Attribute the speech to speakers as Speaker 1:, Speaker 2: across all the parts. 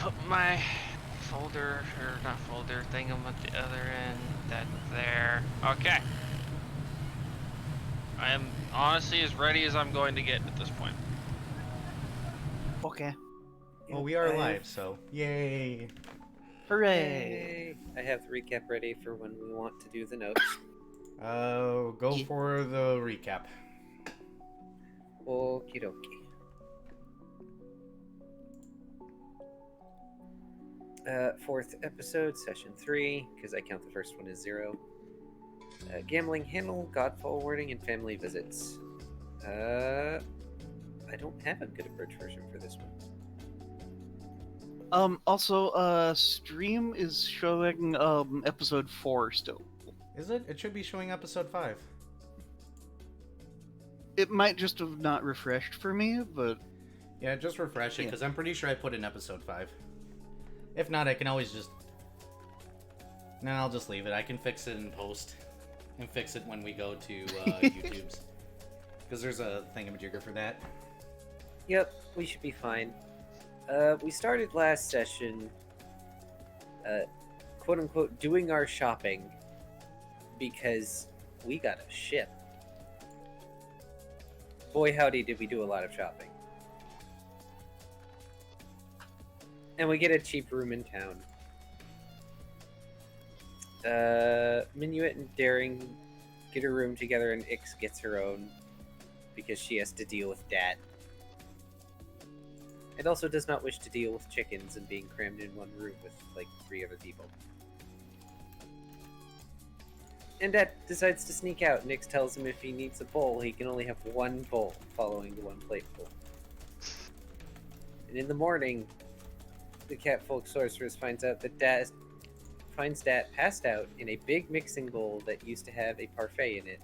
Speaker 1: put my folder, or not folder, thingam at the other end. That there. Okay. I am honestly as ready as I'm going to get at this point.
Speaker 2: Okay.
Speaker 3: Well, we are live, so yay!
Speaker 2: Hooray!
Speaker 4: Yay! I have the recap ready for when we want to do the notes.
Speaker 3: Go for the recap.
Speaker 4: Okie dokie. Fourth episode, session 3, because I count the first one as 0. Gambling handle, godfall warding, and family visits. I don't have a good approach version for this one.
Speaker 2: Also, stream is showing, episode 4 still.
Speaker 3: Is it? It should be showing episode 5.
Speaker 2: It might just have not refreshed for me, but...
Speaker 3: Yeah, just refresh it, because I'm pretty sure I put in episode 5. If not, I can always just... No, I'll just leave it. I can fix it in post. And fix it when we go to YouTube's. Because there's a thingamajigger for that.
Speaker 4: Yep, we should be fine. We started last session, quote-unquote, doing our shopping because we got a ship. Boy, howdy, did we do a lot of shopping. And we get a cheap room in town. Minuet and Daring get a room together, and Ix gets her own because she has to deal with Dat. And also does not wish to deal with chickens and being crammed in one room with, like, 3 other people. And Dat decides to sneak out, and Ix tells him if he needs a bowl, he can only have 1 bowl, following the 1 plate rule. And in the morning, the catfolk sorceress finds out that Dat passed out in a big mixing bowl that used to have a parfait in it,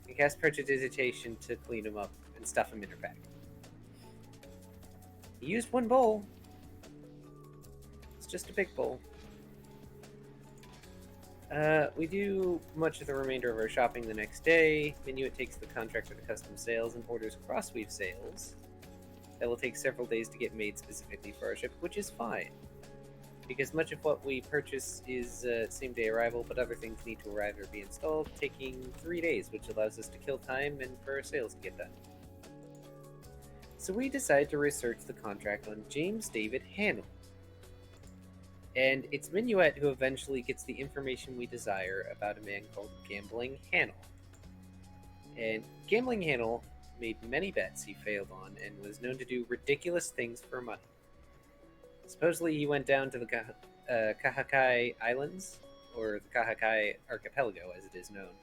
Speaker 4: and casts prestidigitation to clean him up and stuff him in her bag. He used 1 bowl. It's just a big bowl. We do much of the remainder of our shopping the next day. Minuet takes the contract for the custom sales and orders crossweave sails. That will take several days to get made specifically for our ship, which is fine. Because much of what we purchase is same-day arrival, but other things need to arrive or be installed, taking 3 days, which allows us to kill time and for our sales to get done. So we decide to research the contract on James David Hannell. And it's Minuet who eventually gets the information we desire about a man called Gambling Hannell. And Gambling Hannell made many bets he failed on and was known to do ridiculous things for money. Supposedly he went down to the Kahakai Islands, or the Kahakai Archipelago as it is known,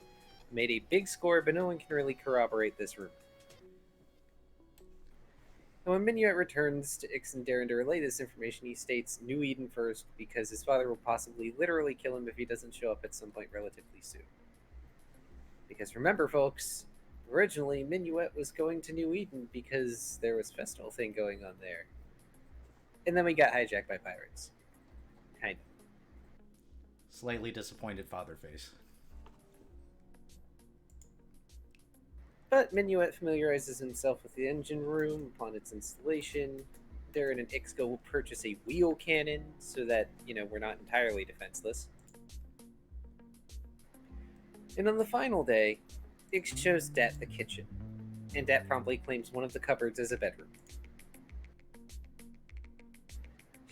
Speaker 4: made a big score, but no one can really corroborate this rumor. And when Minuet returns to Ix and Darren to relay this information, he states New Eden first, because his father will possibly literally kill him if he doesn't show up at some point relatively soon. Because remember, folks, originally Minuet was going to New Eden because there was a festival thing going on there. And then we got hijacked by pirates. Kind of.
Speaker 3: Slightly disappointed father face.
Speaker 4: But Minuet familiarizes himself with the engine room upon its installation. Darren and Ix go purchase a wheel cannon so that, we're not entirely defenseless. And on the final day, Ix shows Dat the kitchen, and Dat promptly claims one of the cupboards as a bedroom.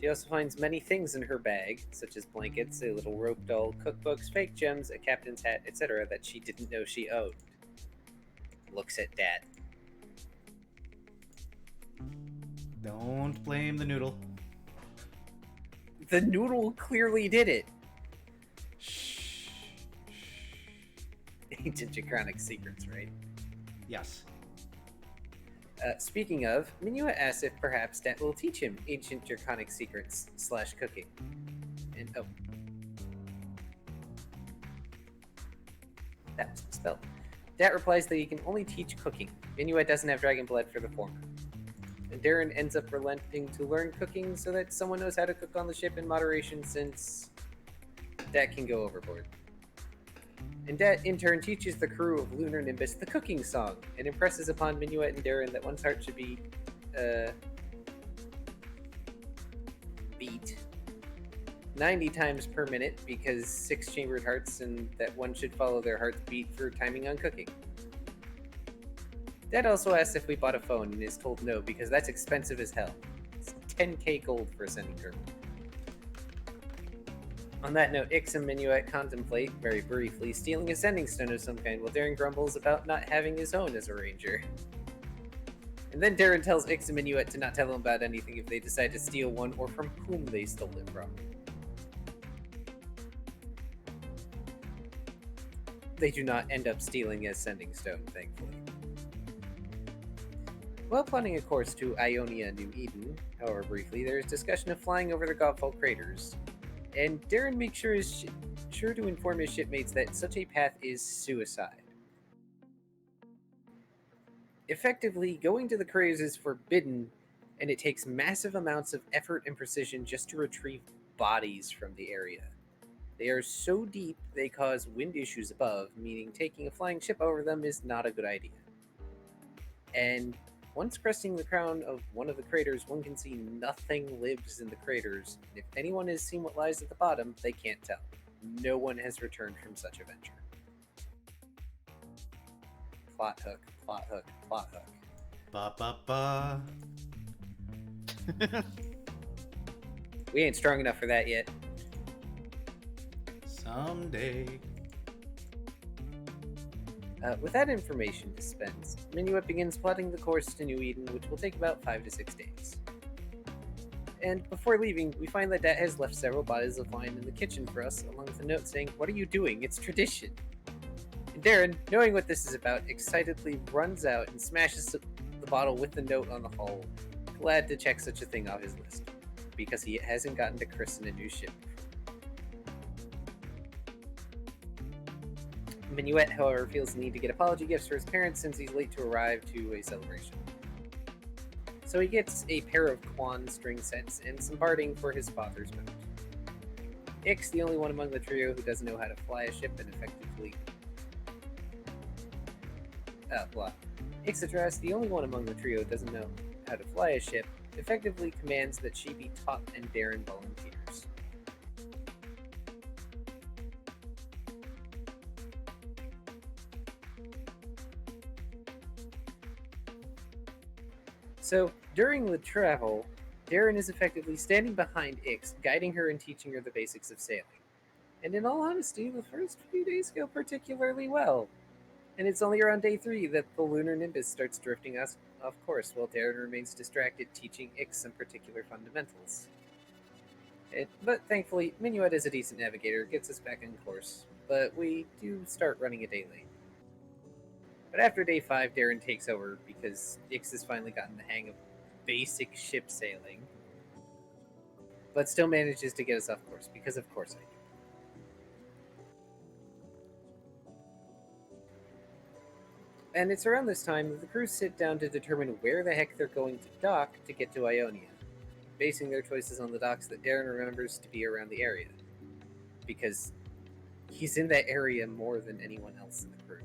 Speaker 4: She also finds many things in her bag, such as blankets, a little rope doll, cookbooks, fake gems, a captain's hat, etc. that she didn't know she owned. Looks at Dat.
Speaker 3: Don't blame the noodle.
Speaker 4: The noodle clearly did it.
Speaker 3: Shh.
Speaker 4: Ancient Draconic secrets, right?
Speaker 3: Yes.
Speaker 4: Speaking of, Minuet asks if perhaps Dat will teach him ancient draconic secrets / cooking. And that was spelled. Dat replies that he can only teach cooking. Minuet doesn't have dragon blood for the former. And Darren ends up relenting to learn cooking so that someone knows how to cook on the ship in moderation, since Dat can go overboard. And Dat, in turn, teaches the crew of Lunar Nimbus the cooking song, and impresses upon Minuet and Darren that one's heart should be beef. beat 90 times per minute because 6 chambered hearts and that one should follow their heart's beat for timing on cooking. Dad also asks if we bought a phone and is told no because that's expensive as hell. It's 10k gold for a sending terminal. On that note, Ix and Minuet contemplate, very briefly, stealing a sending stone of some kind while Darren grumbles about not having his own as a ranger. And then Darren tells Ix and Minuet to not tell him about anything if they decide to steal one or from whom they stole it from. They do not end up stealing a sending stone, thankfully. While plotting a course to Ionia, New Eden, however briefly, there is discussion of flying over the Godfall craters, and Darren makes sure to inform his shipmates that such a path is suicide. Effectively, going to the craters is forbidden, and it takes massive amounts of effort and precision just to retrieve bodies from the area. They are so deep they cause wind issues above, meaning taking a flying ship over them is not a good idea. And once cresting the crown of one of the craters, one can see nothing lives in the craters, and if anyone has seen what lies at the bottom, they can't tell. No one has returned from such a venture. Plot hook, plot hook, plot hook.
Speaker 3: Ba ba ba.
Speaker 4: We ain't strong enough for that yet.
Speaker 3: Someday.
Speaker 4: With that information dispensed, Minuet begins plotting the course to New Eden, which will take about 5 to 6 days. And before leaving, we find that Dad has left several bottles of wine in the kitchen for us, along with a note saying, "What are you doing? It's tradition." And Darren, knowing what this is about, excitedly runs out and smashes the bottle with the note on the hull, glad to check such a thing off his list, because he hasn't gotten to christen a new ship. Minuet, however, feels the need to get apology gifts for his parents since he's late to arrive to a celebration. So he gets a pair of Quan string sets and some barding for his father's mount. Ix, the only one among the trio who doesn't know how to fly a ship and effectively... Ixadrass, the only one among the trio who doesn't know how to fly a ship, effectively commands that she be taught and Darren volunteers. So, during the travel, Darren is effectively standing behind Ix, guiding her and teaching her the basics of sailing. And in all honesty, the first few days go particularly well. And it's only around day 3 that the lunar Nimbus starts drifting us off course, while Darren remains distracted teaching Ix some particular fundamentals. But thankfully, Minuet is a decent navigator, gets us back on course, but we do start running a day late. But after day 5, Darren takes over because Ix has finally gotten the hang of basic ship sailing, but still manages to get us off course, because of course I do. And it's around this time that the crew sit down to determine where the heck they're going to dock to get to Ionia, basing their choices on the docks that Darren remembers to be around the area, because he's in that area more than anyone else in the crew.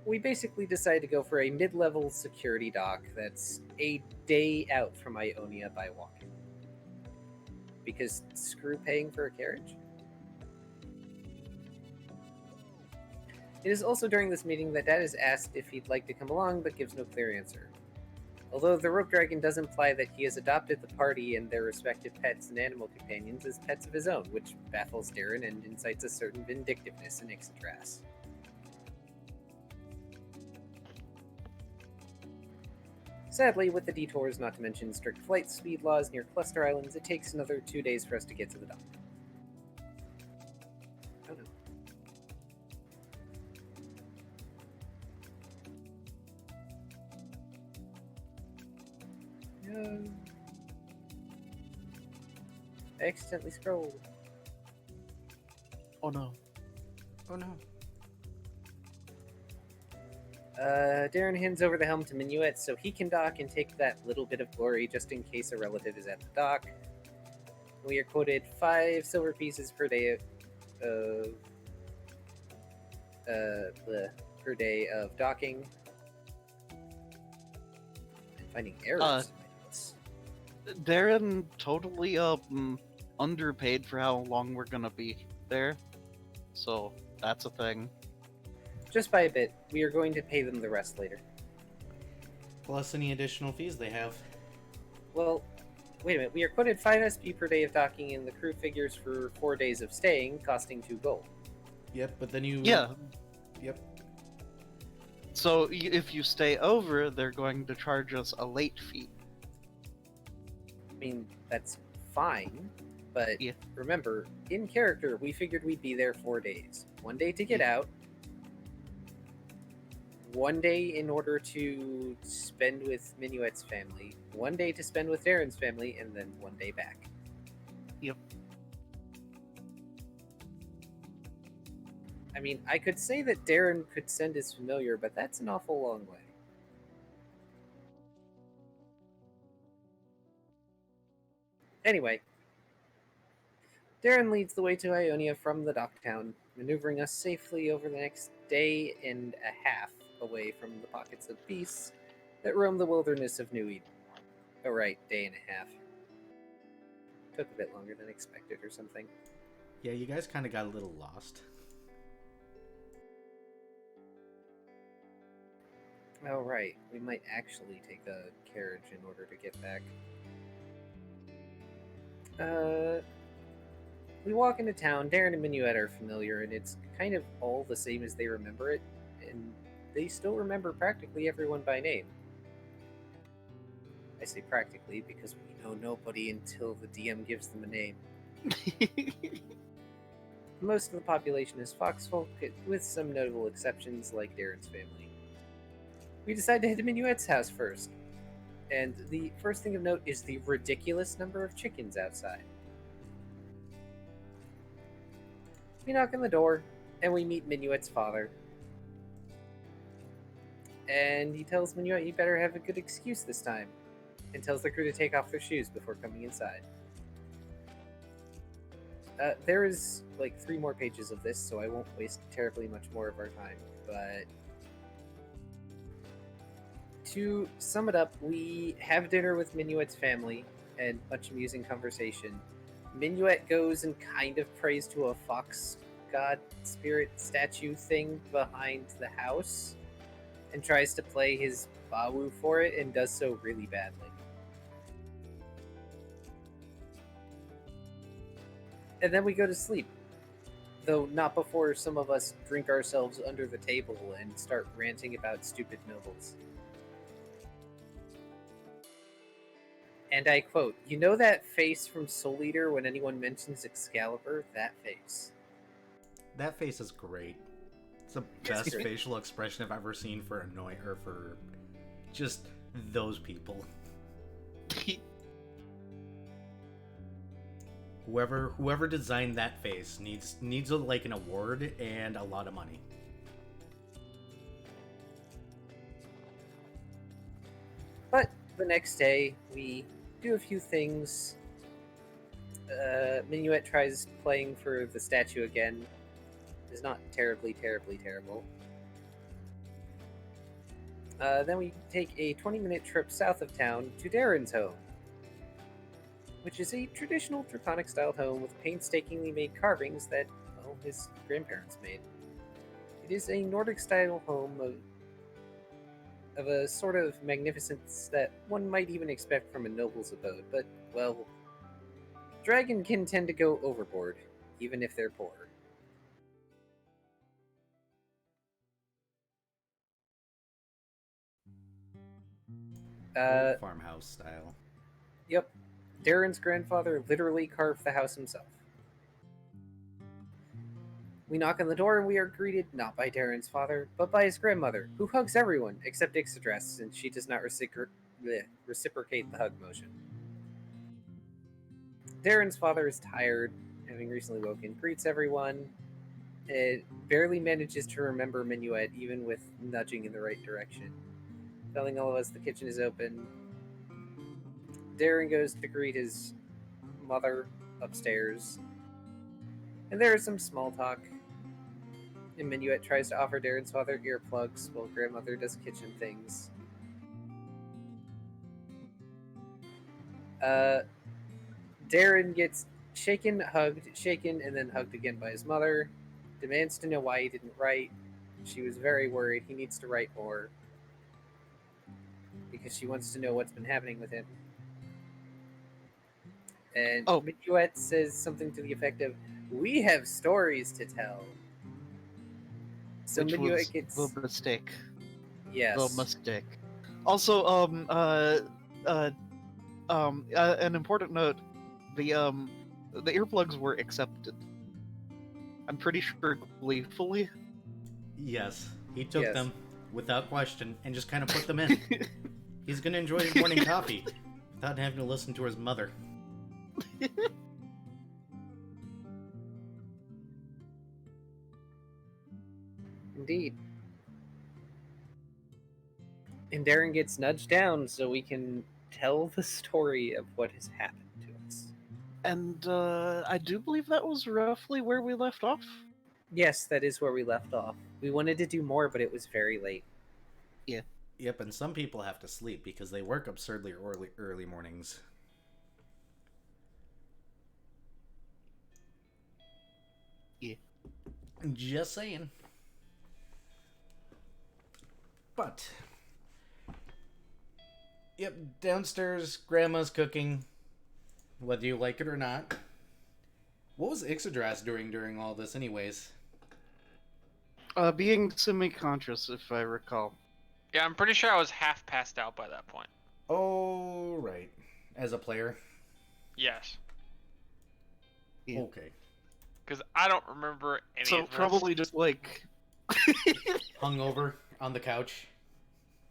Speaker 4: We basically decide to go for a mid-level security dock that's a day out from Ionia by walking. Because screw paying for a carriage? It is also during this meeting that Dad is asked if he'd like to come along, but gives no clear answer. Although the rope dragon does imply that he has adopted the party and their respective pets and animal companions as pets of his own, which baffles Darren and incites a certain vindictiveness in Ixadrass. Sadly, with the detours, not to mention strict flight speed laws near cluster islands, it takes another 2 days for us to get to the dock. Oh no. No. I accidentally scrolled.
Speaker 2: Oh no.
Speaker 1: Oh no.
Speaker 4: Darren hands over the helm to Minuet so he can dock and take that little bit of glory just in case a relative is at the dock. We are quoted 5 silver pieces per day of docking. Finding errors
Speaker 2: Uh,
Speaker 4: in my notes.
Speaker 2: Darren totally underpaid for how long we're gonna be there, so that's a thing.
Speaker 4: Just by a bit. We are going to pay them the rest later.
Speaker 3: Plus any additional fees they have.
Speaker 4: Well, wait a minute. We are quoted 5 SP per day of docking, and the crew figures for 4 days of staying, costing 2 gold.
Speaker 3: Yep, but then you...
Speaker 2: Yeah.
Speaker 3: Yep.
Speaker 2: So if you stay over, they're going to charge us a late fee.
Speaker 4: I mean, that's fine, but
Speaker 2: Yeah.
Speaker 4: remember, in character, we figured we'd be there 4 days. 1 day to get out, 1 day in order to spend with Minuet's family, 1 day to spend with Darren's family, and then 1 day back.
Speaker 2: Yep.
Speaker 4: I mean, I could say that Darren could send his familiar, but that's an awful long way. Anyway, Darren leads the way to Ionia from the docktown, maneuvering us safely over the next day and a half away from the pockets of beasts that roam the wilderness of New Eden. Oh right, day and a half. Took a bit longer than expected or something.
Speaker 3: Yeah, you guys kind of got a little lost.
Speaker 4: Oh right, we might actually take a carriage in order to get back. We walk into town. Darren and Minuet are familiar, and it's kind of all the same as they remember it, and they still remember practically everyone by name. I say practically because we know nobody until the DM gives them a name. Most of the population is foxfolk, with some notable exceptions like Darren's family. We decide to head to Minuet's house first, and the first thing of note is the ridiculous number of chickens outside. We knock on the door, and we meet Minuet's father. And he tells Minuet you better have a good excuse this time, and tells the crew to take off their shoes before coming inside. There is like 3 more pages of this, so I won't waste terribly much more of our time, but to sum it up, we have dinner with Minuet's family and much amusing conversation. Minuet goes and kind of prays to a fox god spirit statue thing behind the house and tries to play his Bawu for it and does so really badly. And then we go to sleep, though not before some of us drink ourselves under the table and start ranting about stupid nobles. And I quote, "You know that face from Soul Eater when anyone mentions Excalibur? That face."
Speaker 3: That face is great. It's the best facial expression I've ever seen for annoying or for just those people. Whoever designed that face needs like an award and a lot of money.
Speaker 4: But the next day, we do a few things. Minuet tries playing for the statue again. It's not terribly terrible. Then we take a 20-minute trip south of town to Darren's home, which is a traditional Draconic-styled home with painstakingly made carvings that, well, his grandparents made. It is a Nordic-style home of a sort of magnificence that one might even expect from a noble's abode, but, well, dragon can tend to go overboard, even if they're poor.
Speaker 3: Old farmhouse style.
Speaker 4: Yep. Darren's grandfather literally carved the house himself. We knock on the door and we are greeted not by Darren's father, but by his grandmother, who hugs everyone except Ixodress, since she does not reciprocate the hug motion. Darren's father is tired, having recently woken, greets everyone. It barely manages to remember Minuet, even with nudging in the right direction. Telling all of us the kitchen is open. Darren goes to greet his mother upstairs. And there is some small talk. And Minuet tries to offer Darren's father earplugs while grandmother does kitchen things. Darren gets shaken, hugged, shaken, and then hugged again by his mother. Demands to know why he didn't write. She was very worried. He needs to write more because she wants to know what's been happening with him. And
Speaker 2: Oh.
Speaker 4: Minuet says something to the effect of, "We have stories to tell." So
Speaker 2: Which
Speaker 4: Minuet
Speaker 2: was
Speaker 4: gets
Speaker 2: the mistake. The
Speaker 4: yes,
Speaker 2: mistake. Also, an important note: the earplugs were accepted. I'm pretty sure gleefully.
Speaker 3: Yes, he took
Speaker 4: yes.
Speaker 3: them without question and just kind of put them in. He's gonna enjoy his morning coffee without having to listen to his mother.
Speaker 4: Indeed. And Darren gets nudged down so we can tell the story of what has happened to us.
Speaker 2: And I do believe that was roughly where we left off.
Speaker 4: Yes, that is where we left off. We wanted to do more, but it was very late.
Speaker 2: Yeah.
Speaker 3: Yep, and some people have to sleep because they work absurdly early mornings.
Speaker 2: Yeah.
Speaker 3: Just saying. But yep, downstairs, Grandma's cooking, whether you like it or not. What was Ixodras doing during all this, anyways?
Speaker 2: Being semi-conscious, if I recall.
Speaker 1: Yeah, I'm pretty sure I was half passed out by that point.
Speaker 3: Oh, right. As a player?
Speaker 1: Yes.
Speaker 2: Yeah.
Speaker 3: Okay.
Speaker 1: Because I don't remember any
Speaker 2: So
Speaker 1: of this.
Speaker 2: probably just like.
Speaker 3: Hungover on the couch.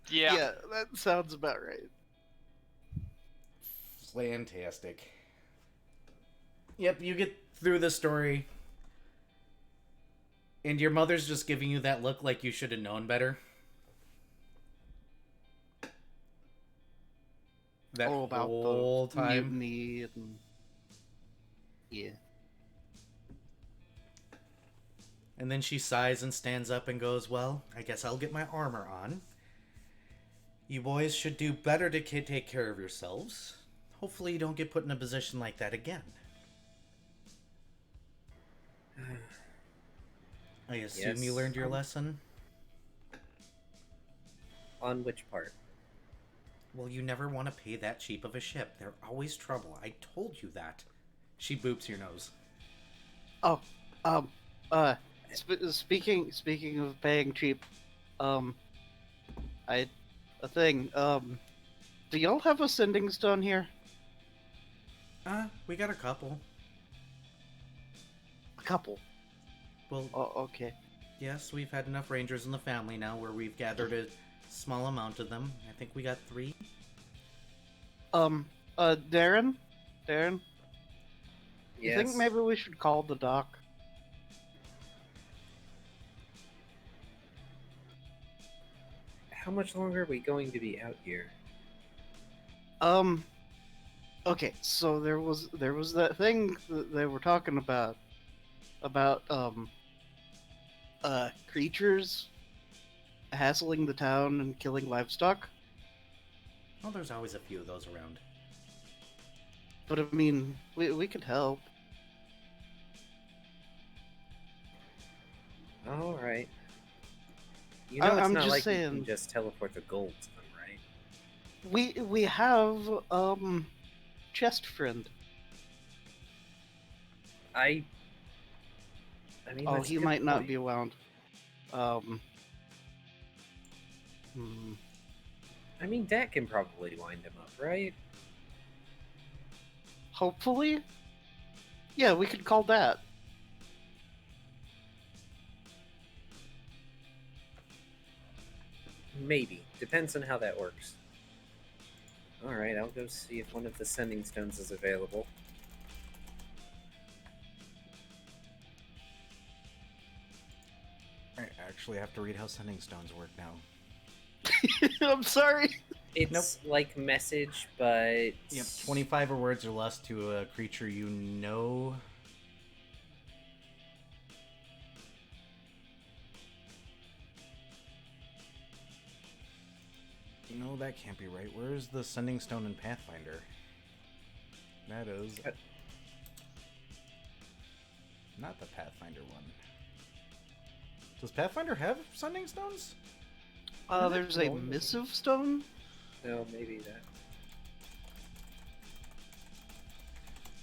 Speaker 1: Yeah.
Speaker 2: Yeah, that sounds about right.
Speaker 3: Fantastic. Yep, you get through the story, and your mother's just giving you that look like you should have known better. That
Speaker 2: About
Speaker 3: whole
Speaker 2: the
Speaker 3: time.
Speaker 2: mutiny and yeah.
Speaker 3: And then she sighs and stands up and goes, "Well, I guess I'll get my armor on. You boys should do better to take care of yourselves. Hopefully you don't get put in a position like that again." I assume you
Speaker 4: Yes.
Speaker 3: learned your lesson?
Speaker 4: On which part?
Speaker 3: Well, you never want to pay that cheap of a ship. They're always trouble. I told you that. She boops your nose.
Speaker 2: Oh, speaking of paying cheap, um, I a thing. Do y'all have a sending stone here?
Speaker 3: We got a couple.
Speaker 2: A couple.
Speaker 3: Well,
Speaker 2: Oh, okay.
Speaker 3: yes, we've had enough rangers in the family now where we've gathered a small amount of them. I think we got 3.
Speaker 2: Darren, you
Speaker 4: Yes.
Speaker 2: think maybe we should call the doc?
Speaker 4: How much longer are we going to be out here?
Speaker 2: Okay, so there was that thing that they were talking about creatures hassling the town and killing livestock.
Speaker 3: Well, there's always a few of those around.
Speaker 2: But I mean, we could help.
Speaker 4: All right. You know, it's
Speaker 2: I'm
Speaker 4: not
Speaker 2: just
Speaker 4: like you
Speaker 2: saying.
Speaker 4: can just teleport the gold to them, right?
Speaker 2: We have chest friend.
Speaker 4: I mean,
Speaker 2: Oh,
Speaker 4: that's a
Speaker 2: he
Speaker 4: good
Speaker 2: might not
Speaker 4: point.
Speaker 2: be around. Hmm.
Speaker 4: I mean, Dat can probably wind him up, right?
Speaker 2: Hopefully. Yeah, we could call that.
Speaker 4: Maybe. Depends on how that works. Alright, I'll go see if one of the sending stones is available.
Speaker 3: I actually have to read how sending stones work now.
Speaker 2: I'm sorry.
Speaker 4: It's like message, but...
Speaker 3: Yep, 25 words or less to a creature you know. No, that can't be right. Where's the sending stone in Pathfinder? That is not the Pathfinder one. Does Pathfinder have sending stones?
Speaker 2: There's a missive stone.
Speaker 4: No, maybe that.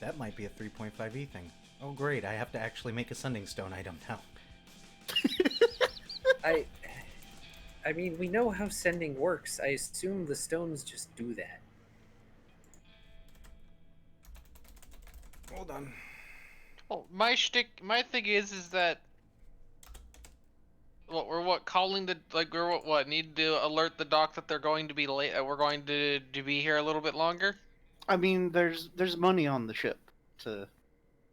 Speaker 3: That might be a 3.5e thing. Oh great, I have to actually make a sending stone item now.
Speaker 4: I mean, we know how sending works. I assume the stones just do that.
Speaker 3: Hold on.
Speaker 1: Well, my thing is that we're calling the we're what need to alert the doc that they're going to be late. We're going to be here a little bit longer.
Speaker 2: I mean, there's money on the ship to.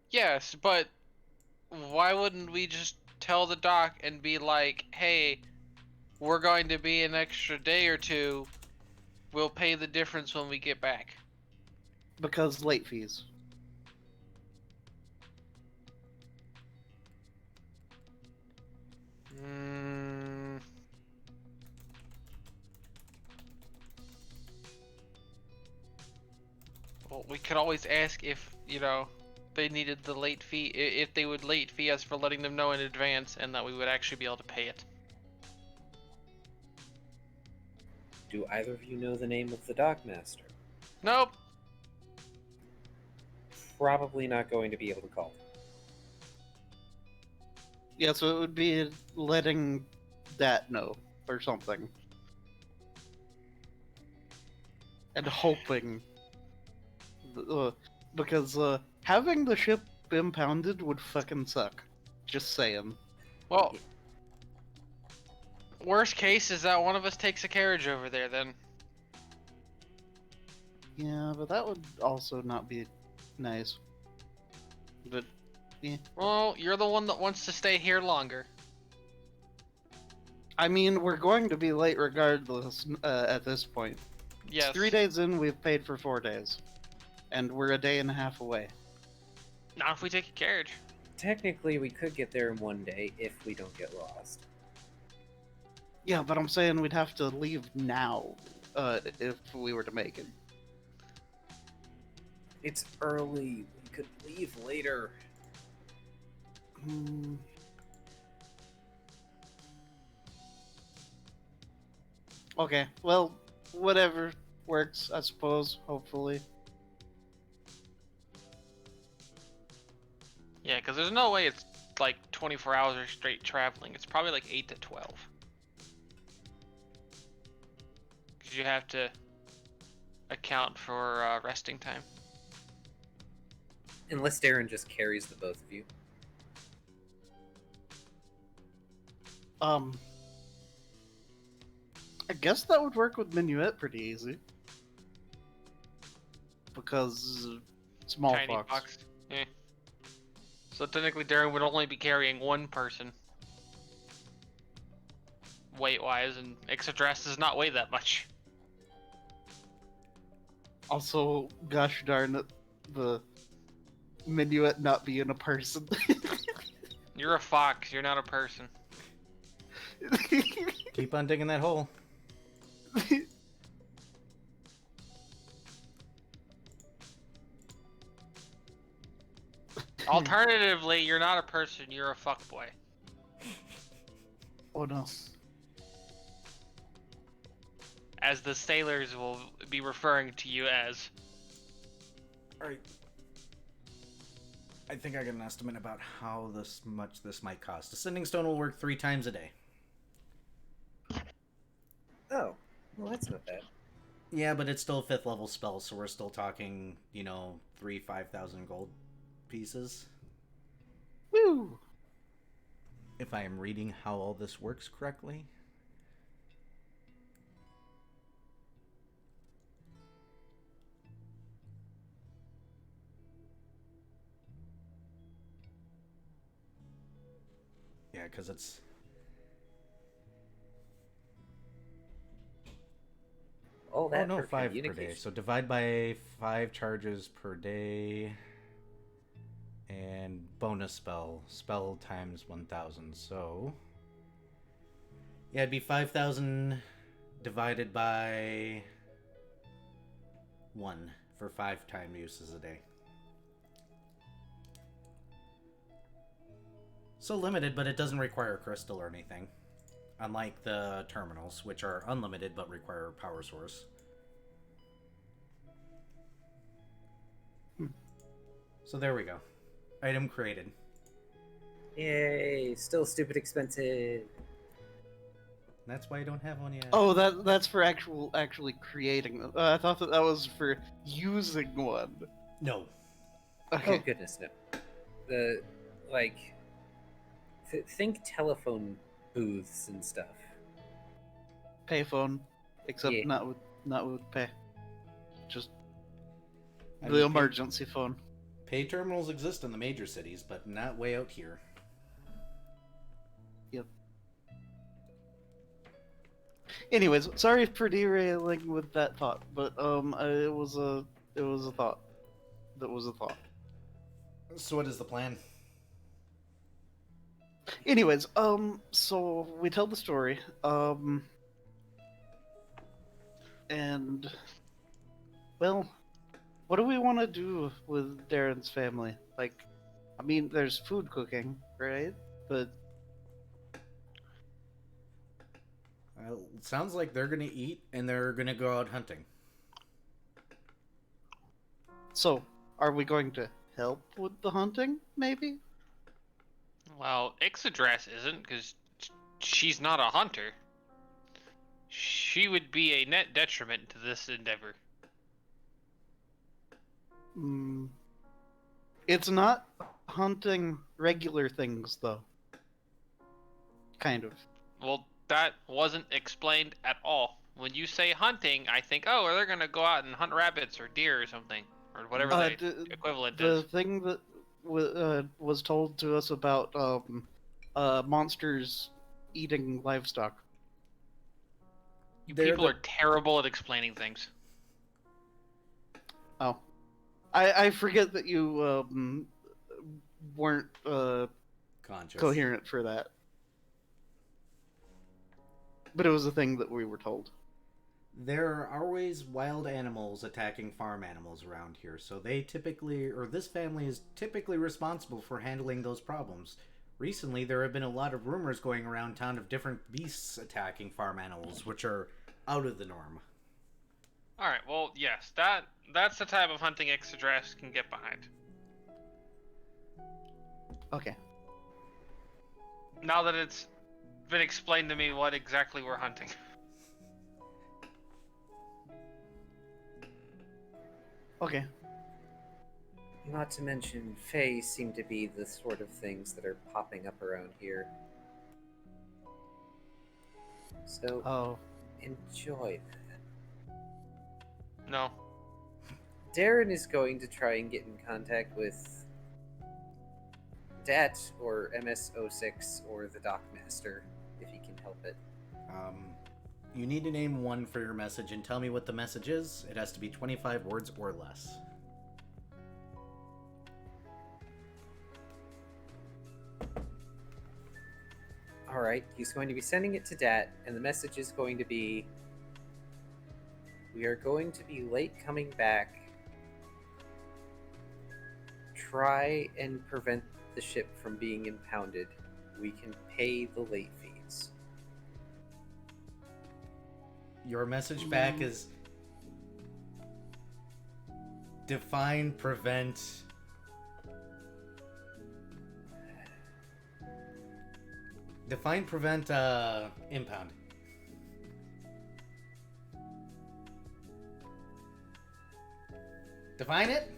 Speaker 1: Yes, but why wouldn't we just tell the doc and be like, hey, we're going to be an extra day or two. We'll pay the difference when we get back.
Speaker 2: Because late fees.
Speaker 1: Well, we could always ask if, they needed the late fee, if they would late fee us for letting them know in advance and that we would actually be able to pay it.
Speaker 4: Do either of you know the name of the dockmaster?
Speaker 1: Nope.
Speaker 4: Probably not going to be able to call him.
Speaker 2: Yeah, so it would be letting that know or something. And hoping. Because having the ship impounded would fucking suck. Just saying.
Speaker 1: Well, worst case is that one of us takes a carriage over there then.
Speaker 2: Yeah, but that would also not be nice. But, yeah.
Speaker 1: Well, you're the one that wants to stay here longer.
Speaker 2: I mean, we're going to be late regardless at this point.
Speaker 1: Yes.
Speaker 2: 3 days in, we've paid for 4 days. And we're a day and a half away.
Speaker 1: Not if we take a carriage.
Speaker 4: Technically, we could get there in one day if we don't get lost.
Speaker 2: Yeah, but I'm saying we'd have to leave now if we were to make it.
Speaker 4: It's early. We could leave later.
Speaker 2: Hmm. Okay, well, whatever works, I suppose, hopefully.
Speaker 1: Yeah, because there's no way it's like 24 hours of straight traveling. It's probably like 8 to 12. Because you have to account for resting time.
Speaker 4: Unless Darren just carries the both of you.
Speaker 2: I guess that would work with Minuet pretty easy. Because small
Speaker 1: Tiny
Speaker 2: fox.
Speaker 1: box. Yeah. So technically Darren would only be carrying one person. Weight-wise, and Exodress does not weigh that much.
Speaker 2: Also, gosh darn it, the Minuet not being a person.
Speaker 1: You're a fox, you're not a person.
Speaker 3: Keep on digging that hole.
Speaker 1: Alternatively, you're not a person, you're a fuckboy.
Speaker 2: Oh no.
Speaker 1: As the sailors will be referring to you as.
Speaker 3: Alright. I think I got an estimate about how much this might cost. A sending stone will work 3 times a day.
Speaker 4: Oh, well, that's not bad.
Speaker 3: Yeah, but it's still a 5th level spell, so we're still talking, 5,000 gold pieces.
Speaker 2: Woo!
Speaker 3: If I am reading how all this works correctly. Yeah, because it's...
Speaker 4: Oh, that
Speaker 3: Oh no,
Speaker 4: for
Speaker 3: 5 per day.
Speaker 4: communication.
Speaker 3: So divide by 5 charges per day. And bonus spell times 1,000. So yeah, it'd be 5,000 divided by 1 for 5-time uses a day. So limited, but it doesn't require a crystal or anything. Unlike the terminals, which are unlimited but require a power source. So there we go. Item created.
Speaker 4: Yay! Still stupid expensive.
Speaker 3: That's why I don't have one yet.
Speaker 2: Oh, that's for actually creating them. I thought that was for using one.
Speaker 3: No.
Speaker 2: Okay.
Speaker 4: Oh goodness, no. The like, think telephone booths and stuff.
Speaker 2: Payphone, except
Speaker 4: Yeah.
Speaker 2: not with pay. Just
Speaker 3: I
Speaker 2: the
Speaker 3: mean,
Speaker 2: emergency phone.
Speaker 3: Pay terminals exist in the major cities, but not way out here.
Speaker 2: Yep. Anyways, sorry for derailing with that thought, but it was a thought. That was a thought.
Speaker 3: So what is the plan?
Speaker 2: Anyways, so we tell the story, and well, what do we want to do with Darren's family? Like, I mean, there's food cooking, right? But
Speaker 3: It sounds like they're gonna eat and they're gonna go out hunting.
Speaker 2: so, are we going to help with the hunting? Maybe.
Speaker 1: Well, Ixadrass isn't, because she's not a hunter. She would be a net detriment to this endeavor.
Speaker 2: Hmm. It's not hunting regular things, though. Kind of.
Speaker 1: Well, that wasn't explained at all. When you say hunting, I think, oh, they're gonna go out and hunt rabbits or deer or something, or whatever the equivalent
Speaker 2: The
Speaker 1: is.
Speaker 2: thing that was told to us about monsters eating livestock.
Speaker 1: You
Speaker 3: They're
Speaker 1: people
Speaker 3: the-
Speaker 1: are terrible at explaining things.
Speaker 2: Oh, I forget that you weren't
Speaker 3: Conscious.
Speaker 2: coherent for that. But it was a thing that we were told.
Speaker 3: There are always wild animals attacking farm animals around here, so they typically, or this family is typically responsible for handling those problems. Recently, there have been a lot of rumors going around town of different beasts attacking farm animals, which are out of the norm.
Speaker 1: Alright, well, yes, that's the type of hunting Ixadrass can get behind.
Speaker 2: Okay.
Speaker 1: Now that it's been explained to me what exactly we're hunting.
Speaker 2: Okay.
Speaker 4: Not to mention, Fae seem to be the sort of things that are popping up around here. So,
Speaker 2: Oh.
Speaker 4: enjoy that.
Speaker 1: No.
Speaker 4: Darren is going to try and get in contact with DAT or MS06 or the Dockmaster, if he can help it.
Speaker 3: You need to name one for your message and tell me what the message is. It has to be 25 words or less.
Speaker 4: Alright, he's going to be sending it to DAT, and the message is going to be, we are going to be late coming back. Try and prevent the ship from being impounded. We can pay the late fees.
Speaker 3: Your message back is define, prevent. Define, prevent, impound. Define it?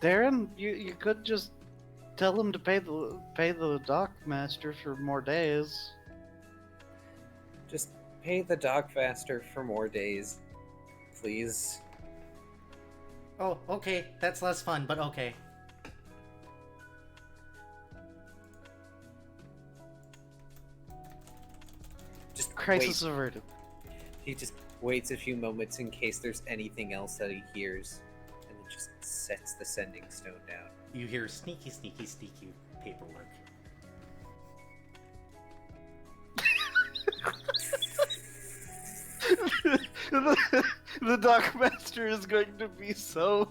Speaker 2: Darren, you could just tell him to pay the dockmaster for more days.
Speaker 4: Just pay the Dockmaster for more days, please.
Speaker 3: Oh, okay. That's less fun, but okay.
Speaker 4: Just
Speaker 2: Crisis
Speaker 4: wait.
Speaker 2: averted.
Speaker 4: He just waits a few moments in case there's anything else that he hears, and then just sets the sending stone down.
Speaker 3: You hear sneaky, sneaky, sneaky paperwork.
Speaker 2: the dockmaster is going to be so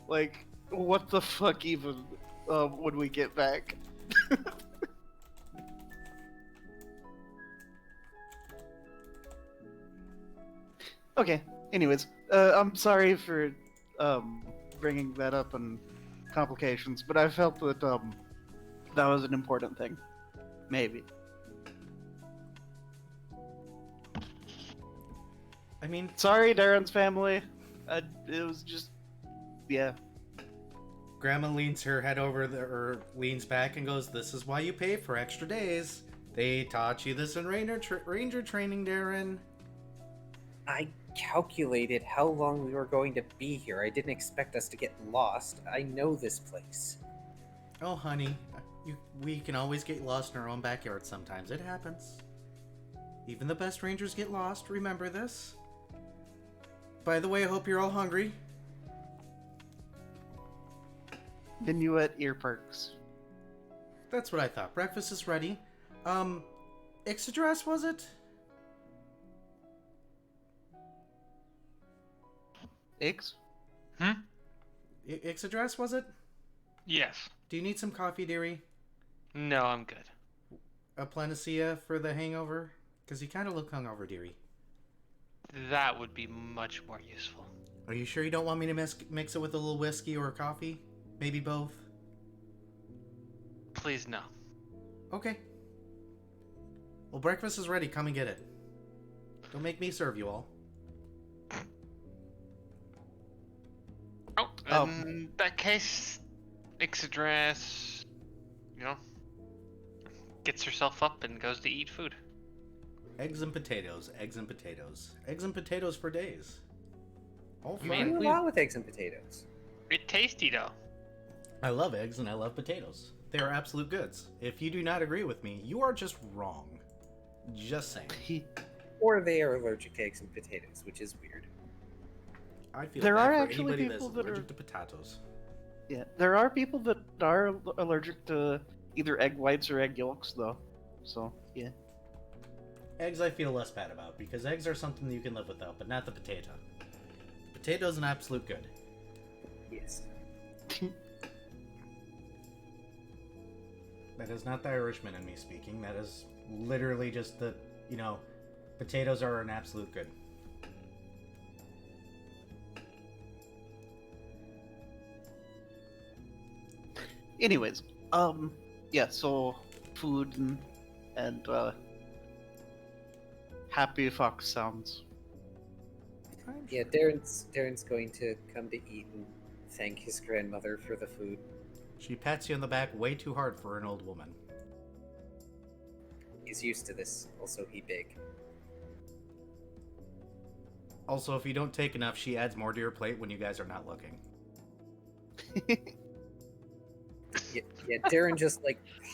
Speaker 2: like, what the fuck even when we get back. Okay. Anyways, I'm sorry for bringing that up and complications, but I felt that that was an important thing. Maybe.
Speaker 3: I mean,
Speaker 2: Sorry, Darren's family. It was just, yeah.
Speaker 3: Grandma leans her head over or leans back and goes, "This is why you pay for extra days. They taught you this in ranger training, Darren."
Speaker 4: I calculated how long we were going to be here. I didn't expect us to get lost. I know this place.
Speaker 3: Oh, honey, we can always get lost in our own backyard sometimes. It happens. Even the best rangers get lost. Remember this. By the way, I hope you're all hungry.
Speaker 2: Minuet ear perks.
Speaker 3: That's what I thought. Breakfast is ready. Ixodras, was it?
Speaker 2: Eggs?
Speaker 3: Ixodras, was it?
Speaker 1: Yes.
Speaker 3: Do you need some coffee, dearie?
Speaker 1: No, I'm good.
Speaker 3: A panacea for the hangover? Because you kind of look hungover, dearie.
Speaker 1: That would be much more useful.
Speaker 3: Are you sure you don't want me to mix it with a little whiskey or coffee? Maybe both?
Speaker 1: Please, no.
Speaker 3: Okay. Well, breakfast is ready. Come and get it. Don't make me serve you all.
Speaker 1: Oh, in that case, Ixodras, gets herself up and goes to eat food.
Speaker 3: Eggs and potatoes. Eggs and potatoes. Eggs and potatoes for days. All
Speaker 1: I
Speaker 4: I
Speaker 1: mean,
Speaker 4: do a
Speaker 3: fine.
Speaker 4: lot with eggs and potatoes.
Speaker 1: It's tasty, though.
Speaker 3: I love eggs and I love potatoes. They are absolute goods. If you do not agree with me, you are just wrong. Just saying.
Speaker 4: Or they are allergic to eggs and potatoes, which is weird.
Speaker 3: I feel
Speaker 2: There
Speaker 3: bad
Speaker 2: are
Speaker 3: for
Speaker 2: actually
Speaker 3: anybody
Speaker 2: people
Speaker 3: that's
Speaker 2: that
Speaker 3: allergic
Speaker 2: are-
Speaker 3: to potatoes.
Speaker 2: Yeah, there are people that are allergic to either egg whites or egg yolks, though. So, yeah.
Speaker 3: Eggs I feel less bad about, because eggs are something you can live without, but not the potato. Potato's an absolute good.
Speaker 4: Yes.
Speaker 3: That is not the Irishman in me speaking. That is literally just the, potatoes are an absolute good.
Speaker 2: Anyways, yeah, so food and happy fox sounds.
Speaker 4: Yeah, Darren's going to come to eat and thank his grandmother for the food.
Speaker 3: She pats you on the back way too hard for an old woman.
Speaker 4: He's used to this. Also, he big.
Speaker 3: Also, if you don't take enough, she adds more to your plate when you guys are not looking.
Speaker 4: Yeah, Darren just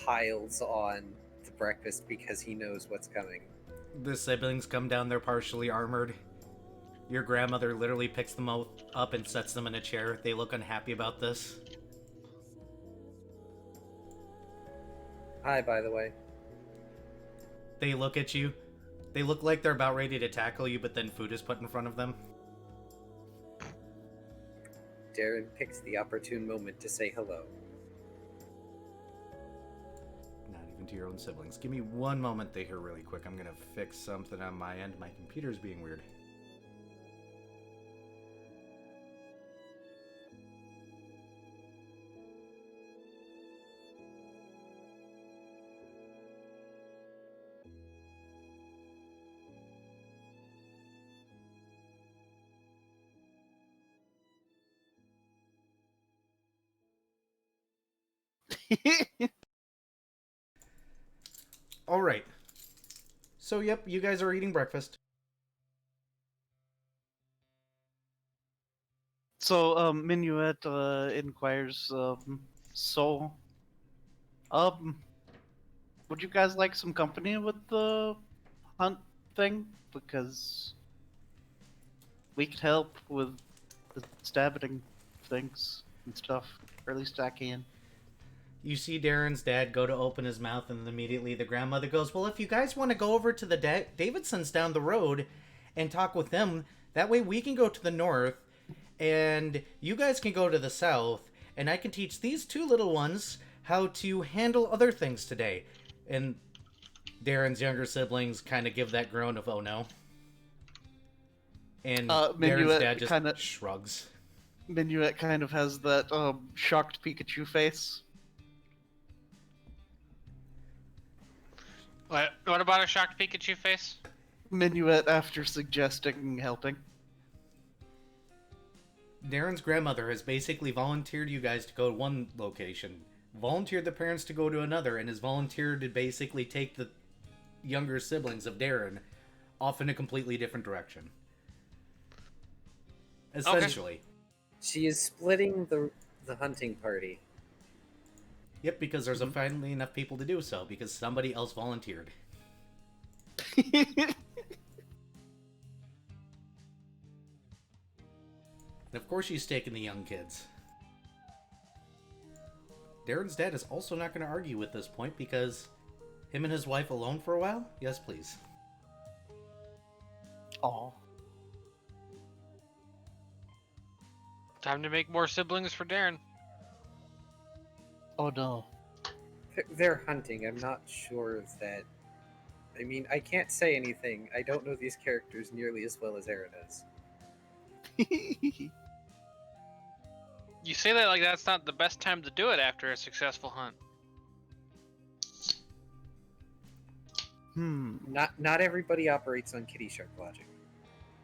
Speaker 4: piles on the breakfast because he knows what's coming.
Speaker 3: The siblings come down there partially armored. Your grandmother literally picks them up and sets them in a chair. They look unhappy about this.
Speaker 4: Hi, by the way.
Speaker 3: They look at you. They look like they're about ready to tackle you, but then food is put in front of them.
Speaker 4: Darren picks the opportune moment to say hello.
Speaker 3: Not even to your own siblings. Give me one moment here really quick. I'm gonna fix something on my end. My computer's being weird. Alright. So, yep, you guys are eating breakfast.
Speaker 2: So, Minuet inquires, so, would you guys like some company with the hunt thing? Because we could help with the stabbing things and stuff, or at least I can.
Speaker 3: You see Darren's dad go to open his mouth, and immediately the grandmother goes, well, if you guys want to go over to the Davidsons down the road and talk with them, that way we can go to the north, and you guys can go to the south, and I can teach these two little ones how to handle other things today. And Darren's younger siblings kind of give that groan of, oh no. And Darren's dad just shrugs.
Speaker 2: Minuet kind of has that shocked Pikachu face.
Speaker 1: What about a shocked Pikachu face?
Speaker 2: Minuet after suggesting helping.
Speaker 3: Darren's grandmother has basically volunteered you guys to go to one location, volunteered the parents to go to another, and has volunteered to basically take the younger siblings of Darren off in a completely different direction. Essentially.
Speaker 4: Okay. She is splitting the hunting party.
Speaker 3: Yep, because there's finally enough people to do so, because somebody else volunteered. And of course she's taking the young kids. Darren's dad is also not going to argue with this point, because him and his wife alone for a while? Yes, please.
Speaker 2: Aw.
Speaker 1: Time to make more siblings for Darren.
Speaker 2: Oh no.
Speaker 4: They're hunting. I'm not sure that... I mean, I can't say anything. I don't know these characters nearly as well as Era does.
Speaker 1: You say that like that's not the best time to do it after a successful hunt.
Speaker 4: Not everybody operates on kitty shark logic.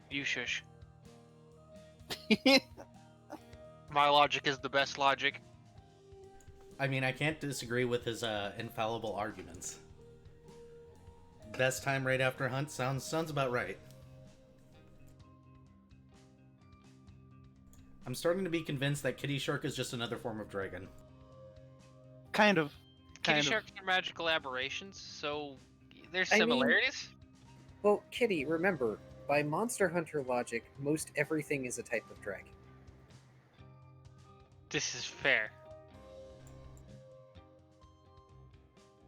Speaker 1: You shush. My logic is the best logic.
Speaker 3: I mean, I can't disagree with his infallible arguments. Best time right after hunt sounds about right. I'm starting to be convinced that kitty shark is just another form of dragon.
Speaker 2: Kind of.
Speaker 1: Kitty sharks are magical aberrations, so there's similarities.
Speaker 4: Well, Kitty, remember, by Monster Hunter logic, most everything is a type of dragon.
Speaker 1: This is fair.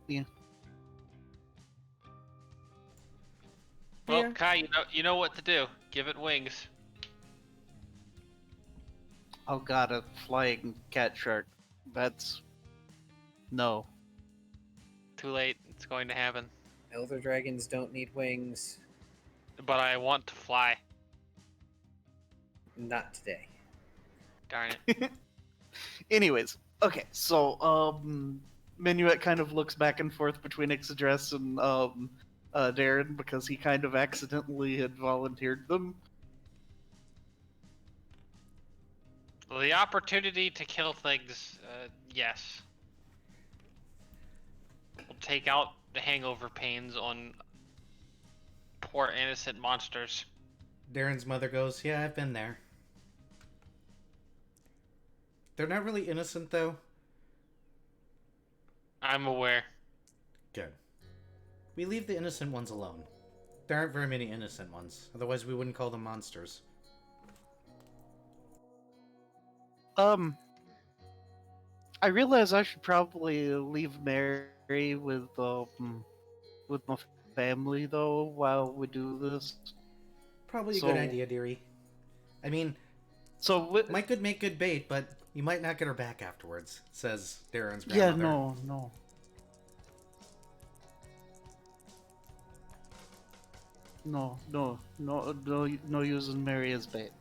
Speaker 2: Yeah.
Speaker 1: Well,
Speaker 3: Yeah.
Speaker 1: Kai, you know what to do. Give it wings.
Speaker 2: Oh god, a flying cat shark. That's... No.
Speaker 1: Too late. It's going to happen.
Speaker 4: Elder dragons don't need wings.
Speaker 1: But I want to fly.
Speaker 4: Not today.
Speaker 1: Darn it.
Speaker 2: Anyways, okay, so, Minuet kind of looks back and forth between Ixodress and, Darren, because he kind of accidentally had volunteered them.
Speaker 1: The opportunity to kill things, yes. We'll take out the hangover pains on poor innocent monsters.
Speaker 3: Darren's mother goes, yeah, I've been there. They're not really innocent, though.
Speaker 1: I'm aware.
Speaker 3: Good. We leave the innocent ones alone. There aren't very many innocent ones. Otherwise, we wouldn't call them monsters.
Speaker 2: I realize I should probably leave Mary with my family, though, while we do this.
Speaker 3: Probably a good idea, dearie. I mean,
Speaker 2: so
Speaker 3: might could make good bait, but you might not get her back afterwards, says Darren's
Speaker 2: yeah,
Speaker 3: grandmother.
Speaker 2: No using Mary as bait.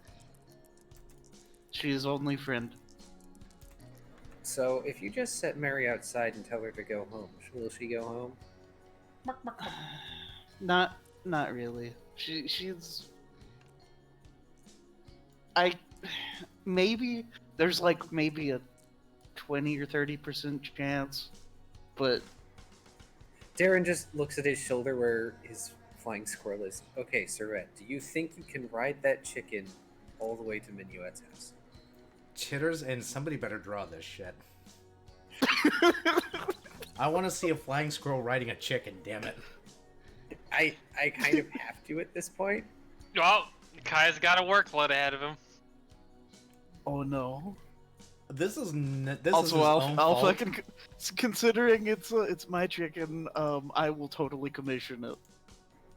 Speaker 2: She is only friend.
Speaker 4: So, if you just set Mary outside and tell her to go home, will she go home?
Speaker 2: Not really. She's... Maybe there's like maybe a 20 or 30% chance, but
Speaker 4: Darren just looks at his shoulder where his flying squirrel is. Okay, Surette, do you think you can ride that chicken all the way to Minuet's house?
Speaker 3: Chitters, and somebody better draw this shit. I want to see a flying squirrel riding a chicken, damn it.
Speaker 4: I kind of have to at this point.
Speaker 1: Well, Kai's got a workload ahead of him.
Speaker 2: oh no.
Speaker 3: This is
Speaker 2: Also,
Speaker 3: his
Speaker 2: I'll,
Speaker 3: own
Speaker 2: I'll
Speaker 3: fault.
Speaker 2: fucking considering it's my chicken. I will totally commission it.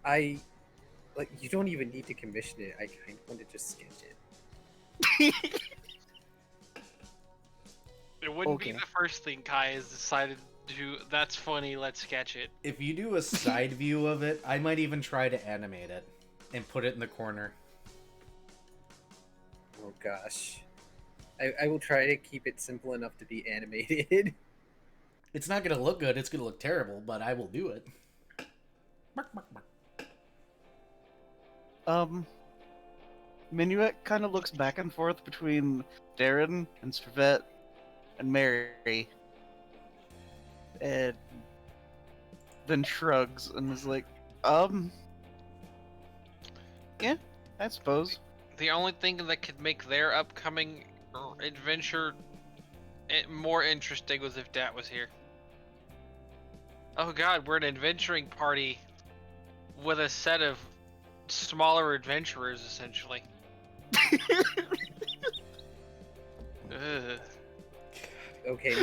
Speaker 4: I like. You don't even need to commission it. I kind of want to just sketch it.
Speaker 1: It wouldn't be
Speaker 2: Okay.
Speaker 1: the first thing Kai has decided to do. That's funny, let's sketch it.
Speaker 3: If you do a side view of it, I might even try to animate it and put it in the corner.
Speaker 4: Oh gosh. I will try to keep it simple enough to be animated.
Speaker 3: It's not gonna look good. It's gonna look terrible, but I will do it.
Speaker 2: Minuet kind of looks back and forth between Darren and Servette and Mary, and then shrugs and is like, yeah, I suppose.
Speaker 1: The only thing that could make their upcoming adventure more interesting was if Dat was here. Oh god, we're an adventuring party with a set of smaller adventurers, essentially. Ugh.
Speaker 4: Okay,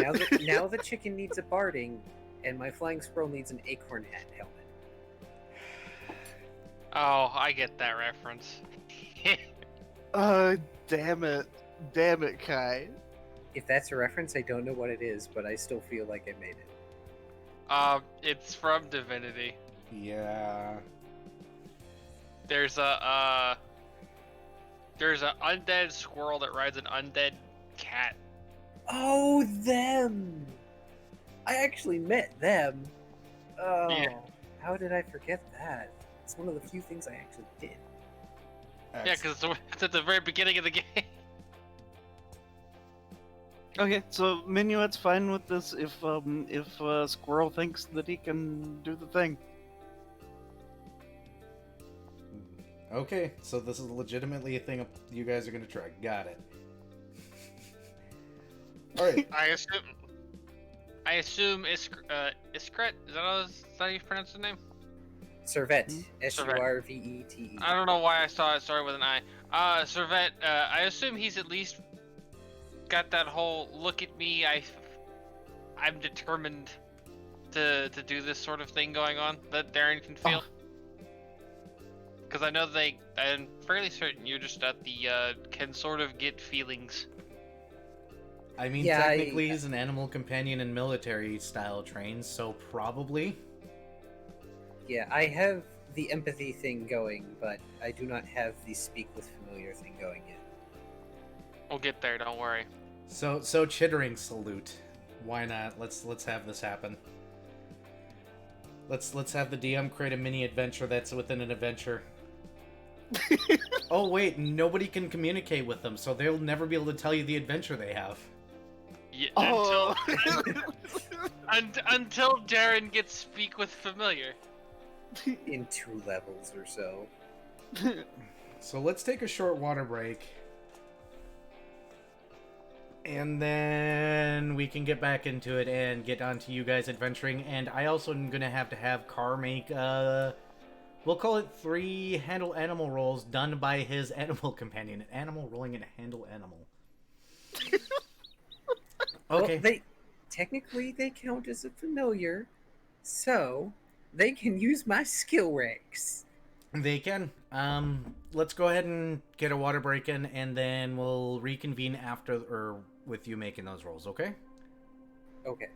Speaker 4: now the chicken needs a barding, and my flying squirrel needs an acorn hat helmet.
Speaker 1: Oh, I get that reference.
Speaker 2: Damn it, Kai.
Speaker 4: If that's a reference, I don't know what it is, but I still feel like I made it.
Speaker 1: It's from Divinity.
Speaker 3: Yeah.
Speaker 1: There's a undead squirrel that rides an undead cat.
Speaker 4: Oh, them! I actually met them. Oh,
Speaker 1: Yeah.
Speaker 4: how did I forget that? It's one of the few things I actually did.
Speaker 1: Yeah, because it's at the very beginning of the game.
Speaker 2: Okay, so Minuet's fine with this if Squirrel thinks that he can do the thing.
Speaker 3: Okay, so this is legitimately a thing you guys are gonna try. Got it. All right.
Speaker 1: I assume Iskret. Is that how you pronounce the name?
Speaker 4: Servette.
Speaker 2: Hmm?
Speaker 4: Survete.
Speaker 1: I don't know why I saw it started with an I. Servette. I assume he's at least got that whole look at me. I'm determined to do this sort of thing going on that Darren can feel. Because I know I'm fairly certain you're just at the can sort of get feelings.
Speaker 3: I mean,
Speaker 4: Yeah,
Speaker 3: technically he's an animal companion and military style trained, so probably.
Speaker 4: Yeah, I have the empathy thing going, but I do not have the speak with familiar thing going yet.
Speaker 1: We'll get there. Don't worry.
Speaker 3: So chittering salute. Why not? Let's have this happen. Let's have the DM create a mini adventure that's within an adventure. Oh wait, nobody can communicate with them, so they'll never be able to tell you the adventure they have.
Speaker 1: Yeah,
Speaker 2: Oh.
Speaker 1: until Darren gets speak with familiar.
Speaker 4: In 2 levels or so.
Speaker 3: So let's take a short water break. And then we can get back into it and get on to you guys adventuring. And I also am going to have Carr make, we'll call it 3 handle animal rolls done by his animal companion. An animal rolling in a handle animal. Okay.
Speaker 4: Well, technically they count as a familiar, so they can use my skill ranks.
Speaker 3: They can. Let's go ahead and get a water break in, and then we'll reconvene after, or with you making those rolls, okay?
Speaker 4: Okay.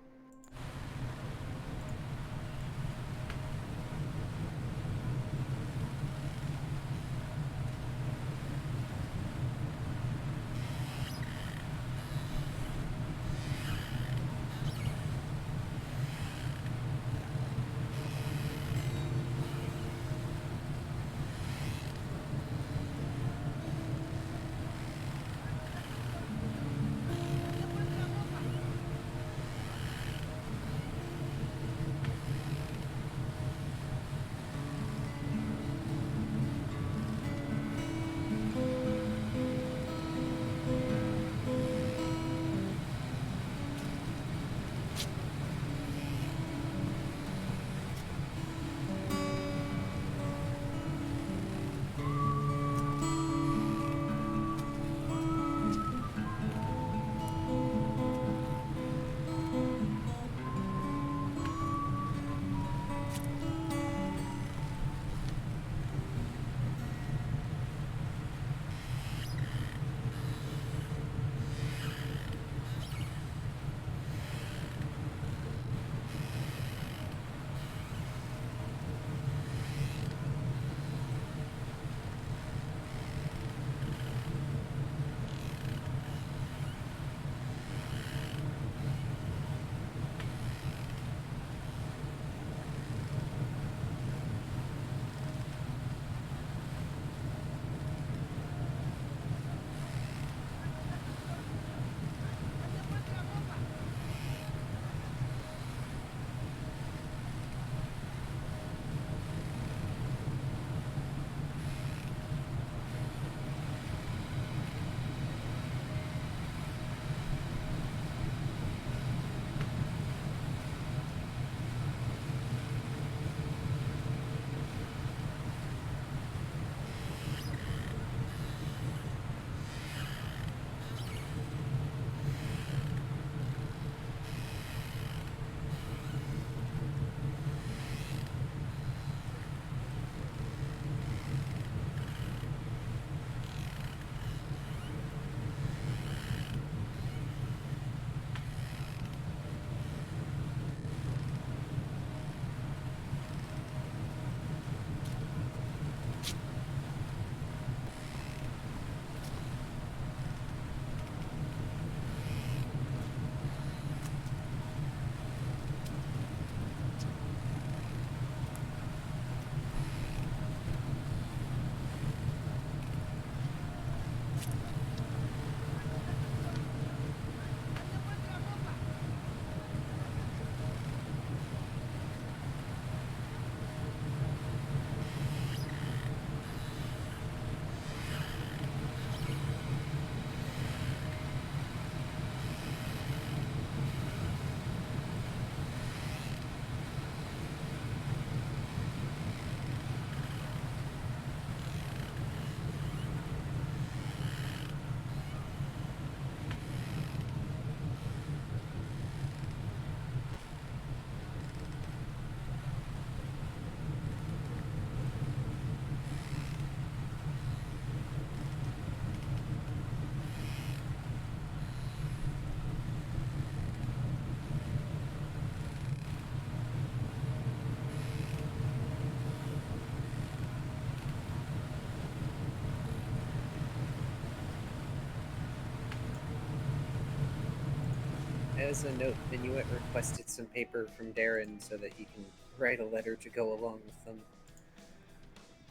Speaker 4: as a note, Minuet requested some paper from Darren so that he can write a letter to go along with them.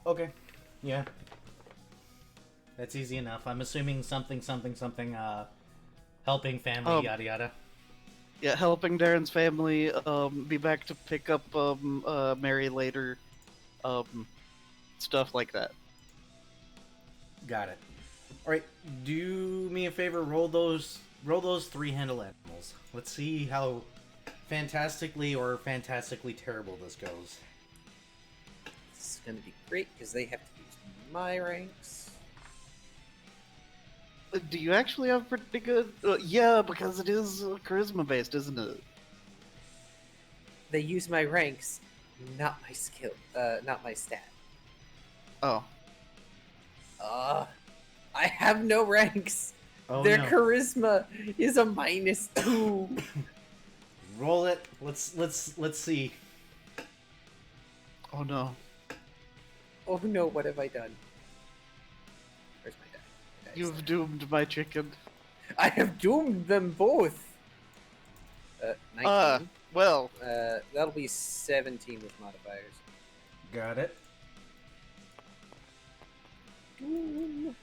Speaker 3: Okay. Yeah. That's easy enough. I'm assuming something, helping family, yada yada.
Speaker 2: Yeah, helping Darren's family, be back to pick up, Mary later, stuff like that.
Speaker 3: Got it. Alright, do me a favor, roll those 3-handle animals. Let's see how fantastically or fantastically terrible this goes.
Speaker 4: This is going to be great because they have to use my ranks.
Speaker 2: Do you actually have pretty good? Yeah, because it is charisma based, isn't it?
Speaker 4: They use my ranks, not my skill, not my stat.
Speaker 2: Oh.
Speaker 4: I have no ranks.
Speaker 3: Oh,
Speaker 4: Their
Speaker 3: no.
Speaker 4: charisma is a -2.
Speaker 3: Roll it. Let's see.
Speaker 2: Oh no.
Speaker 4: Oh no, what have I done? Where's my die? My die's
Speaker 2: You've
Speaker 4: there.
Speaker 2: doomed my chicken.
Speaker 4: I have doomed them both. 19.
Speaker 2: Well.
Speaker 4: That'll be 17 with modifiers.
Speaker 3: Got it.
Speaker 4: Doom.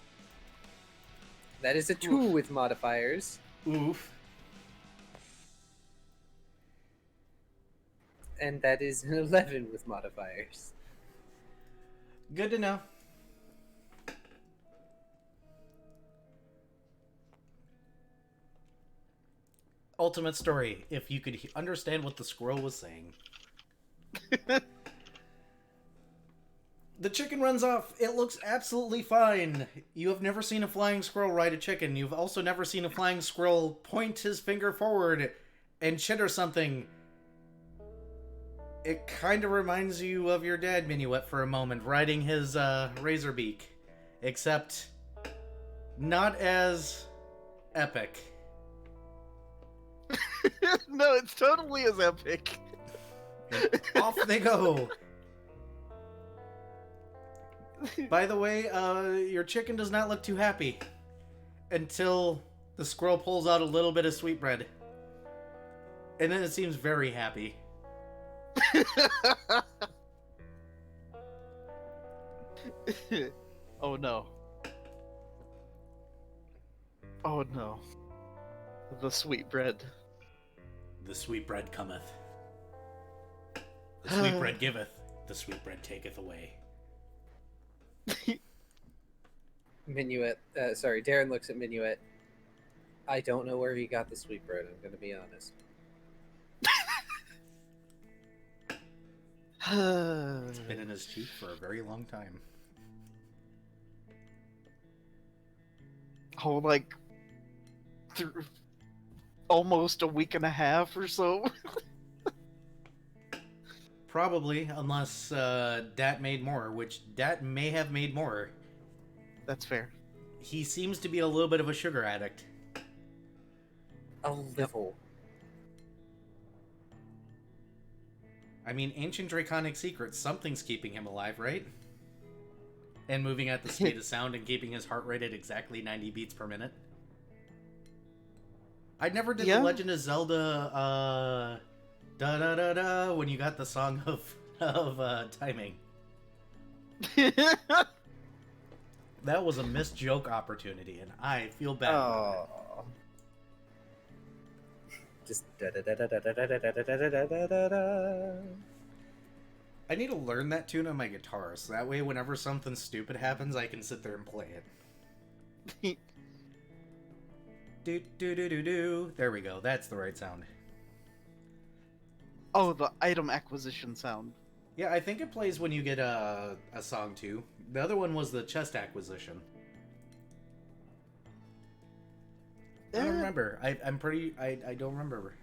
Speaker 4: That is a 2
Speaker 2: Oof.
Speaker 4: with modifiers.
Speaker 3: Oof.
Speaker 4: And that is an 11 with modifiers.
Speaker 3: Good to know. Ultimate story. If you could understand what the squirrel was saying. The chicken runs off. It looks absolutely fine. You have never seen a flying squirrel ride a chicken. You've also never seen a flying squirrel point his finger forward and chitter something. It kind of reminds you of your dad, Minuet, for a moment, riding his razor beak. Except not as epic.
Speaker 2: No, it's totally as epic.
Speaker 3: Off they go. By the way, your chicken does not look too happy until the squirrel pulls out a little bit of sweetbread. And then it seems very happy.
Speaker 2: Oh no. Oh no. The sweetbread.
Speaker 3: The sweetbread cometh. The sweetbread giveth. The sweetbread taketh away.
Speaker 4: Minuet, Darren looks at Minuet. I don't know where he got the sweetbread, I'm gonna be honest.
Speaker 3: It's been in his cheek for a very long time.
Speaker 2: Oh, like almost a week and a half or so.
Speaker 3: Probably, unless Dat made more, which Dat may have made more.
Speaker 2: That's fair.
Speaker 3: He seems to be a little bit of a sugar addict.
Speaker 4: A little.
Speaker 3: I mean, ancient draconic secrets, something's keeping him alive, right? And moving at the speed of sound and keeping his heart rate at exactly 90 beats per minute. I never did
Speaker 2: Yeah.
Speaker 3: the Legend of Zelda, da-da-da-da, when you got the song of timing. That was a missed joke opportunity, and I feel bad.
Speaker 4: Oh. Just da da da da da da da da da da da da da da.
Speaker 3: I need to learn that tune on my guitar, so that way whenever something stupid happens, I can sit there and play it. Do do do do do. There we go. That's the right sound.
Speaker 2: Oh, the item acquisition sound.
Speaker 3: Yeah, I think it plays when you get a song too. The other one was the chest acquisition. I don't remember. I don't remember.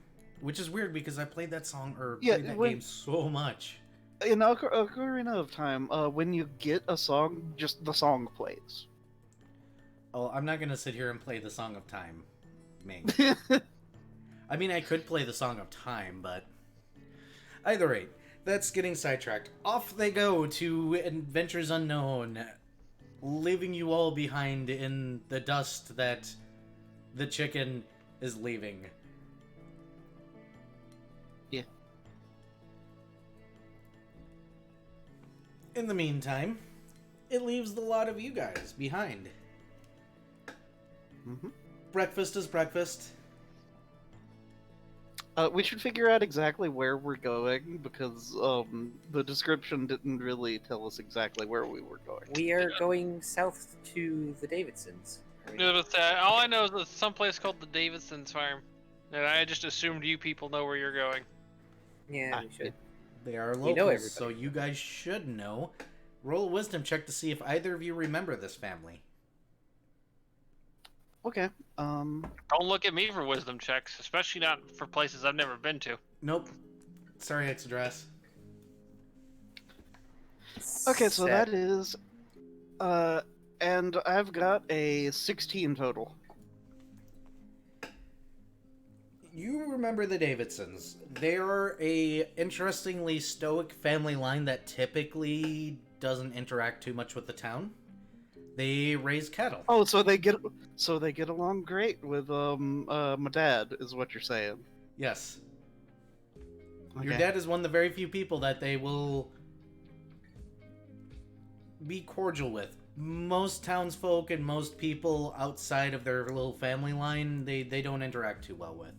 Speaker 3: Which is weird because I played that song or
Speaker 2: Yeah,
Speaker 3: played that
Speaker 2: when-
Speaker 3: game so much.
Speaker 2: In Ocarina of Time, when you get a song, just the song plays.
Speaker 3: Oh, I'm not gonna sit here and play the Song of Time, Ming. I mean, I could play the Song of Time, but either rate, that's getting sidetracked. Off they go to Adventures Unknown, leaving you all behind in the dust that the chicken is leaving. In the meantime, it leaves the lot of you guys behind.
Speaker 2: Mm-hmm.
Speaker 3: Breakfast is breakfast.
Speaker 2: We should figure out exactly where we're going because the description didn't really tell us exactly where we were going.
Speaker 4: We are going south to the Davidsons. Are we
Speaker 1: No,
Speaker 4: not?
Speaker 1: but all I know is there's someplace called the Davidson's farm, and I just assumed you people know where you're going.
Speaker 4: Yeah, we should.
Speaker 3: They are
Speaker 4: We know
Speaker 3: locals, so
Speaker 4: everybody.
Speaker 3: you guys should know. Roll a wisdom check to see if either of you remember this family.
Speaker 2: Okay.
Speaker 1: Don't look at me for wisdom checks, especially not for places I've never been to.
Speaker 3: Nope. Sorry, Exodras.
Speaker 2: Okay, so that
Speaker 4: Seven.
Speaker 2: is, and I've got a 16 total.
Speaker 3: You remember the Davidsons. They're a interestingly stoic family line that typically doesn't interact too much with the town. They raise cattle.
Speaker 2: Oh, so they get along great with my dad, is what you're saying.
Speaker 3: Yes.
Speaker 2: Okay.
Speaker 3: Your dad is one of the very few people that they will be cordial with. Most townsfolk and most people outside of their little family line, they don't interact too well with.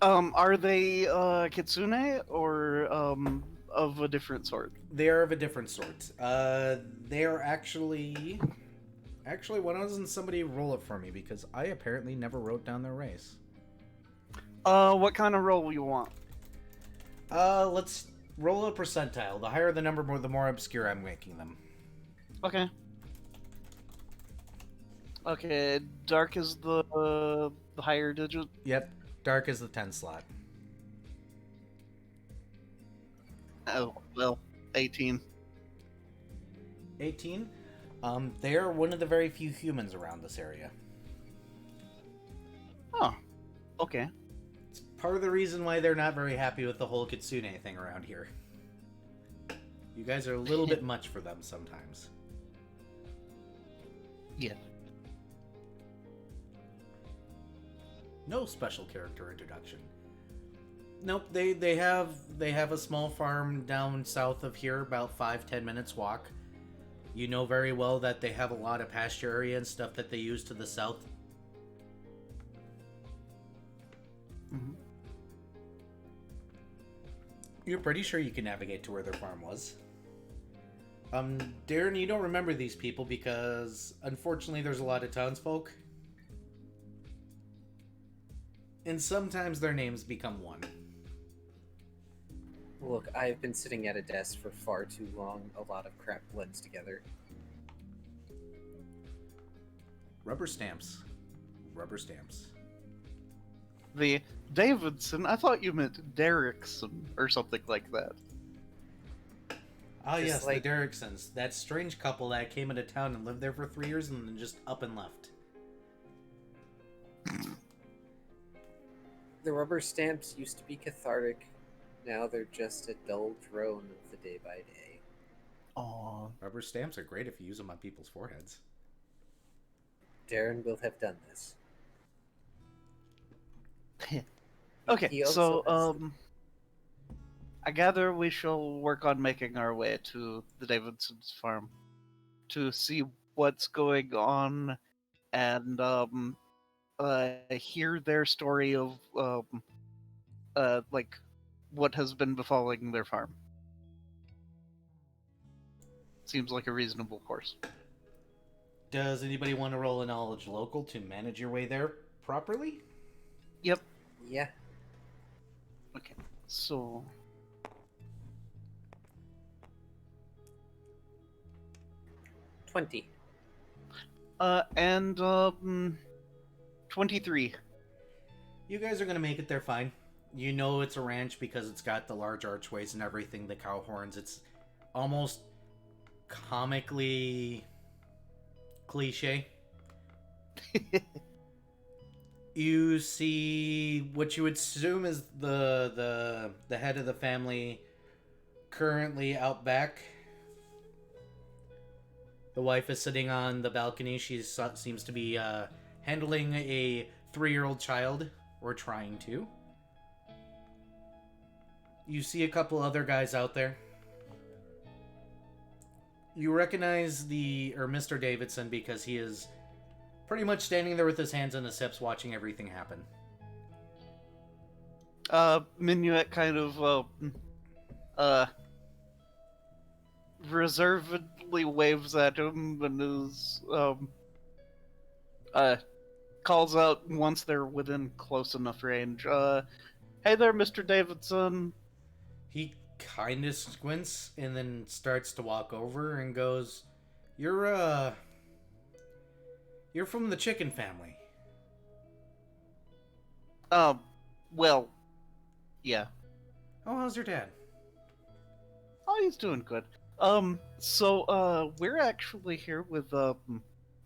Speaker 2: Are they kitsune or of a different sort?
Speaker 3: They are of a different sort. They are actually... Actually, why doesn't somebody roll it for me? Because I apparently never wrote down their race.
Speaker 2: What kind of roll you want?
Speaker 3: Let's roll a percentile. The higher the number, the more obscure I'm making them.
Speaker 2: Okay. Okay, dark is the higher digit.
Speaker 3: Yep. Dark is the 10 slot.
Speaker 2: Oh, well, 18.
Speaker 3: 18. They're one of the very few humans around this area.
Speaker 2: Oh, okay.
Speaker 3: It's part of the reason why they're not very happy with the whole kitsune thing around here. You guys are a little bit much for them sometimes.
Speaker 2: Yeah.
Speaker 3: No special character introduction. Nope, they have a small farm down south of here, about 5-10 minutes walk. You know very well that they have a lot of pasture area and stuff that they use to the south.
Speaker 2: Mm-hmm.
Speaker 3: You're pretty sure you can navigate to where their farm was. Darren, you don't remember these people because unfortunately there's a lot of townsfolk. And sometimes their names become one.
Speaker 4: Look, I've been sitting at a desk for far too long. A lot of crap blends together.
Speaker 3: Rubber stamps. Rubber stamps.
Speaker 2: The Davidson, I thought you meant Derrickson or something like that.
Speaker 3: Ah,
Speaker 4: Just
Speaker 3: yes,
Speaker 4: like-
Speaker 3: the Derricksons. That strange couple that came into town and lived there for 3 years and then just up and left.
Speaker 4: The rubber stamps used to be cathartic. Now they're just a dull drone of the day by day.
Speaker 2: Aw.
Speaker 3: Rubber stamps are great if you use them on people's foreheads.
Speaker 4: Darren will have done this.
Speaker 2: Okay,
Speaker 4: He
Speaker 2: so,
Speaker 4: also has-
Speaker 2: I gather we shall work on making our way to the Davidson's farm to see what's going on and, hear their story of, like, what has been befalling their farm. Seems like a reasonable course.
Speaker 3: Does anybody want to roll a knowledge local to manage your way there properly?
Speaker 2: Yep.
Speaker 4: Yeah.
Speaker 2: Okay, so...
Speaker 4: 20.
Speaker 2: And 23.
Speaker 3: You guys are going to make it there fine. You know it's a ranch because it's got the large archways and everything, the cow horns. It's almost comically cliche. You see what you would assume is the head of the family currently out back. The wife is sitting on the balcony. She seems to be handling a 3-year-old child, or trying to. You see a couple other guys out there. You recognize Mr. Davidson because he is pretty much standing there with his hands on his hips watching everything happen.
Speaker 2: Minuet kind of, reservedly waves at him and calls out once they're within close enough range. Hey there, Mr. Davidson.
Speaker 3: He kind of squints and then starts to walk over and goes, You're from the chicken family.
Speaker 2: Well, yeah.
Speaker 3: Oh, how's your dad?
Speaker 2: Oh, he's doing good. We're actually here with,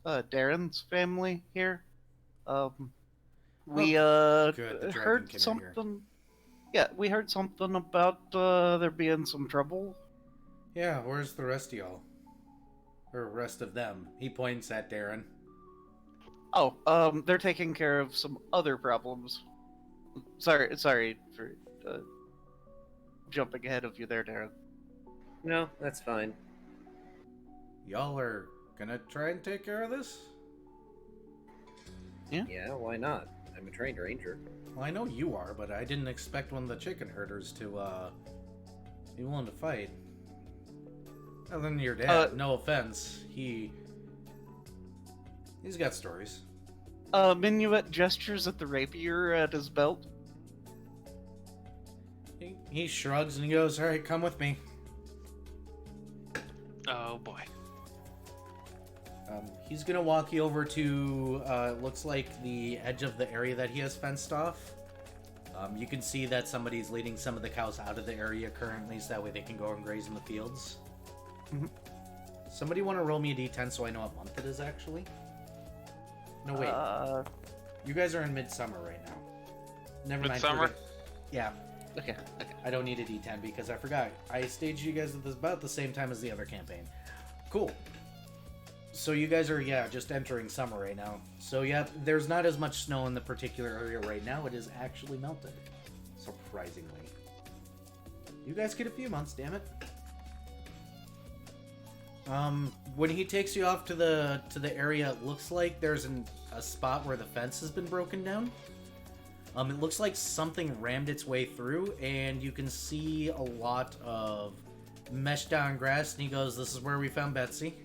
Speaker 2: Darren's family here. We,
Speaker 3: good, the dragon
Speaker 2: heard
Speaker 3: came in
Speaker 2: something...
Speaker 3: here.
Speaker 2: Yeah, we heard something about, there being some trouble.
Speaker 3: Yeah, where's the rest of y'all? Or rest of them? He points at Darren.
Speaker 2: Oh, they're taking care of some other problems. Sorry for, jumping ahead of you there, Darren.
Speaker 4: No, that's fine.
Speaker 3: Y'all are gonna try and take care of this?
Speaker 4: Yeah, why not? I'm a trained ranger.
Speaker 3: Well, I know you are, but I didn't expect one of the chicken herders to, be willing to fight. Other than your dad, no offense. He's got stories.
Speaker 2: Minuet gestures at the rapier at his belt.
Speaker 3: He shrugs and he goes, Alright, come with me.
Speaker 1: Oh boy.
Speaker 3: He's gonna walk you over to, looks like the edge of the area that he has fenced off. You can see that somebody's leading some of the cows out of the area currently, so that way they can go and graze in the fields.
Speaker 2: Mm-hmm.
Speaker 3: Somebody want to roll me a d10 so I know what month it is, actually? No, wait. You guys are in midsummer right now. Never mind.
Speaker 1: Midsummer?
Speaker 3: Yeah.
Speaker 2: Okay.
Speaker 3: I don't need a d10 because I forgot. I staged you guys at about the same time as the other campaign. Cool. So you guys are, just entering summer right now. So there's not as much snow in the particular area right now. It is actually melted. Surprisingly. You guys get a few months, damn it. When he takes you off to the area, it looks like there's a spot where the fence has been broken down. It looks like something rammed its way through, and you can see a lot of meshed down grass, and he goes, This is where we found Betsy.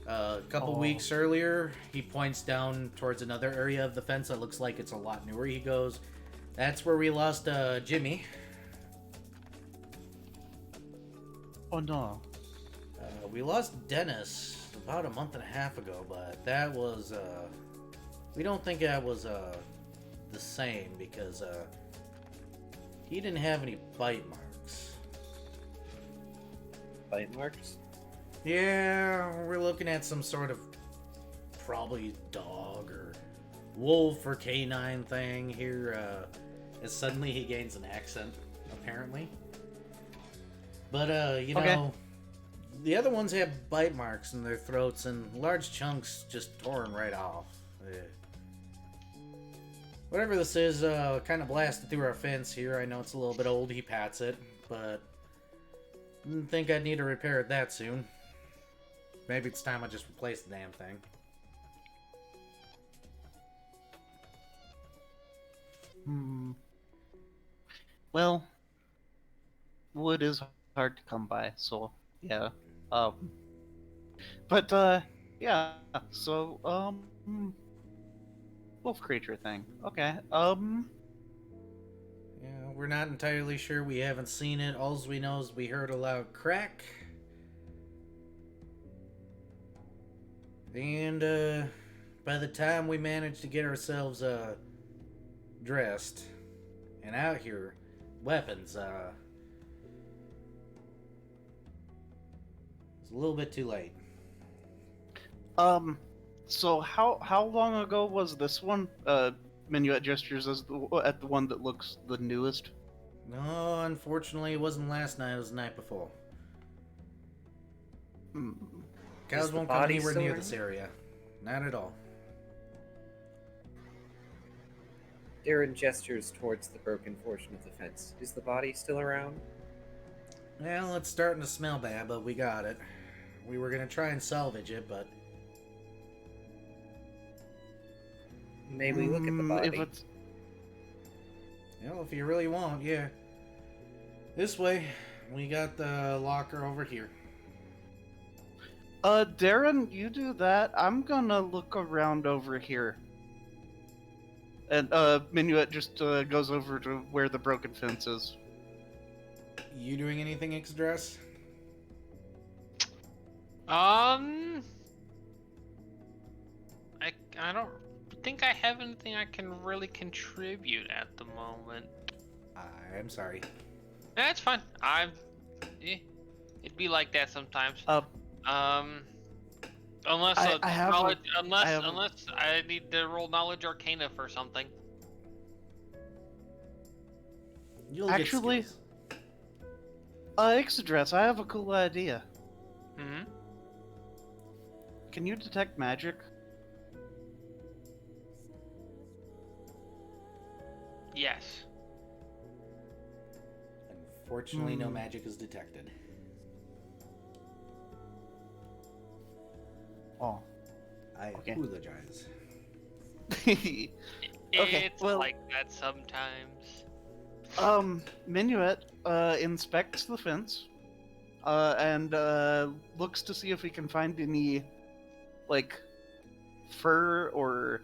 Speaker 3: A couple weeks earlier, he points down towards another area of the fence that looks like it's a lot newer. He goes, That's where we lost Jimmy.
Speaker 2: Oh no.
Speaker 3: We lost Dennis about a month and a half ago, but that was, we don't think that was, the same, because, he didn't have any bite marks.
Speaker 4: Bite marks?
Speaker 3: Yeah, we're looking at some sort of probably dog or wolf or canine thing here, as suddenly he gains an accent, apparently. But, you know, the other ones have bite marks in their throats and large chunks just torn right off. Whatever this is, kind of blasted through our fence here. I know it's a little bit old, he pats it, but didn't think I'd need to repair it that soon. Maybe it's time I just replace the damn thing.
Speaker 2: Well, wood is hard to come by, so yeah. Wolf creature thing. Okay.
Speaker 3: Yeah, we're not entirely sure. We haven't seen it. All we know is we heard a loud crack. And, by the time we managed to get ourselves, dressed and out here, weapons, it's a little bit too late.
Speaker 2: So how long ago was this one? Minuet gestures as at the one that looks the newest.
Speaker 3: No, unfortunately, it wasn't last night. It was the night before. Cows won't come anywhere near this area. Not at all.
Speaker 4: Darren gestures towards the broken portion of the fence. Is the body still around?
Speaker 3: Well, it's starting to smell bad, but we got it. We were gonna try and salvage it, but
Speaker 4: Maybe look at the body.
Speaker 2: If it's...
Speaker 3: if you really want, yeah. This way, we got the locker over here.
Speaker 2: Darren, you do that. I'm gonna look around over here. And, Minuet just, goes over to where the broken fence is.
Speaker 3: You doing anything, X-Dress?
Speaker 1: I don't think I have anything I can really contribute at the moment.
Speaker 3: I'm sorry.
Speaker 1: That's fine. It'd be like that sometimes. Unless unless I need to roll knowledge arcana for something.
Speaker 3: You'll
Speaker 2: Actually,
Speaker 3: get skills.
Speaker 2: Ixodress, I have a cool idea.
Speaker 1: Hmm.
Speaker 2: Can you detect magic?
Speaker 1: Yes.
Speaker 3: Unfortunately, no magic is detected.
Speaker 2: Oh.
Speaker 3: I
Speaker 2: Okay.
Speaker 3: apologize.
Speaker 2: Okay,
Speaker 1: It's
Speaker 2: well-
Speaker 1: like that sometimes.
Speaker 2: Minuet, inspects the fence, and, looks to see if he can find any, like, fur or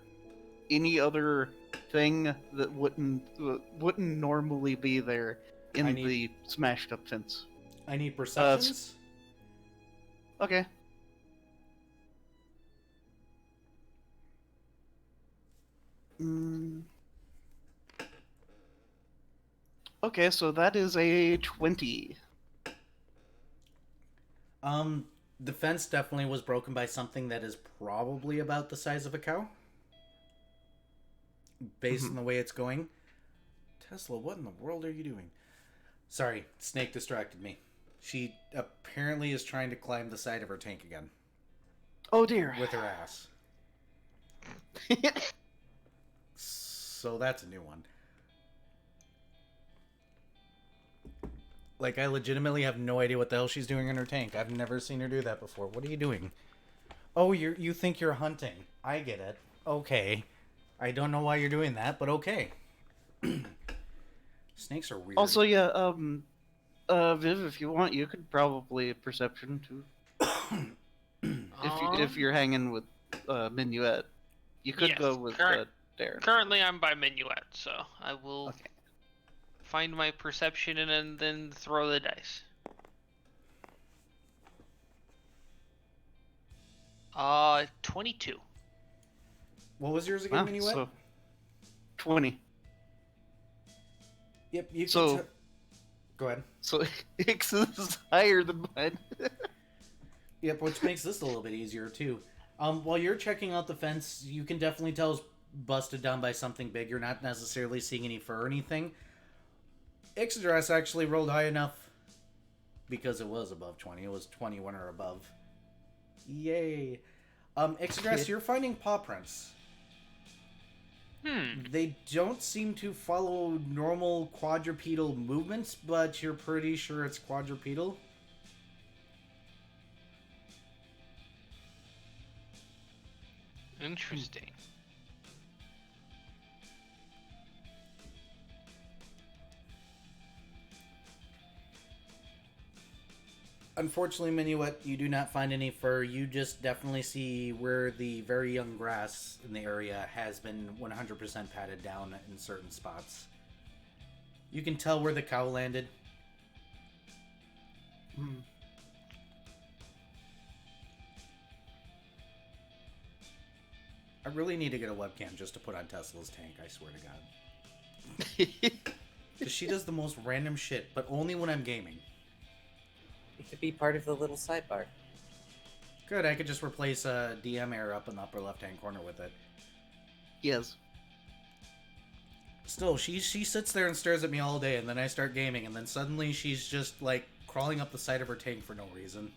Speaker 2: any other thing that wouldn't normally be there in the smashed up fence.
Speaker 3: I need perceptions.
Speaker 2: Okay. Okay, so that is a 20.
Speaker 3: The fence definitely was broken by something that is probably about the size of a cow. Based on the way it's going. Tesla, what in the world are you doing? Sorry, Snake distracted me. She apparently is trying to climb the side of her tank again.
Speaker 2: Oh dear.
Speaker 3: With her ass. So that's a new one. Like, I legitimately have no idea what the hell she's doing in her tank. I've never seen her do that before. What are you doing? Oh, you think you're hunting. I get it. Okay. I don't know why you're doing that, but okay. Snakes are weird.
Speaker 2: Also, yeah, Viv, if you want, you could probably perception too. If you're hanging with Minuet, you could
Speaker 1: Yes,
Speaker 2: go with Darren.
Speaker 1: Currently, I'm by Minuet, so I will find my perception and then throw the dice. 22.
Speaker 3: What was yours again, Minuet?
Speaker 2: So 20.
Speaker 3: Yep, you can
Speaker 2: So-
Speaker 3: go ahead.
Speaker 2: So Ix is higher than mine.
Speaker 3: Yep, which makes this a little bit easier too. While you're checking out the fence, you can definitely tell it's busted down by something big. You're not necessarily seeing any fur or anything. Ixodress actually rolled high enough because it was above 20. It was 21 or above. Yay. Ixodress, you're finding paw prints. They don't seem to follow normal quadrupedal movements, but you're pretty sure it's quadrupedal.
Speaker 1: Interesting.
Speaker 3: Unfortunately, Minuet, you do not find any fur. You just definitely see where the very young grass in the area has been 100% patted down in certain spots. You can tell where the cow landed. I really need to get a webcam just to put on Tesla's tank, I swear to God. Because she does the most random shit, but only when I'm gaming.
Speaker 4: It could be part of the little sidebar.
Speaker 3: Good, I could just replace a DM error up in the upper left-hand corner with it.
Speaker 2: Yes.
Speaker 3: Still, she sits there and stares at me all day, and then I start gaming, and then suddenly she's just, like, crawling up the side of her tank for no reason.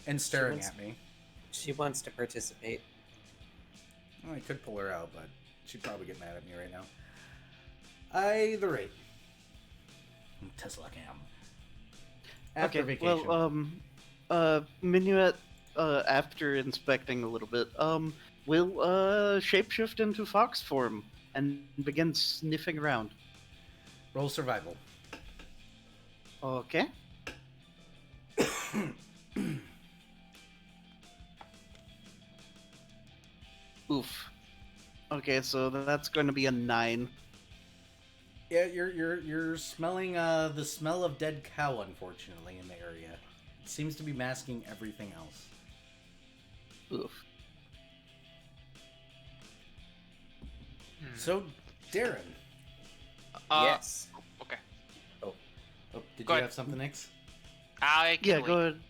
Speaker 3: And staring at me.
Speaker 4: She wants to participate.
Speaker 3: Well, I could pull her out, but she'd probably get mad at me right now. Either rate. Tesla cam. After
Speaker 2: Okay,
Speaker 3: vacation.
Speaker 2: well, Minuet, after inspecting a little bit, will shapeshift into fox form and begin sniffing around.
Speaker 3: Roll survival.
Speaker 2: Okay. Oof. Okay, so that's going to be a 9.
Speaker 3: Yeah, you're smelling the smell of dead cow, unfortunately, in the area. It seems to be masking everything else.
Speaker 2: Oof.
Speaker 3: So, Darren.
Speaker 4: Yes.
Speaker 1: Okay.
Speaker 3: Oh, did
Speaker 1: Go
Speaker 3: you
Speaker 1: ahead.
Speaker 3: have something next?
Speaker 1: I can
Speaker 2: Yeah,
Speaker 1: wait.
Speaker 2: go ahead.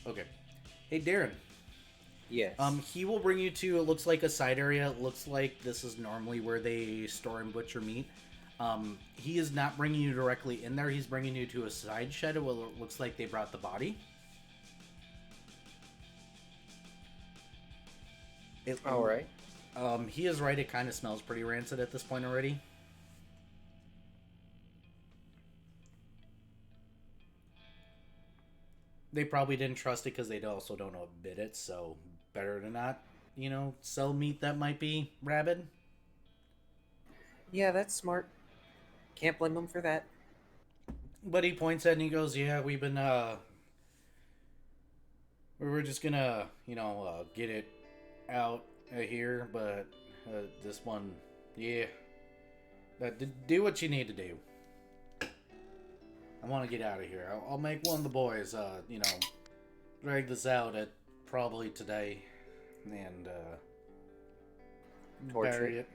Speaker 3: Okay. Hey, Darren.
Speaker 4: Yes.
Speaker 3: He will bring you to, it looks like a side area. It looks like this is normally where they store and butcher meat. He is not bringing you directly in there. He's bringing you to a side shed where it looks like they brought the body.
Speaker 4: All right.
Speaker 3: He is right. It kind of smells pretty rancid at this point already. They probably didn't trust it because they also don't know bit it, so better to not, sell meat that might be rabid.
Speaker 4: Yeah, that's smart. Can't blame them for that.
Speaker 3: But he points at it and he goes, "Yeah, we were just gonna, get it out of here, but this one, yeah, do what you need to do. I want to get out of here. I'll make one of the boys, drag this out at probably today, and
Speaker 4: Torture
Speaker 3: bury it.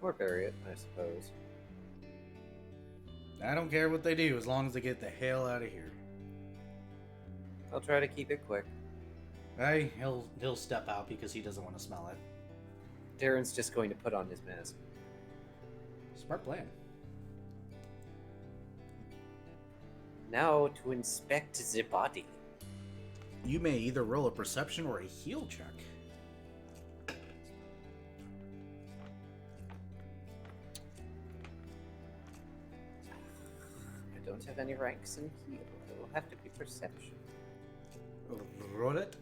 Speaker 4: Or bury it, I suppose.
Speaker 3: I don't care what they do as long as they get the hell out of here."
Speaker 4: I'll try to keep it quick.
Speaker 3: Hey, he'll step out because he doesn't want to smell it.
Speaker 4: Darren's just going to put on his mask.
Speaker 3: Smart plan.
Speaker 4: Now to inspect the body.
Speaker 3: You may either roll a perception or a heal check.
Speaker 4: I don't have any ranks in heal. It will have to be perception.
Speaker 3: Roll it.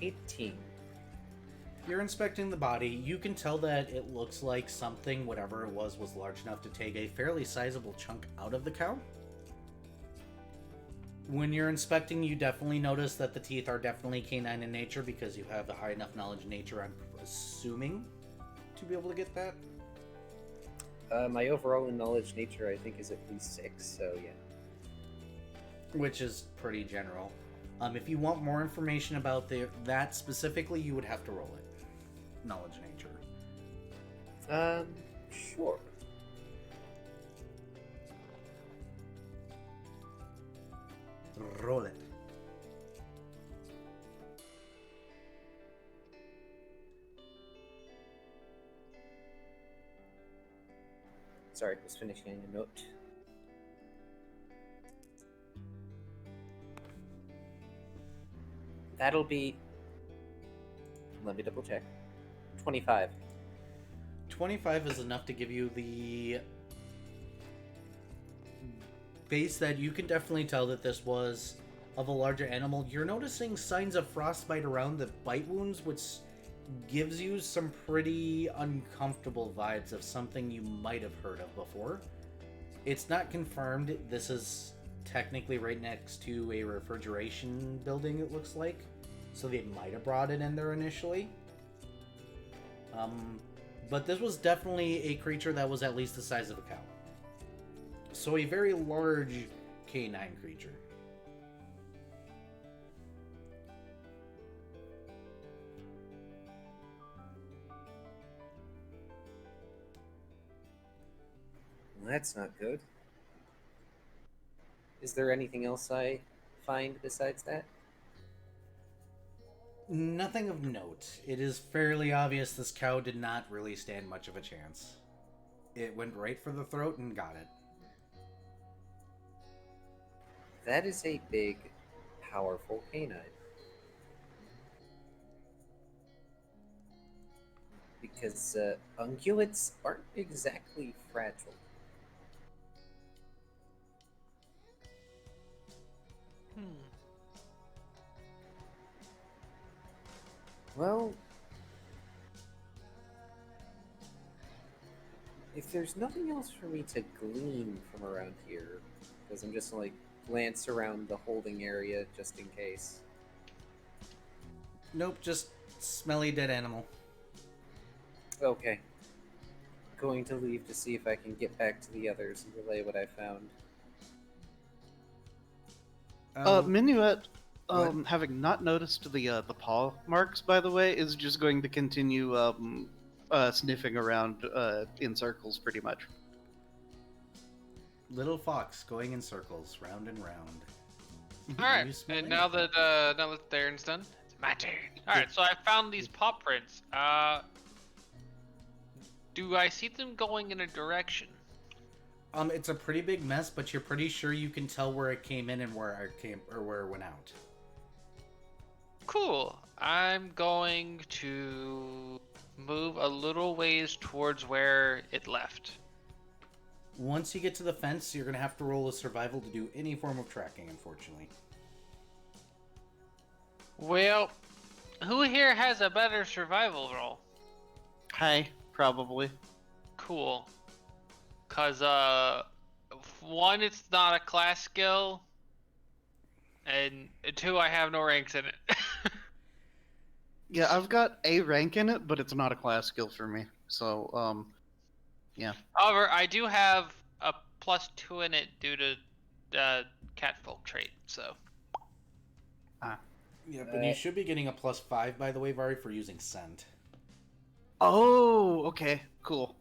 Speaker 4: $18.
Speaker 3: You're inspecting the body. You can tell that it looks like something, whatever it was large enough to take a fairly sizable chunk out of the cow. When you're inspecting, you definitely notice that the teeth are definitely canine in nature because you have a high enough knowledge of nature, I'm assuming, to be able to get that.
Speaker 4: My overall in knowledge nature, I think, is at least 6, so yeah.
Speaker 3: Which is pretty general. If you want more information about that specifically, you would have to roll it. Knowledge nature.
Speaker 4: Sure.
Speaker 3: Roll it.
Speaker 4: Sorry, I was finishing a note. That'll be... Let me double check. 25.
Speaker 3: 25 is enough to give you the base that you can definitely tell that this was of a larger animal. You're noticing signs of frostbite around the bite wounds, which gives you some pretty uncomfortable vibes of something you might have heard of before. It's not confirmed. This is technically right next to a refrigeration building, it looks like. So they might have brought it in there initially. But this was definitely a creature that was at least the size of a cow. So a very large canine creature.
Speaker 4: Well, that's not good. Is there anything else I find besides that?
Speaker 3: Nothing of note. It is fairly obvious this cow did not really stand much of a chance. It went right for the throat and got it.
Speaker 4: That is a big, powerful canine. because ungulates aren't exactly fragile.
Speaker 1: Hmm.
Speaker 4: Well, if there's nothing else for me to glean from around here, because I'm just like glance around the holding area just in case.
Speaker 3: Nope, just smelly dead animal.
Speaker 4: Okay. Going to leave to see if I can get back to the others and relay what I found.
Speaker 2: Minuet,
Speaker 3: what?
Speaker 2: having not noticed the paw marks, by the way, is just going to continue sniffing around in circles, pretty much.
Speaker 3: Little fox going in circles, round and round.
Speaker 1: All right,
Speaker 3: You smell
Speaker 1: and now
Speaker 3: anything?
Speaker 1: that Darren's done, it's my turn. All right, so I found these paw prints. Do I see them going in a direction?
Speaker 3: It's a pretty big mess, but you're pretty sure you can tell where it came in and where it went out.
Speaker 1: Cool. I'm going to move a little ways towards where it left.
Speaker 3: Once you get to the fence, you're gonna have to roll a survival to do any form of tracking, unfortunately.
Speaker 1: Well, who here has a better survival roll?
Speaker 2: Hi, probably.
Speaker 1: Cool. Cause one, it's not a class skill, and two, I have no ranks in it.
Speaker 2: Yeah, I've got a rank in it, but it's not a class skill for me. So, yeah.
Speaker 1: However, I do have a +2 in it due to catfolk trait. So.
Speaker 3: Yeah, but you should be getting a +5, by the way, Vari, for using scent.
Speaker 2: Oh, okay, cool.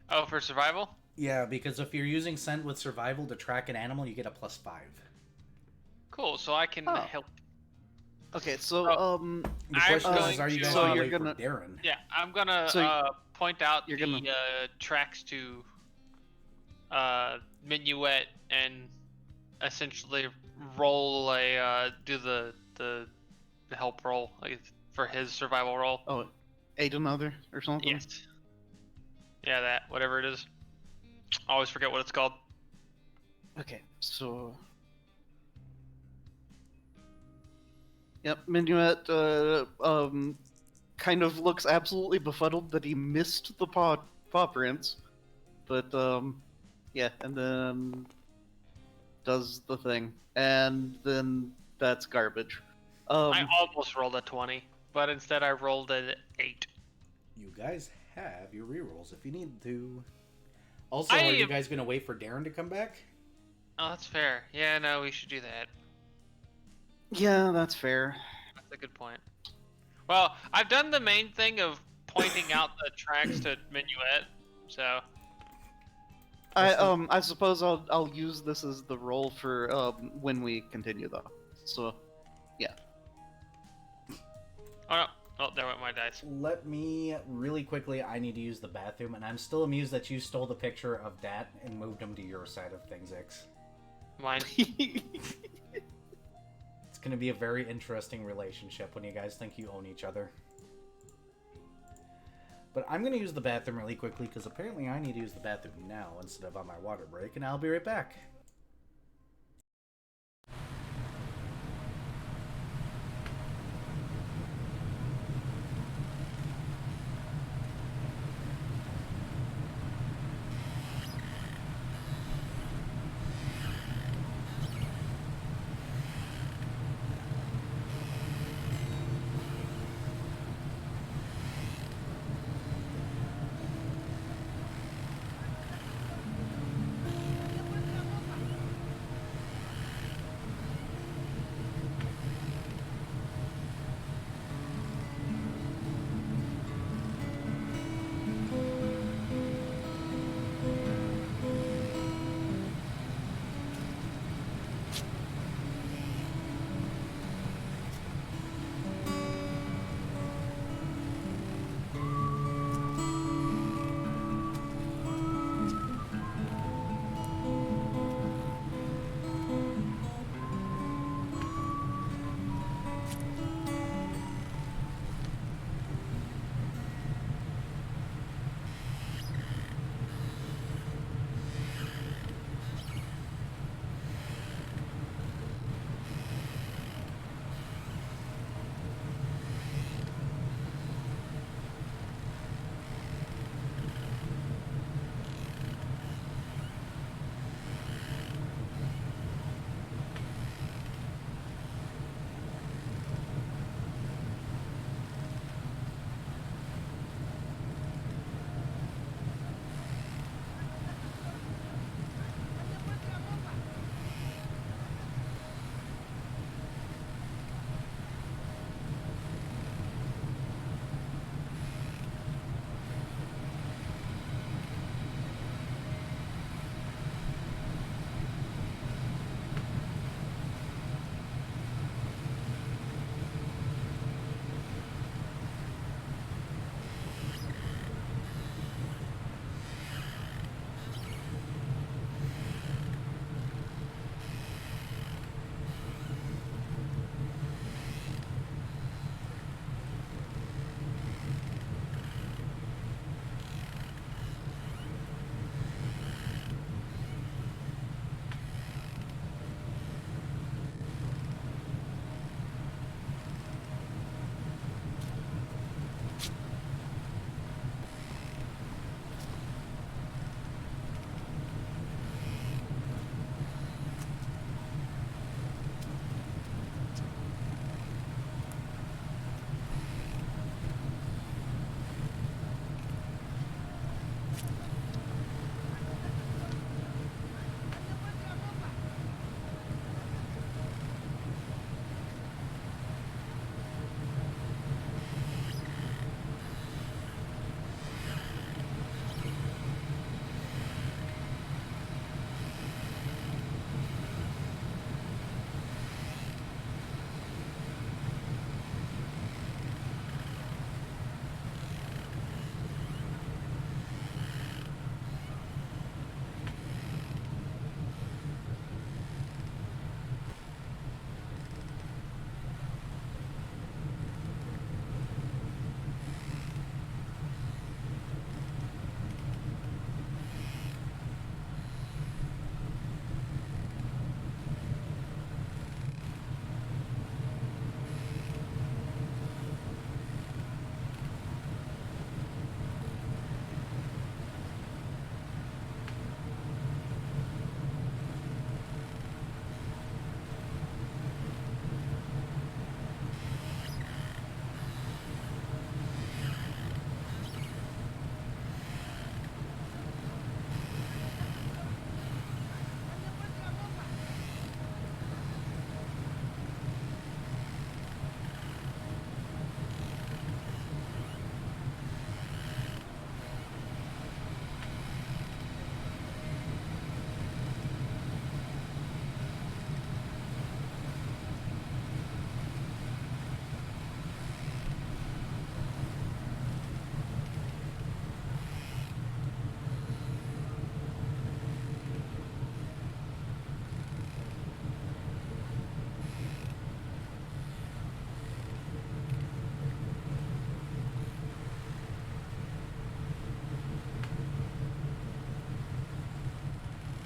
Speaker 1: Oh, for survival?
Speaker 3: Yeah, because if you're using scent with survival to track an animal, you get a +5.
Speaker 1: Cool. So I can
Speaker 2: Oh.
Speaker 1: help.
Speaker 2: Okay, so
Speaker 3: The
Speaker 1: I'm
Speaker 3: question is,
Speaker 1: going
Speaker 3: are you
Speaker 1: to-
Speaker 3: guys
Speaker 1: so
Speaker 3: gonna
Speaker 2: you're
Speaker 3: wait
Speaker 2: gonna-
Speaker 3: for Darren?
Speaker 1: Yeah, I'm gonna
Speaker 2: So
Speaker 1: point out
Speaker 2: you're
Speaker 1: the
Speaker 2: gonna-
Speaker 1: tracks to Minuet and essentially roll a do the help roll like, for his survival roll.
Speaker 2: Oh, ate another or something?
Speaker 1: Yes. Yeah, that whatever it is. I always forget what it's called.
Speaker 2: Okay, so... Yep, Minuet kind of looks absolutely befuddled that he missed the paw prints. But, yeah, and then does the thing. And then that's garbage.
Speaker 1: I almost rolled a 20, but instead I rolled an 8.
Speaker 3: You guys have your rerolls if you need to. Also, are you guys gonna wait for Darren to come back?
Speaker 1: Oh, that's fair. Yeah, no, we should do that.
Speaker 2: Yeah, that's fair.
Speaker 1: That's a good point. Well, I've done the main thing of pointing out the tracks to Minuet, so
Speaker 2: I suppose I'll use this as the roll for when we continue though. So yeah.
Speaker 1: oh no, oh there went my dice.
Speaker 3: Let me really quickly. I need to use the bathroom, and I'm still amused that you stole the picture of Dat and moved him to your side of things, X.
Speaker 1: Mine.
Speaker 3: It's gonna be a very interesting relationship when you guys think you own each other. But I'm gonna use the bathroom really quickly because apparently I need to use the bathroom now instead of on my water break, and I'll be right back.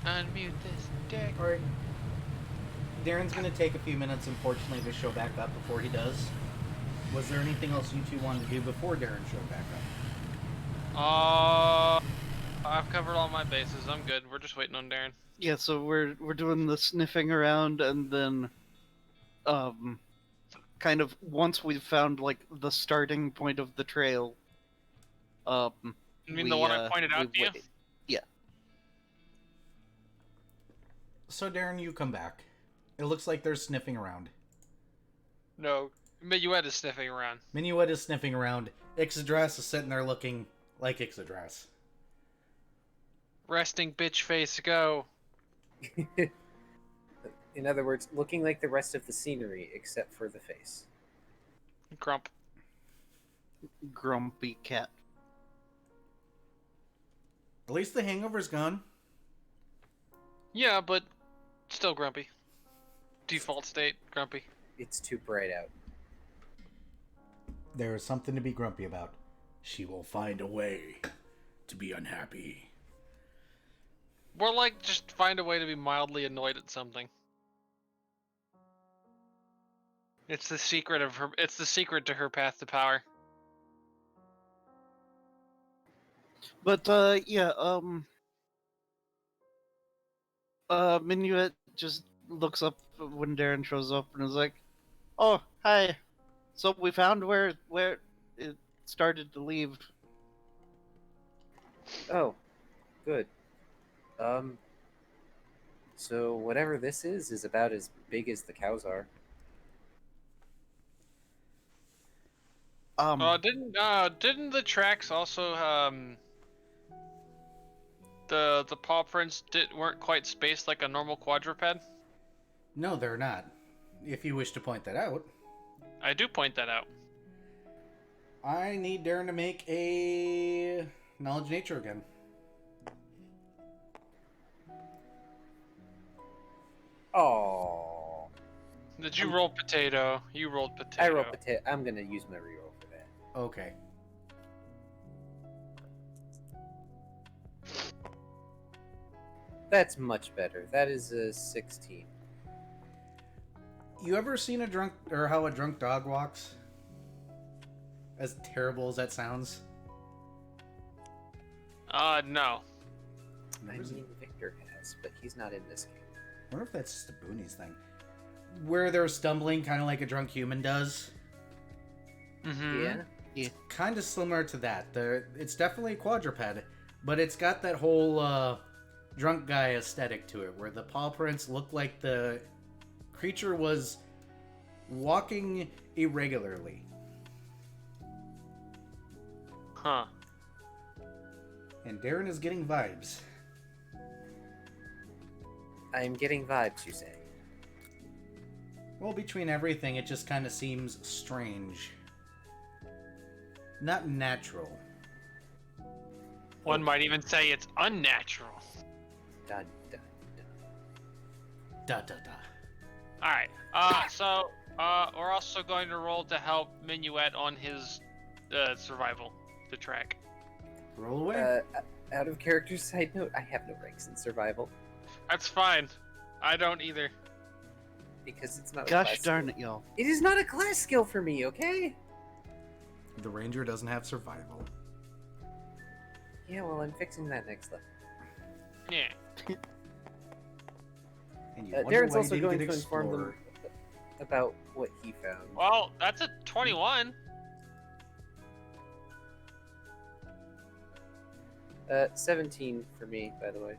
Speaker 1: Unmute this dick.
Speaker 3: Alright. Darren's gonna take a few minutes, unfortunately, to show back up before he does. Was there anything else you two wanted to do before Darren showed back up?
Speaker 1: I've covered all my bases. I'm good. We're just waiting on Darren.
Speaker 2: Yeah, so we're doing the sniffing around, and then, kind of once we've found like the starting point of the trail,
Speaker 1: You mean the one I pointed out to you?
Speaker 2: Yeah.
Speaker 3: So Darren, you come back. It looks like they're sniffing around.
Speaker 1: No. Minuet is sniffing around.
Speaker 3: Minuet is sniffing around. Ixodras is sitting there looking like Ixodras.
Speaker 1: Resting bitch face, go.
Speaker 4: In other words, looking like the rest of the scenery except for the face.
Speaker 1: Grump.
Speaker 2: Grumpy cat.
Speaker 3: At least the hangover's gone.
Speaker 1: Yeah, but still grumpy. Default state, grumpy.
Speaker 4: It's too bright out.
Speaker 3: There is something to be grumpy about. She will find a way to be unhappy.
Speaker 1: More like just find a way to be mildly annoyed at something. It's the secret of her. It's the secret to her path to power.
Speaker 2: But yeah, Minuet just looks up when Darren shows up and is like, "Oh, hi. So we found where it started to leave."
Speaker 4: Oh, good. So whatever this is about as big as the cows are.
Speaker 1: Didn't the tracks also the paw prints weren't quite spaced like a normal quadruped?
Speaker 3: No, they're not. If you wish to point that out.
Speaker 1: I do point that out.
Speaker 3: I need Darren to make a knowledge nature again.
Speaker 4: Oh.
Speaker 1: Did you roll potato? You rolled potato.
Speaker 4: I rolled potato. I'm gonna use my reroll for that.
Speaker 3: Okay.
Speaker 4: That's much better. That is a 16.
Speaker 3: You ever seen a drunk, or how a drunk dog walks? As terrible as that sounds.
Speaker 1: No.
Speaker 4: I mean, Victor has, but he's not in this game.
Speaker 3: I wonder if that's just a Boonies thing. Where they're stumbling kind of like a drunk human does.
Speaker 1: Mm-hmm.
Speaker 4: Yeah.
Speaker 3: Kind of similar to that. It's definitely a quadruped, but it's got that whole drunk guy aesthetic to it, where the paw prints look like the creature was walking irregularly.
Speaker 1: Huh.
Speaker 3: And Darren is getting vibes.
Speaker 4: I'm getting vibes, you say?
Speaker 3: Well, between everything, it just kind of seems strange. Not natural.
Speaker 1: One might even say it's unnatural.
Speaker 4: Dun, dun, dun.
Speaker 3: Da da da.
Speaker 1: Alright, so, we're also going to roll to help Minuet on his, survival, to track.
Speaker 3: Roll away.
Speaker 4: Out of character side note, I have no ranks in survival.
Speaker 1: That's fine. I don't either.
Speaker 4: Because it's not a
Speaker 2: Gosh
Speaker 4: class
Speaker 2: darn
Speaker 4: skill.
Speaker 2: it, y'all.
Speaker 4: It is not a class skill for me, okay?
Speaker 3: The ranger doesn't have survival.
Speaker 4: Yeah, well, I'm fixing that next level.
Speaker 1: Yeah.
Speaker 3: And you wonder
Speaker 4: Darren's
Speaker 3: why
Speaker 4: also
Speaker 3: you
Speaker 4: going
Speaker 3: didn't
Speaker 4: to
Speaker 3: get
Speaker 4: inform them
Speaker 3: Explorer.
Speaker 4: about what he found.
Speaker 1: Well, that's a 21.
Speaker 4: 17 for me, by the way.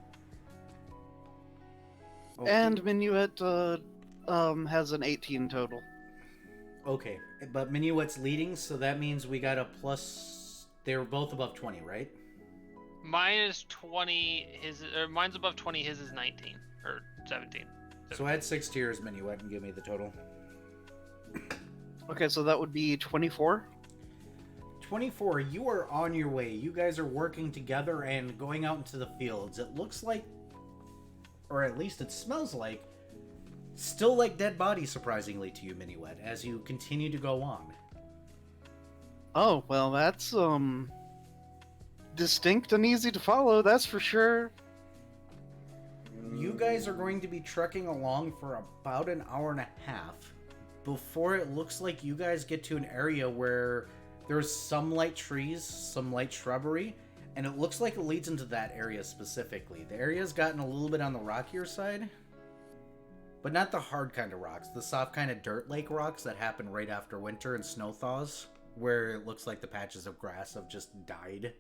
Speaker 3: Okay.
Speaker 2: And Minuet has an 18 total.
Speaker 3: Okay, but Minuet's leading, so that means we got a plus. They're both above 20, right?
Speaker 1: Mine is 20, mine's above 20, his is 19. Or 17.
Speaker 3: So add 6 to yours, Minuet, and give me the total.
Speaker 2: Okay, so that would be 24.
Speaker 3: 24, you are on your way. You guys are working together and going out into the fields. It looks like, or at least it smells like, still like dead bodies, surprisingly to you, Minuet, as you continue to go on.
Speaker 2: Oh, well, that's, distinct and easy to follow, that's for sure.
Speaker 3: you guys are going to be trekking along for about an hour and a half before it looks like you guys get to an area where there's some light trees, some light shrubbery, and it looks like it leads into that area specifically. The area's gotten a little bit on the rockier side, but not the hard kind of rocks, the soft kind of dirt lake rocks that happen right after winter and snow thaws, where it looks like the patches of grass have just died.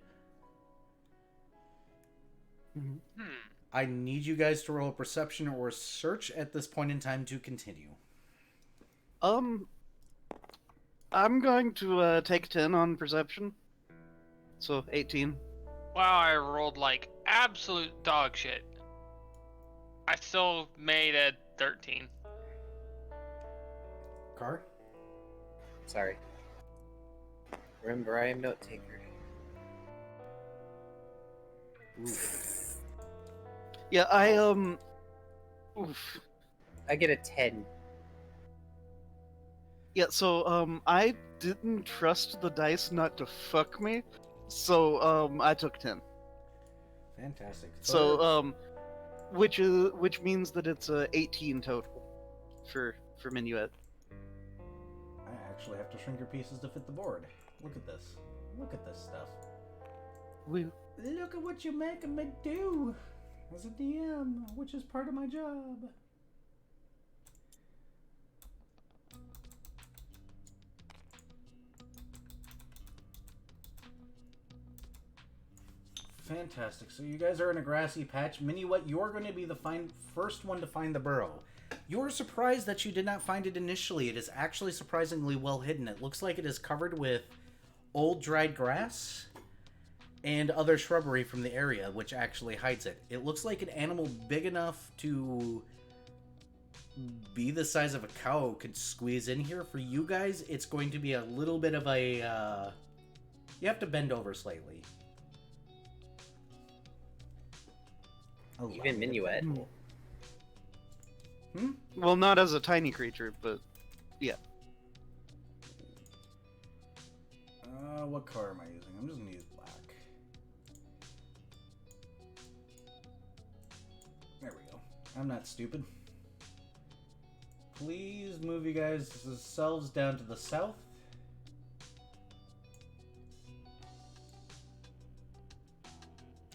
Speaker 3: I need you guys to roll a perception or a search at this point in time to continue.
Speaker 2: I'm going to take 10 on perception. So 18.
Speaker 1: Wow, I rolled like absolute dog shit. I still made a 13.
Speaker 3: Car?
Speaker 4: Sorry. Remember, I am note taker.
Speaker 2: Yeah, oof.
Speaker 4: I get a 10.
Speaker 2: Yeah, so I didn't trust the dice not to fuck me, so I took 10.
Speaker 3: Fantastic.
Speaker 2: So which means that it's 18 total for Minuet.
Speaker 3: I actually have to shrink your pieces to fit the board. Look at this. Look at this stuff. Look at what you're making me do as a DM, which is part of my job. Fantastic. So you guys are in a grassy patch. Minuet, you're going to be the first one to find the burrow. You're surprised that you did not find it initially. It is actually surprisingly well hidden. It looks like it is covered with old dried grass and other shrubbery from the area, which actually hides it. It looks like an animal big enough to be the size of a cow could squeeze in here. For you guys, it's going to be a little bit of a... you have to bend over slightly.
Speaker 4: Even Minuet.
Speaker 2: Well, not as a tiny creature, but yeah.
Speaker 3: What color am I using? I'm just gonna use black. There we go. I'm not stupid. Please move you guys selves down to the south.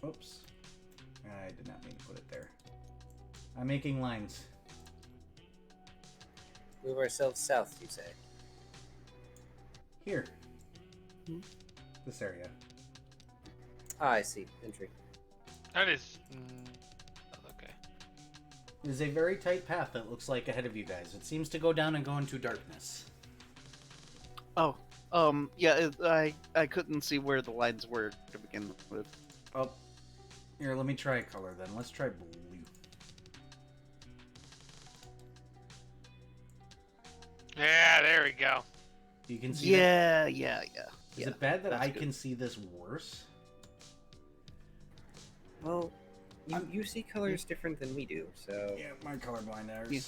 Speaker 3: Oops. I did not mean to put it there. I'm making lines.
Speaker 4: Move ourselves south, you say?
Speaker 3: Here. This area.
Speaker 4: Ah, I see. Entry.
Speaker 1: That is... okay.
Speaker 3: It is a very tight path that looks like ahead of you guys. It seems to go down and go into darkness.
Speaker 2: Oh, yeah, I couldn't see where the lines were to begin with.
Speaker 3: Oh, here, let me try a color then. Let's try blue.
Speaker 1: Yeah, there we go.
Speaker 3: You can see
Speaker 2: Yeah.
Speaker 3: Is it bad that
Speaker 2: that's
Speaker 3: I
Speaker 2: good.
Speaker 3: can see this worse?
Speaker 4: Well, you see colors different than we do, so...
Speaker 3: Yeah, my colorblind errors.
Speaker 2: Yeah.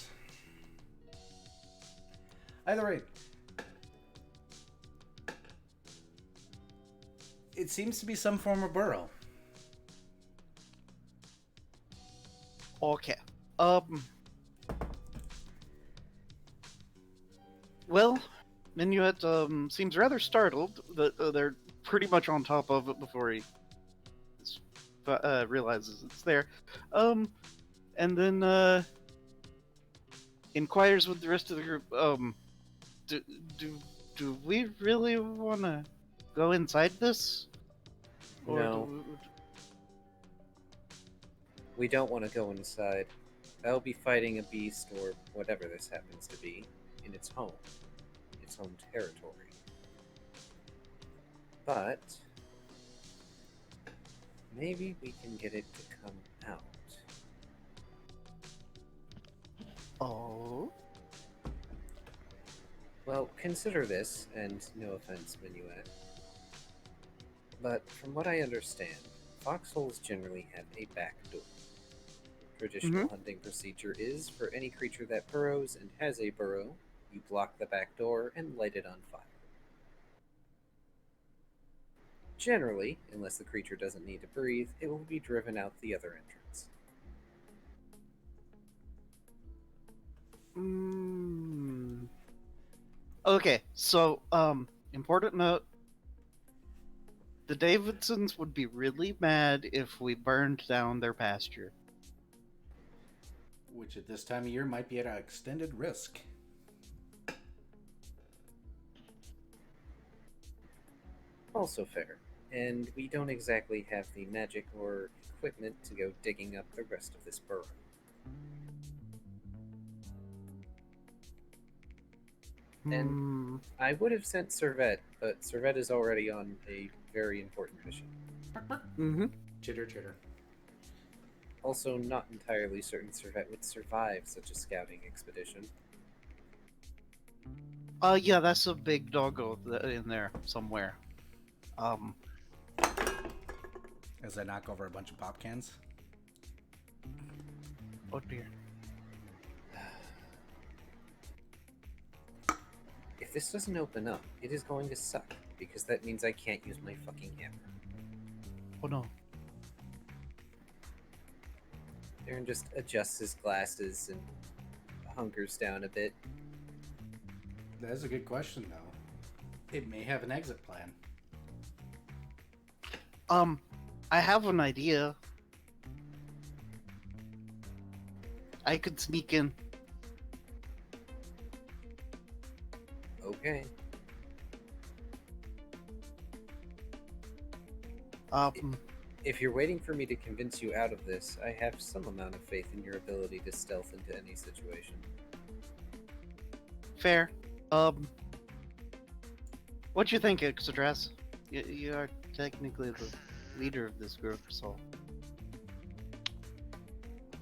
Speaker 3: Either way, it seems to be some form of burrow.
Speaker 2: Okay. Well, Minuet seems rather startled that they're pretty much on top of it before he realizes it's there. And then inquires with the rest of the group. Do we really want to go inside this?
Speaker 4: No. We don't want to go inside. I'll be fighting a beast, or whatever this happens to be, in its home territory. But maybe we can get it to come out.
Speaker 2: Oh.
Speaker 4: Well, consider this, and no offense, Minuet, but from what I understand, foxholes generally have a back door. Traditional hunting procedure is, for any creature that burrows and has a burrow, you block the back door and light it on fire. Generally, unless the creature doesn't need to breathe, it will be driven out the other entrance.
Speaker 2: Mm. Okay, so important note: the Davidsons would be really mad if we burned down their pasture.
Speaker 3: Which at this time of year might be at an extended risk.
Speaker 4: Also fair. And we don't exactly have the magic or equipment to go digging up the rest of this burrow. And
Speaker 2: Hmm.
Speaker 4: I would have sent Servette, but Servette is already on a very important mission.
Speaker 2: Mm-hmm.
Speaker 3: Chitter, chitter.
Speaker 4: Also, not entirely certain Servette would survive such a scouting expedition.
Speaker 2: Yeah, that's a big doggo in there somewhere.
Speaker 3: As I knock over a bunch of pop cans.
Speaker 2: Oh dear.
Speaker 4: If this doesn't open up, it is going to suck, because that means I can't use my fucking hammer.
Speaker 2: Oh no.
Speaker 4: Aaron just adjusts his glasses and hunkers down a bit.
Speaker 3: That is a good question, though. It may have an exit plan.
Speaker 2: I have an idea. I could sneak in.
Speaker 4: Okay. If you're waiting for me to convince you out of this, I have some amount of faith in your ability to stealth into any situation.
Speaker 2: Fair. What you think, Exodras? You are technically the leader of this group, so.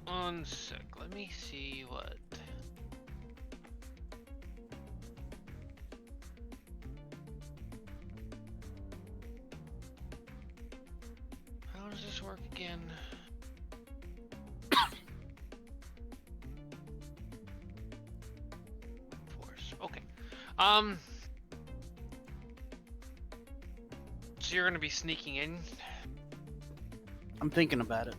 Speaker 1: One sec, let me see what. How does this work again? Force. Okay. So you're gonna be sneaking in.
Speaker 2: I'm thinking about it.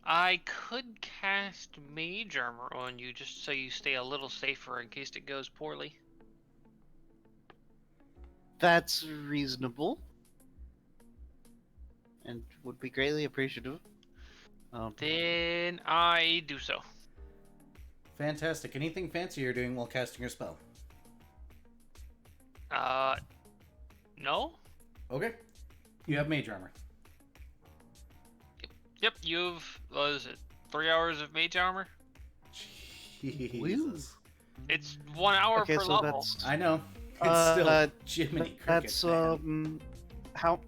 Speaker 1: I could cast Mage Armor on you just so you stay a little safer in case it goes poorly.
Speaker 2: That's reasonable. And would be greatly appreciative.
Speaker 1: Then I do so.
Speaker 3: Fantastic. Anything fancy you're doing while casting your spell?
Speaker 1: No?
Speaker 3: Okay. You have mage armor.
Speaker 1: Yep, you've, what is it, 3 hours of Mage Armor?
Speaker 3: Jesus.
Speaker 1: It's 1 hour
Speaker 2: Okay,
Speaker 1: per
Speaker 2: so
Speaker 1: level.
Speaker 2: that's
Speaker 3: I know. It's still Jiminy Cricket.
Speaker 2: that's how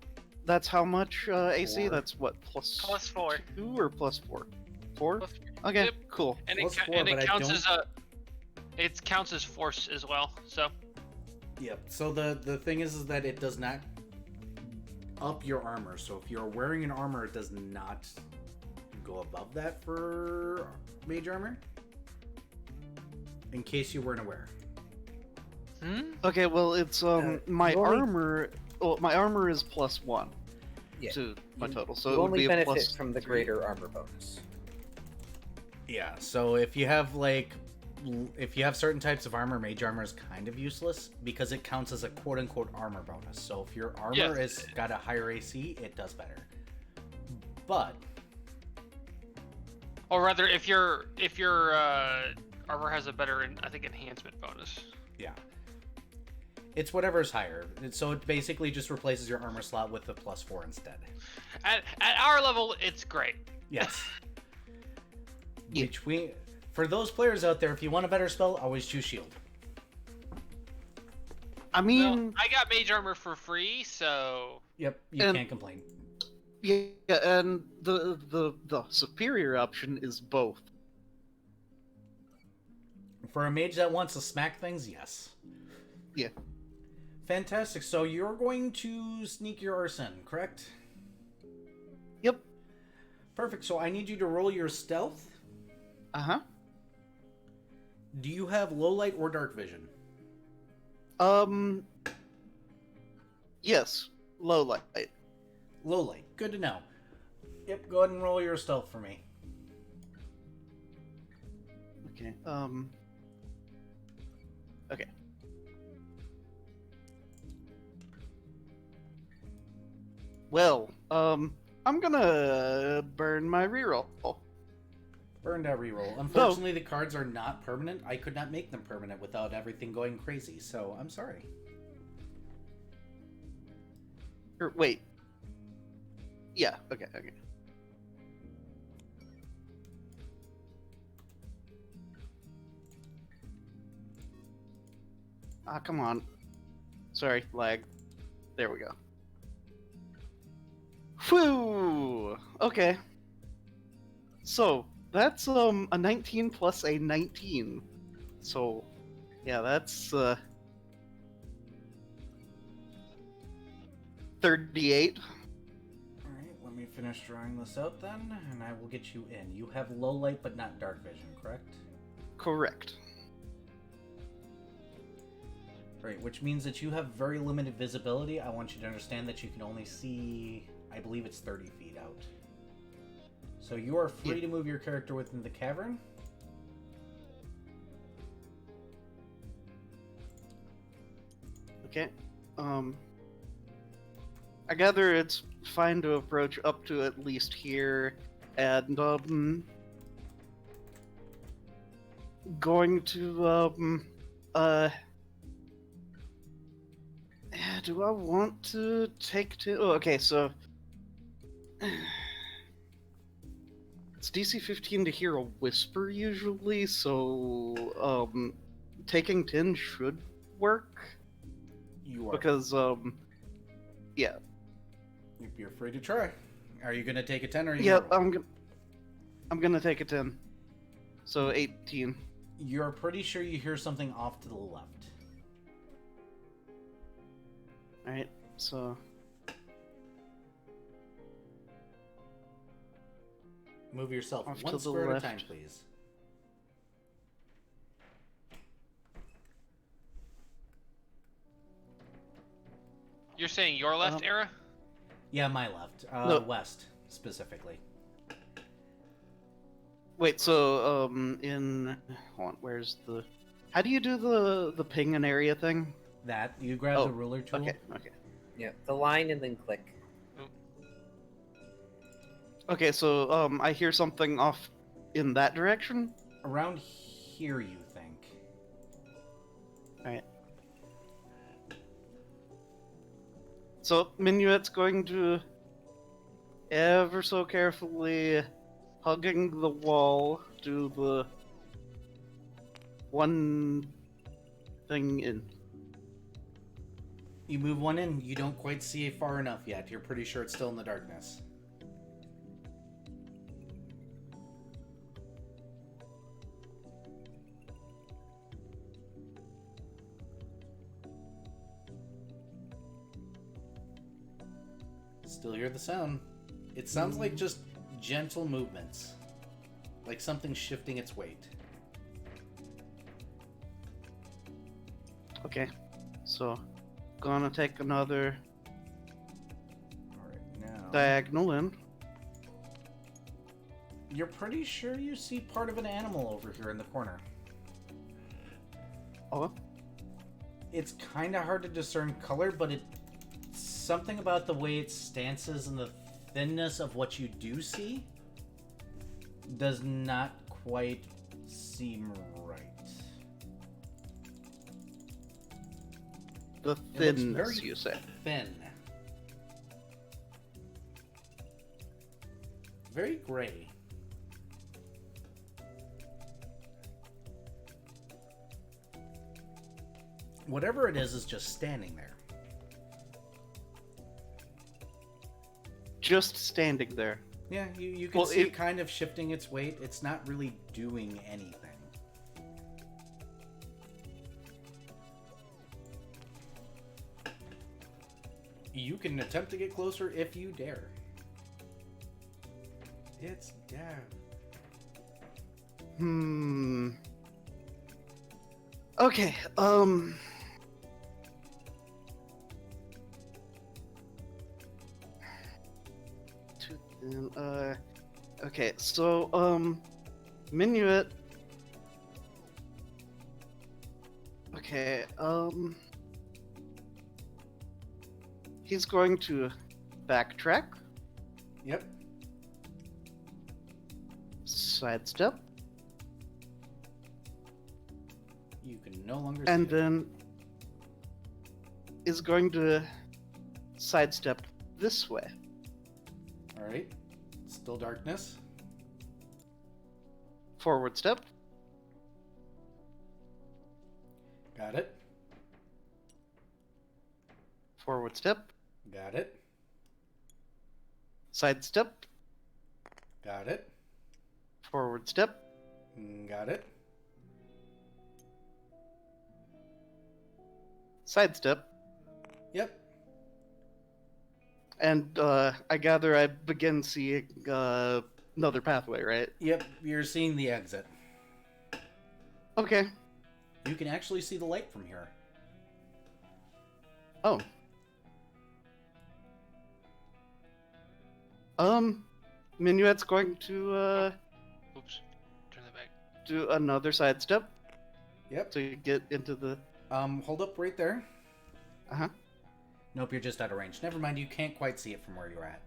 Speaker 2: that's how much AC?
Speaker 3: 4.
Speaker 2: That's what plus
Speaker 1: +4.
Speaker 2: 2 or plus 4? 4?
Speaker 1: Plus-
Speaker 2: Okay,
Speaker 1: Yep.
Speaker 2: cool.
Speaker 1: And
Speaker 3: Plus
Speaker 1: it,
Speaker 3: 4,
Speaker 1: and it
Speaker 3: but I
Speaker 1: counts
Speaker 3: don't-
Speaker 1: as it counts as force as well. So
Speaker 3: Yep. So the thing is that it does not up your armor. So if you're wearing an armor, it does not go above that for mage armor. In case you weren't aware.
Speaker 2: Okay, well it's my
Speaker 4: you only-
Speaker 2: armor. Well, my armor is +1
Speaker 4: Yeah.
Speaker 2: to my
Speaker 4: You-
Speaker 2: total, so
Speaker 4: you
Speaker 2: it would
Speaker 4: only
Speaker 2: be a
Speaker 4: benefit
Speaker 2: plus
Speaker 4: from the
Speaker 2: 3.
Speaker 4: greater armor bonus.
Speaker 3: Yeah. So if you have if you have certain types of armor, mage armor is kind of useless because it counts as a quote-unquote armor bonus. So if your armor
Speaker 1: Yes.
Speaker 3: is got a higher AC, it does better. But
Speaker 1: or rather, if your armor has a better, I think, enhancement bonus.
Speaker 3: yeah, it's whatever's higher. So it basically just replaces your armor slot with a +4 instead.
Speaker 1: At our level, it's great.
Speaker 3: Yes.
Speaker 2: Yeah.
Speaker 3: Which for those players out there, if you want a better spell, always choose shield.
Speaker 2: I
Speaker 1: Well,
Speaker 2: mean,
Speaker 1: I got Mage Armor for free, so
Speaker 3: Yep, you
Speaker 2: And-
Speaker 3: can't complain.
Speaker 2: yeah, and the superior option is both.
Speaker 3: For a mage that wants to smack things, yes.
Speaker 2: Yeah.
Speaker 3: Fantastic. So you're going to sneak your arson, correct?
Speaker 2: Yep.
Speaker 3: Perfect. So I need you to roll your stealth.
Speaker 2: Uh-huh.
Speaker 3: Do you have low light or dark vision?
Speaker 2: Yes, low light.
Speaker 3: Low light. Good to know. Yep, go ahead and roll your stealth for me.
Speaker 2: Okay. Okay. Well, I'm gonna burn my reroll.
Speaker 3: Burn that reroll. Unfortunately, the cards are not permanent. I could not make them permanent without everything going crazy, so I'm sorry.
Speaker 2: Or wait. Yeah. Okay. Okay. Ah, come on. Sorry, lag. There we go. Whew. Okay. So that's a 19 plus a 19. So yeah, that's 38.
Speaker 3: Alright, let me finish drawing this out then, and I will get you in. You have low light but not dark vision, correct?
Speaker 2: Correct.
Speaker 3: Right, which means that you have very limited visibility. I want you to understand that you can only see, I believe it's 30 feet out. So you are free to move your character within the cavern.
Speaker 2: Okay. I gather it's fine to approach up to at least here, and going to do I want to take to? Oh, okay, so it's DC 15 to hear a whisper usually, so taking 10 should work
Speaker 3: You are.
Speaker 2: because yeah.
Speaker 3: You're free to try. Are you gonna take a 10 or are you
Speaker 2: Yeah,
Speaker 3: gonna roll?
Speaker 2: I'm gonna take a 10. So 18.
Speaker 3: You're pretty sure you hear something off to the left.
Speaker 2: Alright, so
Speaker 3: Move yourself
Speaker 2: Off
Speaker 3: one
Speaker 2: to the
Speaker 3: square at a
Speaker 2: left.
Speaker 3: time, please.
Speaker 1: You're saying your left, Era?
Speaker 3: Yeah, my left.
Speaker 2: No.
Speaker 3: West, specifically.
Speaker 2: wait, so hold on, where's the how do you do the ping an area thing?
Speaker 3: That, you grab
Speaker 2: Oh,
Speaker 3: the ruler tool.
Speaker 2: Okay, okay.
Speaker 4: Yeah, the line and then click.
Speaker 2: Okay, so I hear something off in that direction.
Speaker 3: Around here, you think.
Speaker 2: Alright. So Minuet's going to ever so carefully hugging the wall do the one thing in.
Speaker 3: You move one in, you don't quite see it far enough yet. You're pretty sure it's still in the darkness. Still hear the sound. It sounds like just gentle movements. Like something shifting its weight.
Speaker 2: Okay, so gonna take another
Speaker 3: Alright, now...
Speaker 2: diagonal in.
Speaker 3: You're pretty sure you see part of an animal over here in the corner.
Speaker 2: Oh,
Speaker 3: It's kind of hard to discern color, but it's something about the way it stances and the thinness of what you do see does not quite seem right.
Speaker 2: the
Speaker 3: It looks
Speaker 2: thinness,
Speaker 3: very
Speaker 2: you say?
Speaker 3: thin. Very gray. Whatever it is just standing there.
Speaker 2: Just standing there.
Speaker 3: Yeah, you can
Speaker 2: Well,
Speaker 3: see
Speaker 2: it-
Speaker 3: it kind of shifting its weight. It's not really doing anything. You can attempt to get closer if you dare. It's down.
Speaker 2: Okay, okay, so, Minuet Okay, he's going to backtrack,
Speaker 3: Yep.
Speaker 2: sidestep,
Speaker 3: You can no longer
Speaker 2: and
Speaker 3: see it.
Speaker 2: then is going to sidestep this way.
Speaker 3: Alright. Still darkness.
Speaker 2: Forward step,
Speaker 3: Got it.
Speaker 2: forward step,
Speaker 3: Got it.
Speaker 2: sidestep,
Speaker 3: Got it.
Speaker 2: forward step,
Speaker 3: Got it.
Speaker 2: sidestep,
Speaker 3: Yep.
Speaker 2: and I gather I begin seeing another pathway, right?
Speaker 3: Yep. You're seeing the exit.
Speaker 2: Okay.
Speaker 3: You can actually see the light from here.
Speaker 2: Oh. Minuet's going to
Speaker 1: Oops. Turn that back.
Speaker 2: do another sidestep
Speaker 3: Yep.
Speaker 2: to get into the.
Speaker 3: Hold up right there.
Speaker 2: Uh-huh.
Speaker 3: Nope, you're just out of range. Never mind, you can't quite see it from where you're at.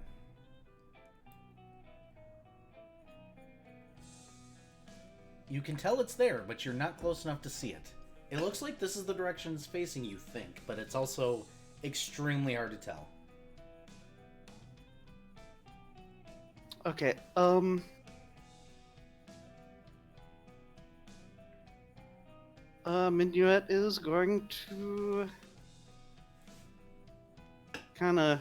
Speaker 3: You can tell it's there, but you're not close enough to see it. It looks like this is the direction it's facing, you think, but it's also extremely hard to tell.
Speaker 2: Okay. Minuet is going to kind of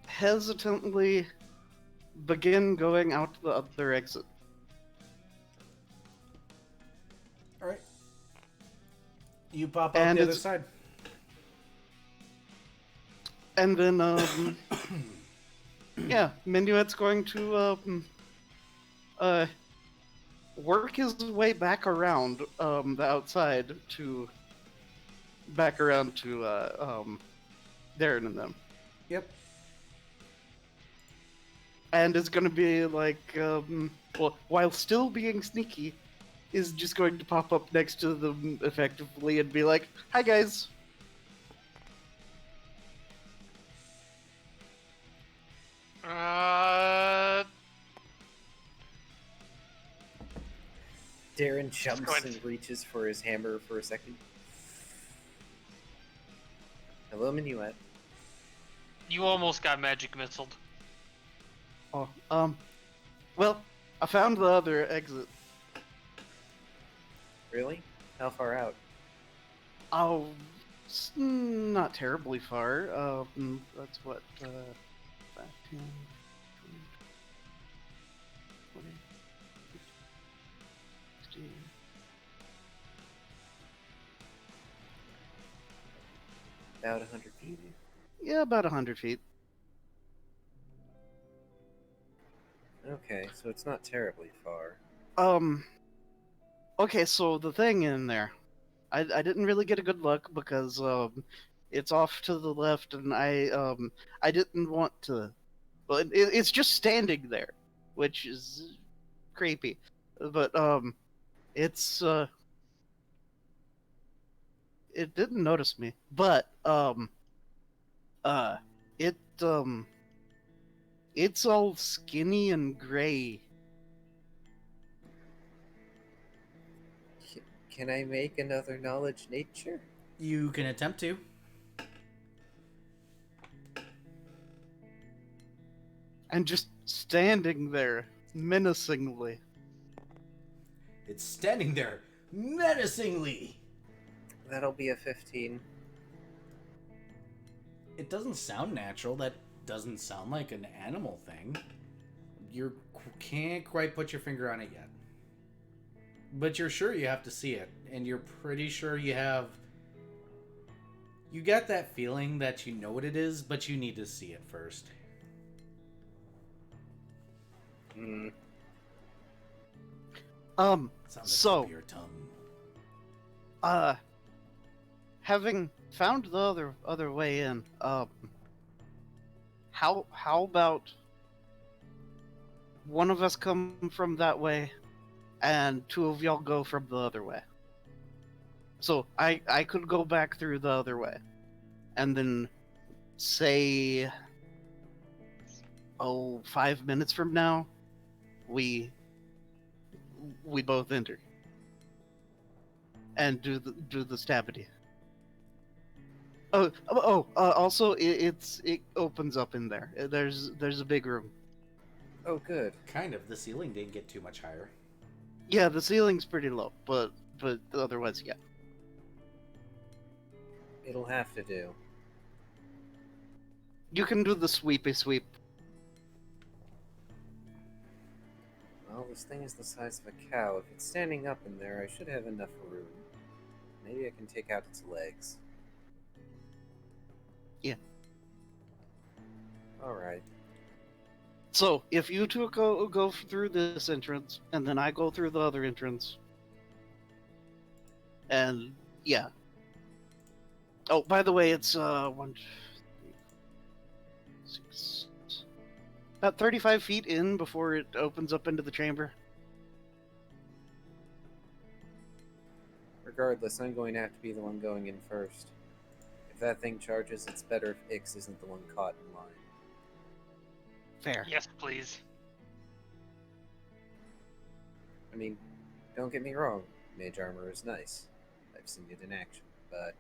Speaker 2: hesitantly begin going out the other exit.
Speaker 3: Alright. You pop out
Speaker 2: And
Speaker 3: the other
Speaker 2: it's-
Speaker 3: side.
Speaker 2: And then, yeah, Minuet's going to, work his way back around, the outside to, back around to, Darren and them.
Speaker 3: Yep.
Speaker 2: And is gonna be like, well, while still being sneaky, is just going to pop up next to them effectively and be like, "Hi guys."
Speaker 4: Darren jumps
Speaker 1: going-
Speaker 4: and reaches for his hammer for a second. Hello, Minuet.
Speaker 1: You almost got magic missiled.
Speaker 2: Oh, well, I found the other exit.
Speaker 4: Really? How far out?
Speaker 2: Oh, not terribly far. That's what, 5, 10, 20, 60.
Speaker 4: About 100 feet.
Speaker 2: Yeah, about 100 feet.
Speaker 4: Okay, so it's not terribly far.
Speaker 2: Okay, so the thing in there, I didn't really get a good look because, it's off to the left and I didn't want to, well, it's just standing there, which is creepy, but, it's, it didn't notice me, but, it, it's all skinny and gray.
Speaker 4: Can I make another knowledge nature?
Speaker 3: You can attempt to.
Speaker 2: And just standing there menacingly.
Speaker 3: It's standing there menacingly.
Speaker 4: That'll be a 15.
Speaker 3: It doesn't sound natural. That doesn't sound like an animal thing. You can't quite put your finger on it yet. But you're sure you have to see it. And you're pretty sure you have... You get that feeling that you know what it is, but you need to see it first.
Speaker 4: Hmm.
Speaker 3: Sounds
Speaker 2: So-
Speaker 3: like your tongue.
Speaker 2: Having found the other way in, how about one of us come from that way and two of y'all go from the other way. So I could go back through the other way, and then say, 5 minutes from now, we both enter and do the stabity. Also, it opens up in there. There's a big room.
Speaker 4: Oh, good.
Speaker 3: Kind of. The ceiling didn't get too much higher.
Speaker 2: Yeah, the ceiling's pretty low, but otherwise, yeah.
Speaker 4: It'll have to do.
Speaker 2: You can do the sweepy sweep.
Speaker 4: Well, this thing is the size of a cow. If it's standing up in there, I should have enough room. Maybe I can take out its legs.
Speaker 2: Yeah.
Speaker 4: Alright.
Speaker 2: So if you two go through this entrance, and then I go through the other entrance, and yeah. Oh, by the way, it's 1, 6, about 35 feet in before it opens up into the chamber.
Speaker 4: Regardless, I'm going to have to be the one going in first. If that thing charges, it's better if Ix isn't the one caught in line.
Speaker 2: Fair.
Speaker 1: Yes, please.
Speaker 4: I mean, don't get me wrong, mage armor is nice. I've seen it in action, but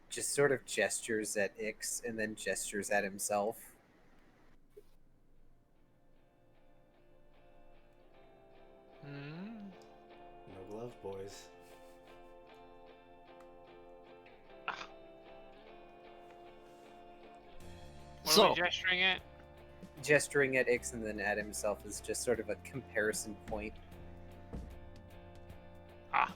Speaker 4: just sort of gestures at Ix and then gestures at himself.
Speaker 1: Hmm.
Speaker 3: No gloves, boys.
Speaker 1: What
Speaker 2: So-
Speaker 1: are we gesturing at?
Speaker 4: Gesturing at Ix and then at himself is just sort of a comparison point.
Speaker 1: Ah.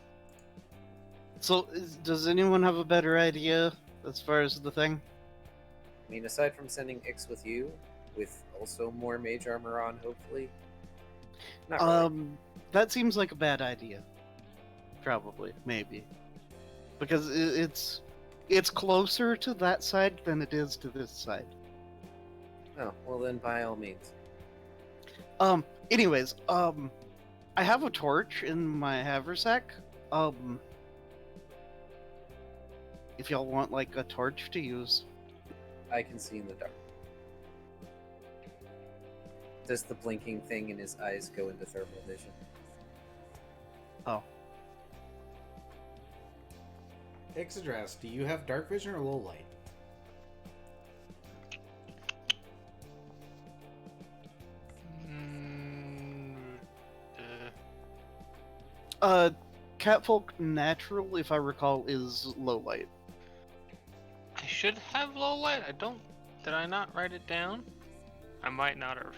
Speaker 2: So does anyone have a better idea as far as the thing?
Speaker 4: I mean, aside from sending Ix with you, with also more mage armor on, hopefully. Not really.
Speaker 2: That seems like a bad idea. Probably, maybe, because it's closer to that side than it is to this side.
Speaker 4: Oh, well then, by all means.
Speaker 2: Anyways, I have a torch in my haversack. If y'all want like a torch to use.
Speaker 4: I can see in the dark. Does the blinking thing in his eyes go into thermal vision?
Speaker 2: Oh.
Speaker 3: Exodras, do you have dark vision or low light?
Speaker 2: Catfolk natural, if I recall, is low light.
Speaker 1: I should have low light. I don't. Did I not write it down? I might not have.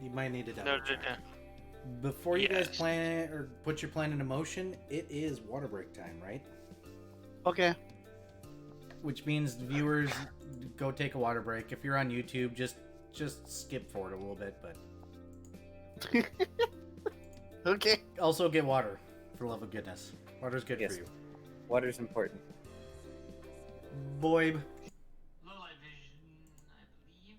Speaker 3: You might need to double
Speaker 1: Noted it
Speaker 3: check.
Speaker 1: down.
Speaker 3: Before you guys
Speaker 1: Yes.
Speaker 3: plan or put your plan into motion, it is water break time, right?
Speaker 2: Okay.
Speaker 3: Which means viewers go take a water break. If you're on YouTube, just skip forward a little bit, but
Speaker 2: Okay.
Speaker 3: also get water, for the love of goodness. Water's good
Speaker 4: Yes.
Speaker 3: for you.
Speaker 4: Water's important.
Speaker 3: Boy,
Speaker 1: Low light vision, I believe.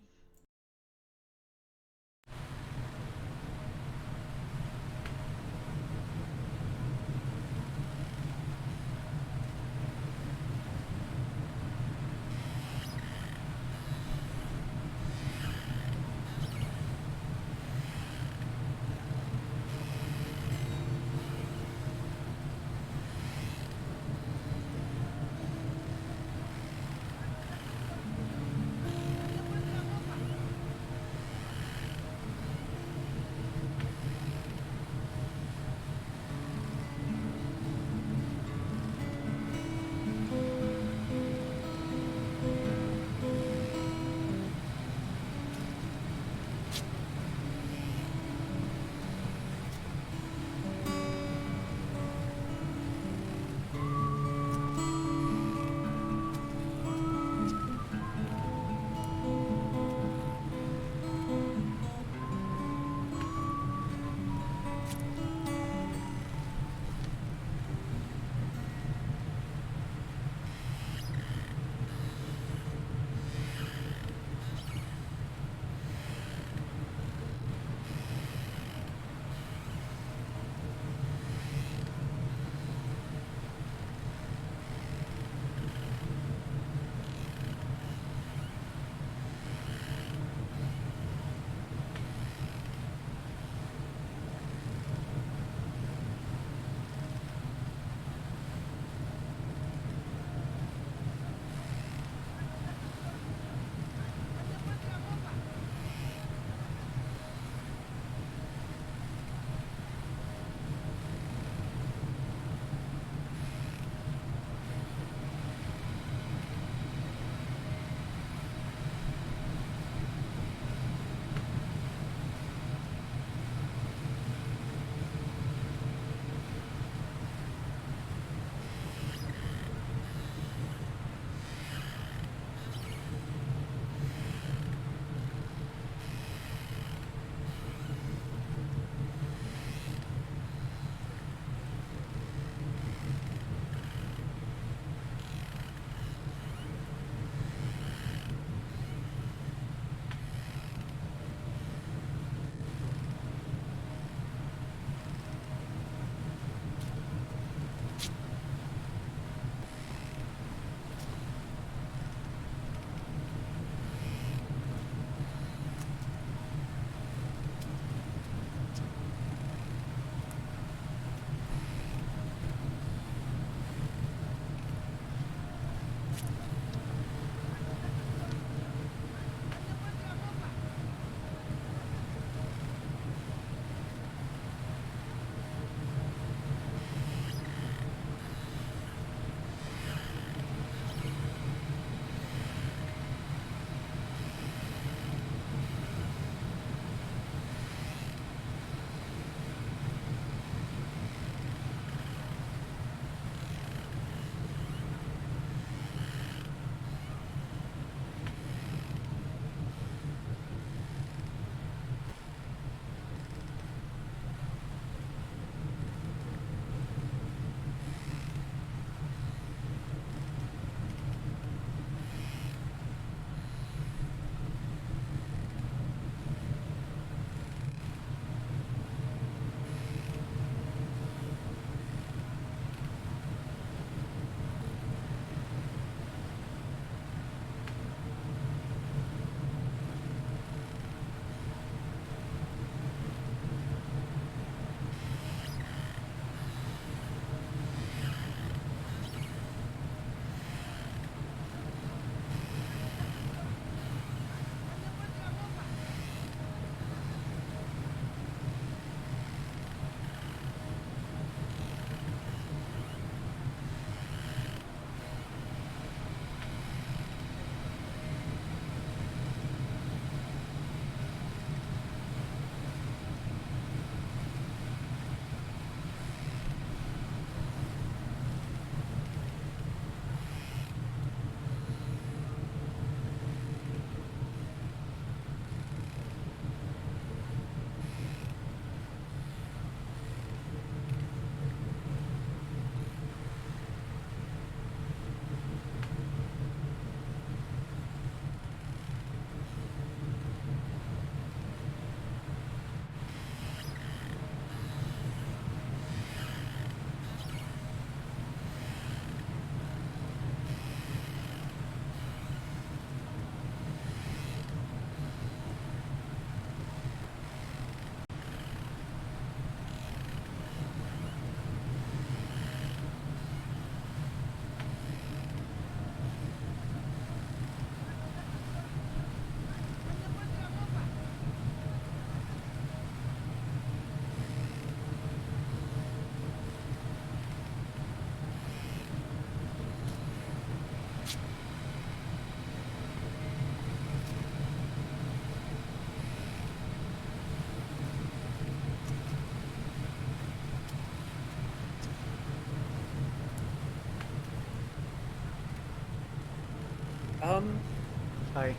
Speaker 2: Hi.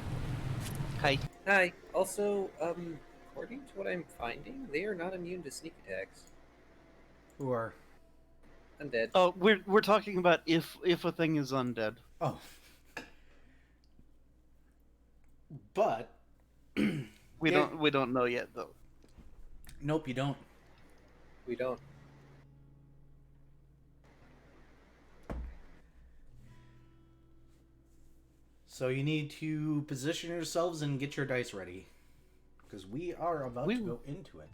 Speaker 2: Hi.
Speaker 4: Hi. Also, according to what I'm finding, they are not immune to sneak attacks.
Speaker 3: Who are?
Speaker 4: Undead.
Speaker 2: Oh, we're talking about if a thing is undead.
Speaker 3: Oh. But
Speaker 2: We
Speaker 3: Yeah.
Speaker 2: don't know yet though.
Speaker 3: nope, you don't.
Speaker 4: We don't.
Speaker 3: So you need to position yourselves and get your dice ready. Because we are about to go into it.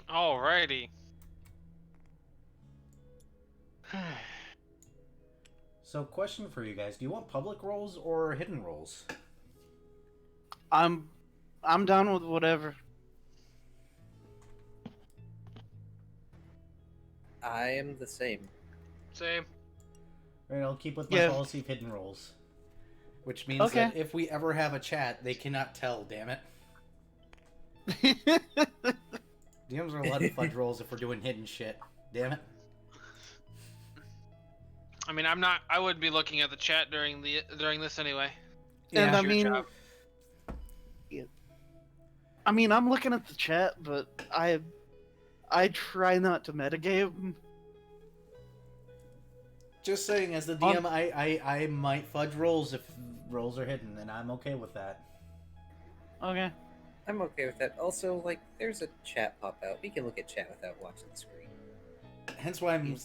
Speaker 1: Alrighty.
Speaker 3: So question for you guys. Do you want public rolls or hidden rolls?
Speaker 2: I'm down with whatever.
Speaker 4: I am the same.
Speaker 1: Same.
Speaker 3: Alright, I'll keep with my
Speaker 2: Yeah.
Speaker 3: policy of hidden rolls. Which means
Speaker 2: Okay.
Speaker 3: that if we ever have a chat, they cannot tell, damn it. DMs are allowed to fudge rolls if we're doing hidden shit. Damn it.
Speaker 1: I mean, I would be looking at the chat during this anyway.
Speaker 2: And
Speaker 3: Yeah.
Speaker 2: I
Speaker 1: Your
Speaker 2: mean,
Speaker 1: job.
Speaker 2: I mean, I'm looking at the chat, but I try not to metagame.
Speaker 3: Just saying, as the DM, I might fudge rolls if rolls are hidden, and I'm okay with that.
Speaker 2: Okay.
Speaker 4: I'm okay with that. Also, like, there's a chat pop out. We can look at chat without watching the screen.
Speaker 3: Hence why I'm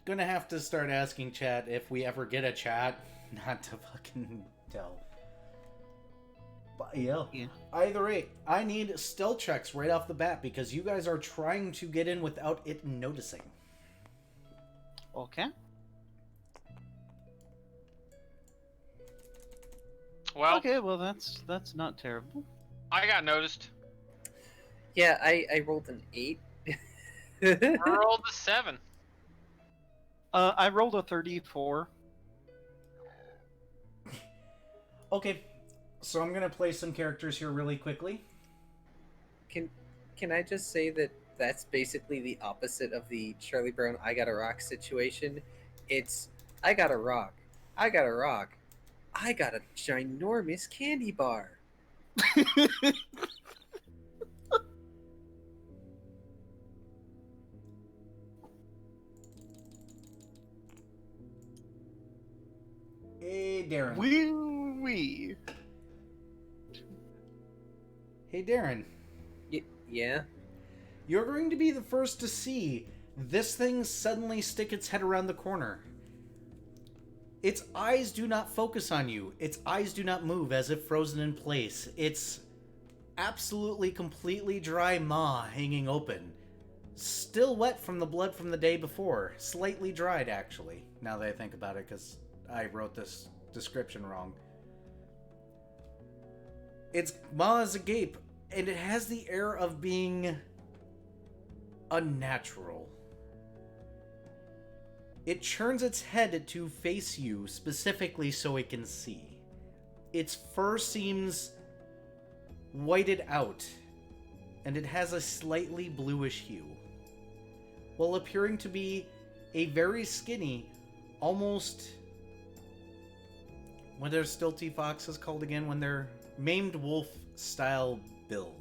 Speaker 3: gonna have to start asking chat if we ever get a chat, not to fucking tell. But yeah. Either way, I need stealth checks right off the bat because you guys are trying to get in without it noticing.
Speaker 2: Okay.
Speaker 1: Well,
Speaker 2: Okay, well that's not terrible.
Speaker 1: I got noticed.
Speaker 4: Yeah, I rolled an 8.
Speaker 1: I rolled a 7.
Speaker 2: I rolled a 34.
Speaker 3: Okay, so I'm gonna play some characters here really quickly.
Speaker 4: Can I just say that that's basically the opposite of the Charlie Brown I got a rock situation? It's I got a rock. I got a rock. I got a ginormous candy bar.
Speaker 3: Hey, Darren.
Speaker 2: Wee.
Speaker 3: Hey, Darren.
Speaker 4: Yeah?
Speaker 3: You're going to be the first to see this thing suddenly stick its head around the corner. Its eyes do not focus on you. Its eyes do not move as if frozen in place. It's absolutely completely dry maw hanging open. Still wet from the blood from the day before. Slightly dried, actually, now that I think about it, because I wrote this description wrong. Its maw is agape, and it has the air of being unnatural. It turns its head to face you specifically so it can see. Its fur seems whited out, and it has a slightly bluish hue, while appearing to be a very skinny, almost... what are stilty foxes called again when they're maimed wolf style build?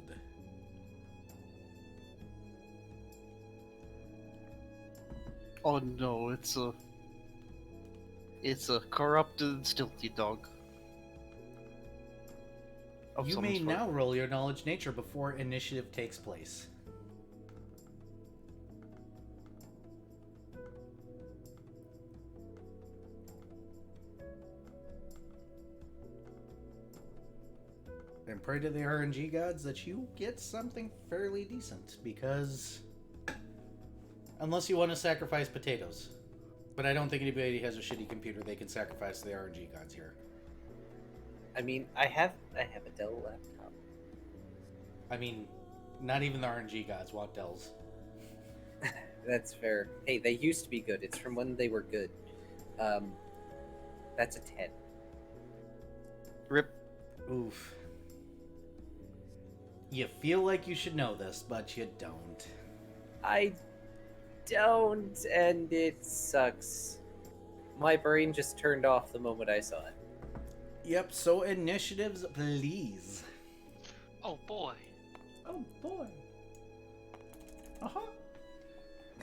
Speaker 2: Oh no, it's a corrupted stilty dog. Of
Speaker 3: You
Speaker 2: some
Speaker 3: may
Speaker 2: sort.
Speaker 3: now roll your knowledge nature before initiative takes place. And pray to the RNG gods that you get something fairly decent, because... unless you want to sacrifice potatoes. But I don't think anybody has a shitty computer they can sacrifice to the RNG gods here.
Speaker 4: I mean, I have a Dell laptop.
Speaker 3: I mean, not even the RNG gods want Dells.
Speaker 4: That's fair. Hey, they used to be good. It's from when they were good. That's a 10.
Speaker 2: Rip.
Speaker 3: Oof. You feel like you should know this, but you don't.
Speaker 4: I don't, and it sucks. My brain just turned off the moment I saw it.
Speaker 3: Yep, so initiatives, please.
Speaker 1: Oh boy.
Speaker 3: Oh boy. Uh-huh.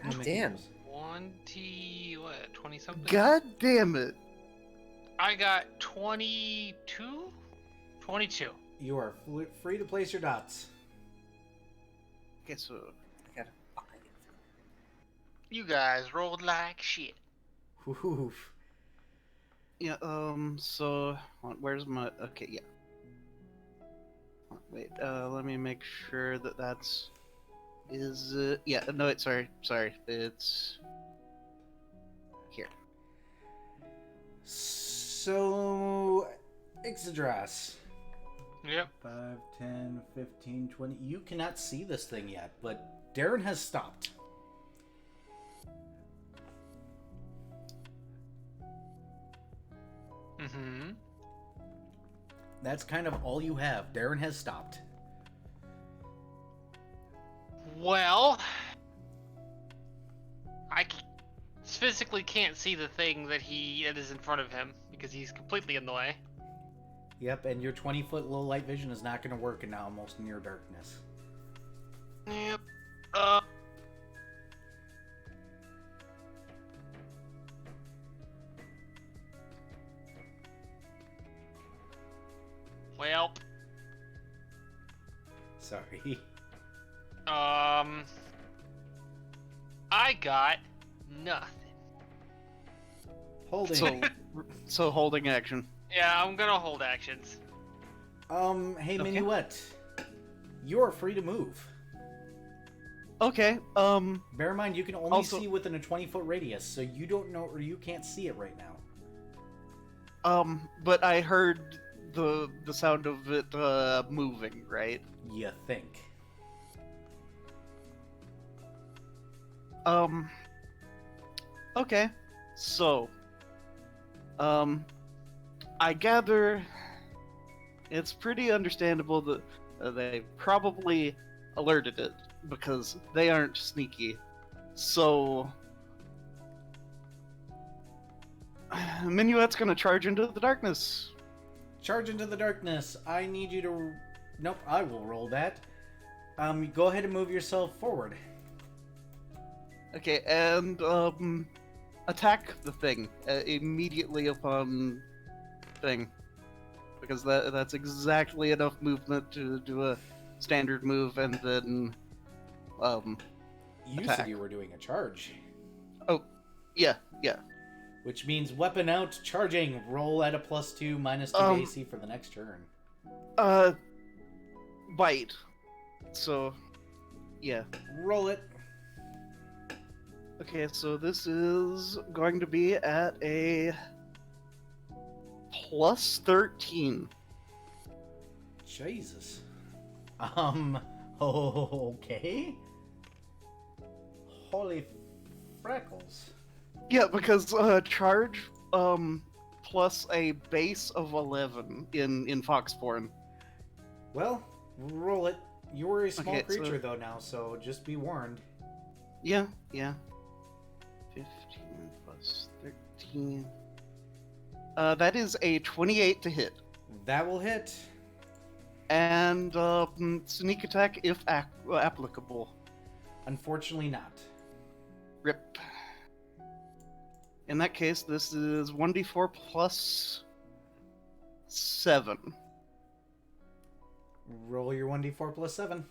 Speaker 4: God damn.
Speaker 1: 20 something?
Speaker 2: God damn it.
Speaker 1: I got 22? 22.
Speaker 3: You are free to place your dots.
Speaker 2: Okay, so
Speaker 4: I got a 5.
Speaker 1: You guys rolled like shit.
Speaker 3: Oof.
Speaker 2: yeah, so where's my okay, yeah. Wait, let me make sure that that's is it yeah, no, it's sorry, it's here.
Speaker 3: So, Ixodras.
Speaker 1: Yep.
Speaker 3: 5, 10, 15, 20. You cannot see this thing yet, but Darren has stopped.
Speaker 1: Mm-hmm.
Speaker 3: That's kind of all you have. Darren has stopped.
Speaker 1: Well, physically can't see the thing that is in front of him because he's completely in the way.
Speaker 3: Yep, and your 20-foot low light vision is not going to work in now almost near darkness.
Speaker 1: Yep. Well,
Speaker 3: Sorry.
Speaker 1: I got nothing.
Speaker 3: Holding.
Speaker 2: So holding action.
Speaker 1: Yeah, I'm gonna hold actions.
Speaker 3: Hey,
Speaker 2: Okay.
Speaker 3: Minuet. You're free to move.
Speaker 2: Okay,
Speaker 3: Bear in mind, you can only
Speaker 2: Also-
Speaker 3: see within a 20-foot radius, so you don't know or you can't see it right now.
Speaker 2: but I heard the sound of it moving, right?
Speaker 3: You think.
Speaker 2: Okay. So, I gather it's pretty understandable that they probably alerted it because they aren't sneaky. So, Minuet's gonna charge into the darkness.
Speaker 3: Charge into the darkness. I need you to... Nope, I will roll that. Go ahead and move yourself forward.
Speaker 2: Okay, and attack the thing immediately upon thing, because that's exactly enough movement to do a standard move, and then
Speaker 3: You
Speaker 2: attack.
Speaker 3: said you were doing a charge.
Speaker 2: yeah.
Speaker 3: Which means weapon out, charging. Roll at a +2, -2 to AC for the next turn.
Speaker 2: Bite. So, yeah.
Speaker 3: Roll it.
Speaker 2: Okay, so this is going to be at a +13.
Speaker 3: Jesus. Okay. Holy freckles.
Speaker 2: Yeah, because charge plus a base of 11 in Foxborn.
Speaker 3: Well, roll it. You're a small
Speaker 2: Okay, so-
Speaker 3: creature though now, so just be warned.
Speaker 2: Yeah. 15 plus 13. That is a 28 to hit.
Speaker 3: That will hit.
Speaker 2: And sneak attack if applicable.
Speaker 3: Unfortunately not.
Speaker 2: Rip. In that case, this is 1d4 plus 7.
Speaker 3: Roll your 1d4 plus 7.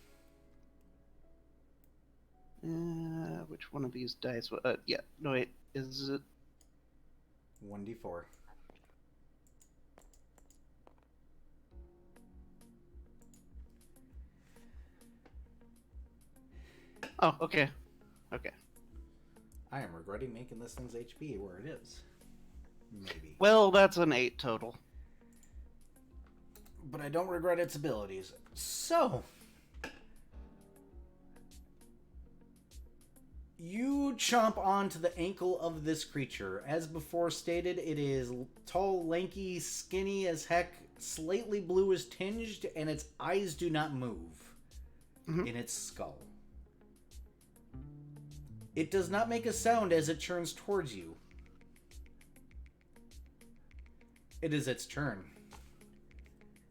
Speaker 2: Which one of these dice? Yeah. No, wait. Is it?
Speaker 3: 1d4.
Speaker 2: Oh, okay. Okay.
Speaker 3: I am regretting making this thing's HP where it is. Maybe.
Speaker 2: Well, that's an 8 total.
Speaker 3: But I don't regret its abilities. So, you chomp onto the ankle of this creature. As before stated, it is tall, lanky, skinny as heck, slightly bluish tinged, and its eyes do not move in its skull. It does not make a sound as it turns towards you. It is its turn.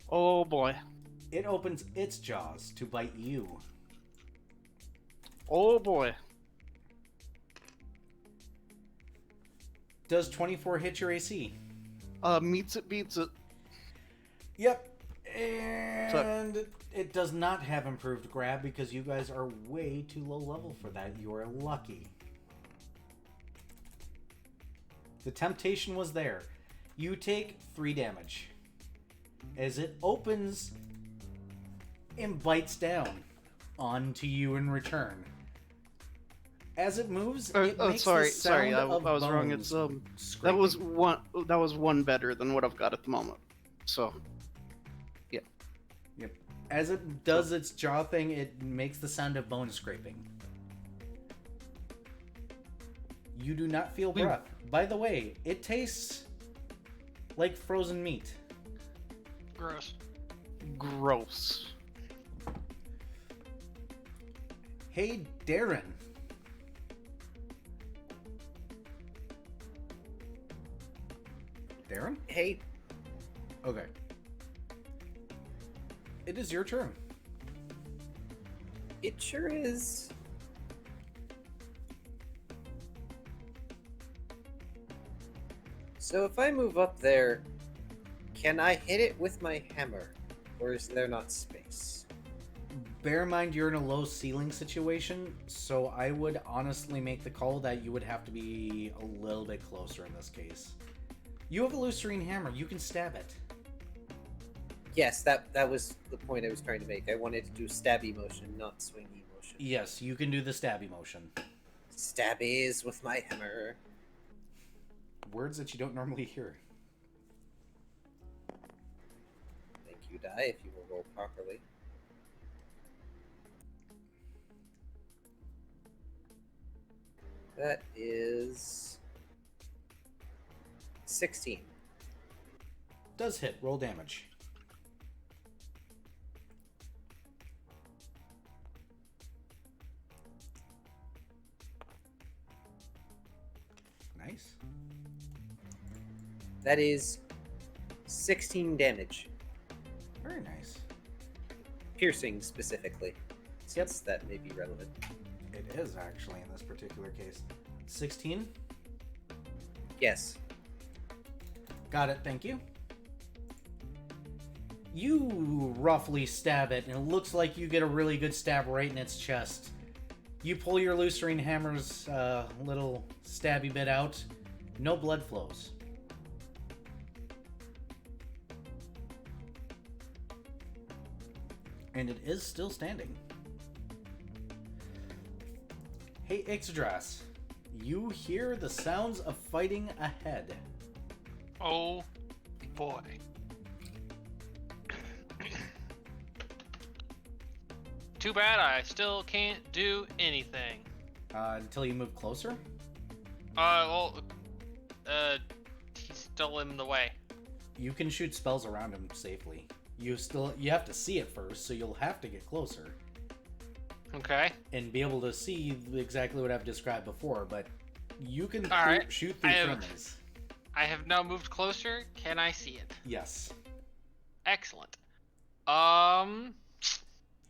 Speaker 2: Oh boy.
Speaker 3: It opens its jaws to bite you.
Speaker 2: Oh boy.
Speaker 3: Does 24 hit your AC?
Speaker 2: Meets it, beats it.
Speaker 3: Yep. And it does not have improved grab because you guys are way too low level for that. You are lucky. The temptation was there. You take 3 damage as it opens and bites down onto you in return. As it moves, it makes
Speaker 2: sorry,
Speaker 3: the sound
Speaker 2: I
Speaker 3: of
Speaker 2: was wrong.
Speaker 3: bones
Speaker 2: It's
Speaker 3: scraping.
Speaker 2: that was one better than what I've got at the moment. So, yeah.
Speaker 3: Yep. As it does its jaw thing, it makes the sound of bone scraping. You do not feel breath. By the way, it tastes like frozen meat.
Speaker 1: Gross.
Speaker 2: Gross.
Speaker 3: Hey, Darren. Darren?
Speaker 4: Hey,
Speaker 3: Okay. It is your turn.
Speaker 4: it sure is. So if I move up there, can I hit it with my hammer? Or is there not space?
Speaker 3: Bear in mind you're in a low ceiling situation, so I would honestly make the call that you would have to be a little bit closer in this case. You have a Lucerine hammer. You can stab it.
Speaker 4: Yes, that was the point I was trying to make. I wanted to do stabby motion, not swingy motion.
Speaker 3: Yes, you can do the stabby motion.
Speaker 4: Stabbies with my hammer.
Speaker 3: Words that you don't normally hear.
Speaker 4: Thank you, die, if you will roll properly. That is 16.
Speaker 3: Does hit. Roll damage. Nice.
Speaker 4: That is 16 damage.
Speaker 3: Very nice.
Speaker 4: Piercing specifically, since that may be relevant.
Speaker 3: It is actually in this particular case. 16?
Speaker 4: Yes.
Speaker 3: Got it, thank you. You roughly stab it, and it looks like you get a really good stab right in its chest. You pull your Lucerine hammer's little stabby bit out. No blood flows. And it is still standing. Hey, Ixodras. You hear the sounds of fighting ahead.
Speaker 1: Oh boy. Too bad I still can't do anything.
Speaker 3: Until you move closer?
Speaker 1: He's still in the way.
Speaker 3: You can shoot spells around him safely. You have to see it first, so you'll have to get closer
Speaker 1: Okay.
Speaker 3: and be able to see exactly what I've described before, but you can
Speaker 1: All right.
Speaker 3: shoot through friendlies.
Speaker 1: I have now moved closer. Can I see it?
Speaker 3: Yes.
Speaker 1: Excellent.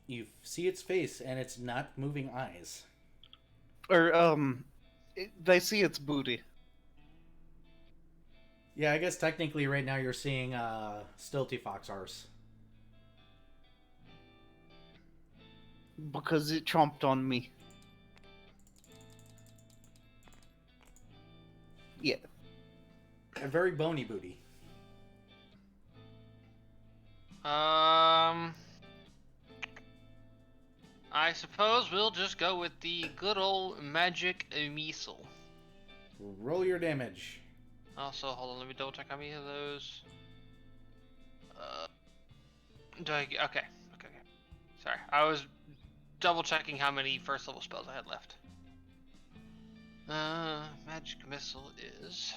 Speaker 3: You see its face, and it's not moving eyes.
Speaker 2: Or they see its booty.
Speaker 3: Yeah, I guess technically right now you're seeing Stilty Fox arse.
Speaker 2: Because it chomped on me. Yeah.
Speaker 3: A very bony booty.
Speaker 1: I suppose we'll just go with the good old magic missile.
Speaker 3: Roll your damage.
Speaker 1: Also, hold on, let me double check how many of those. Okay. Sorry, I was double checking how many first level spells I had left. Magic missile is.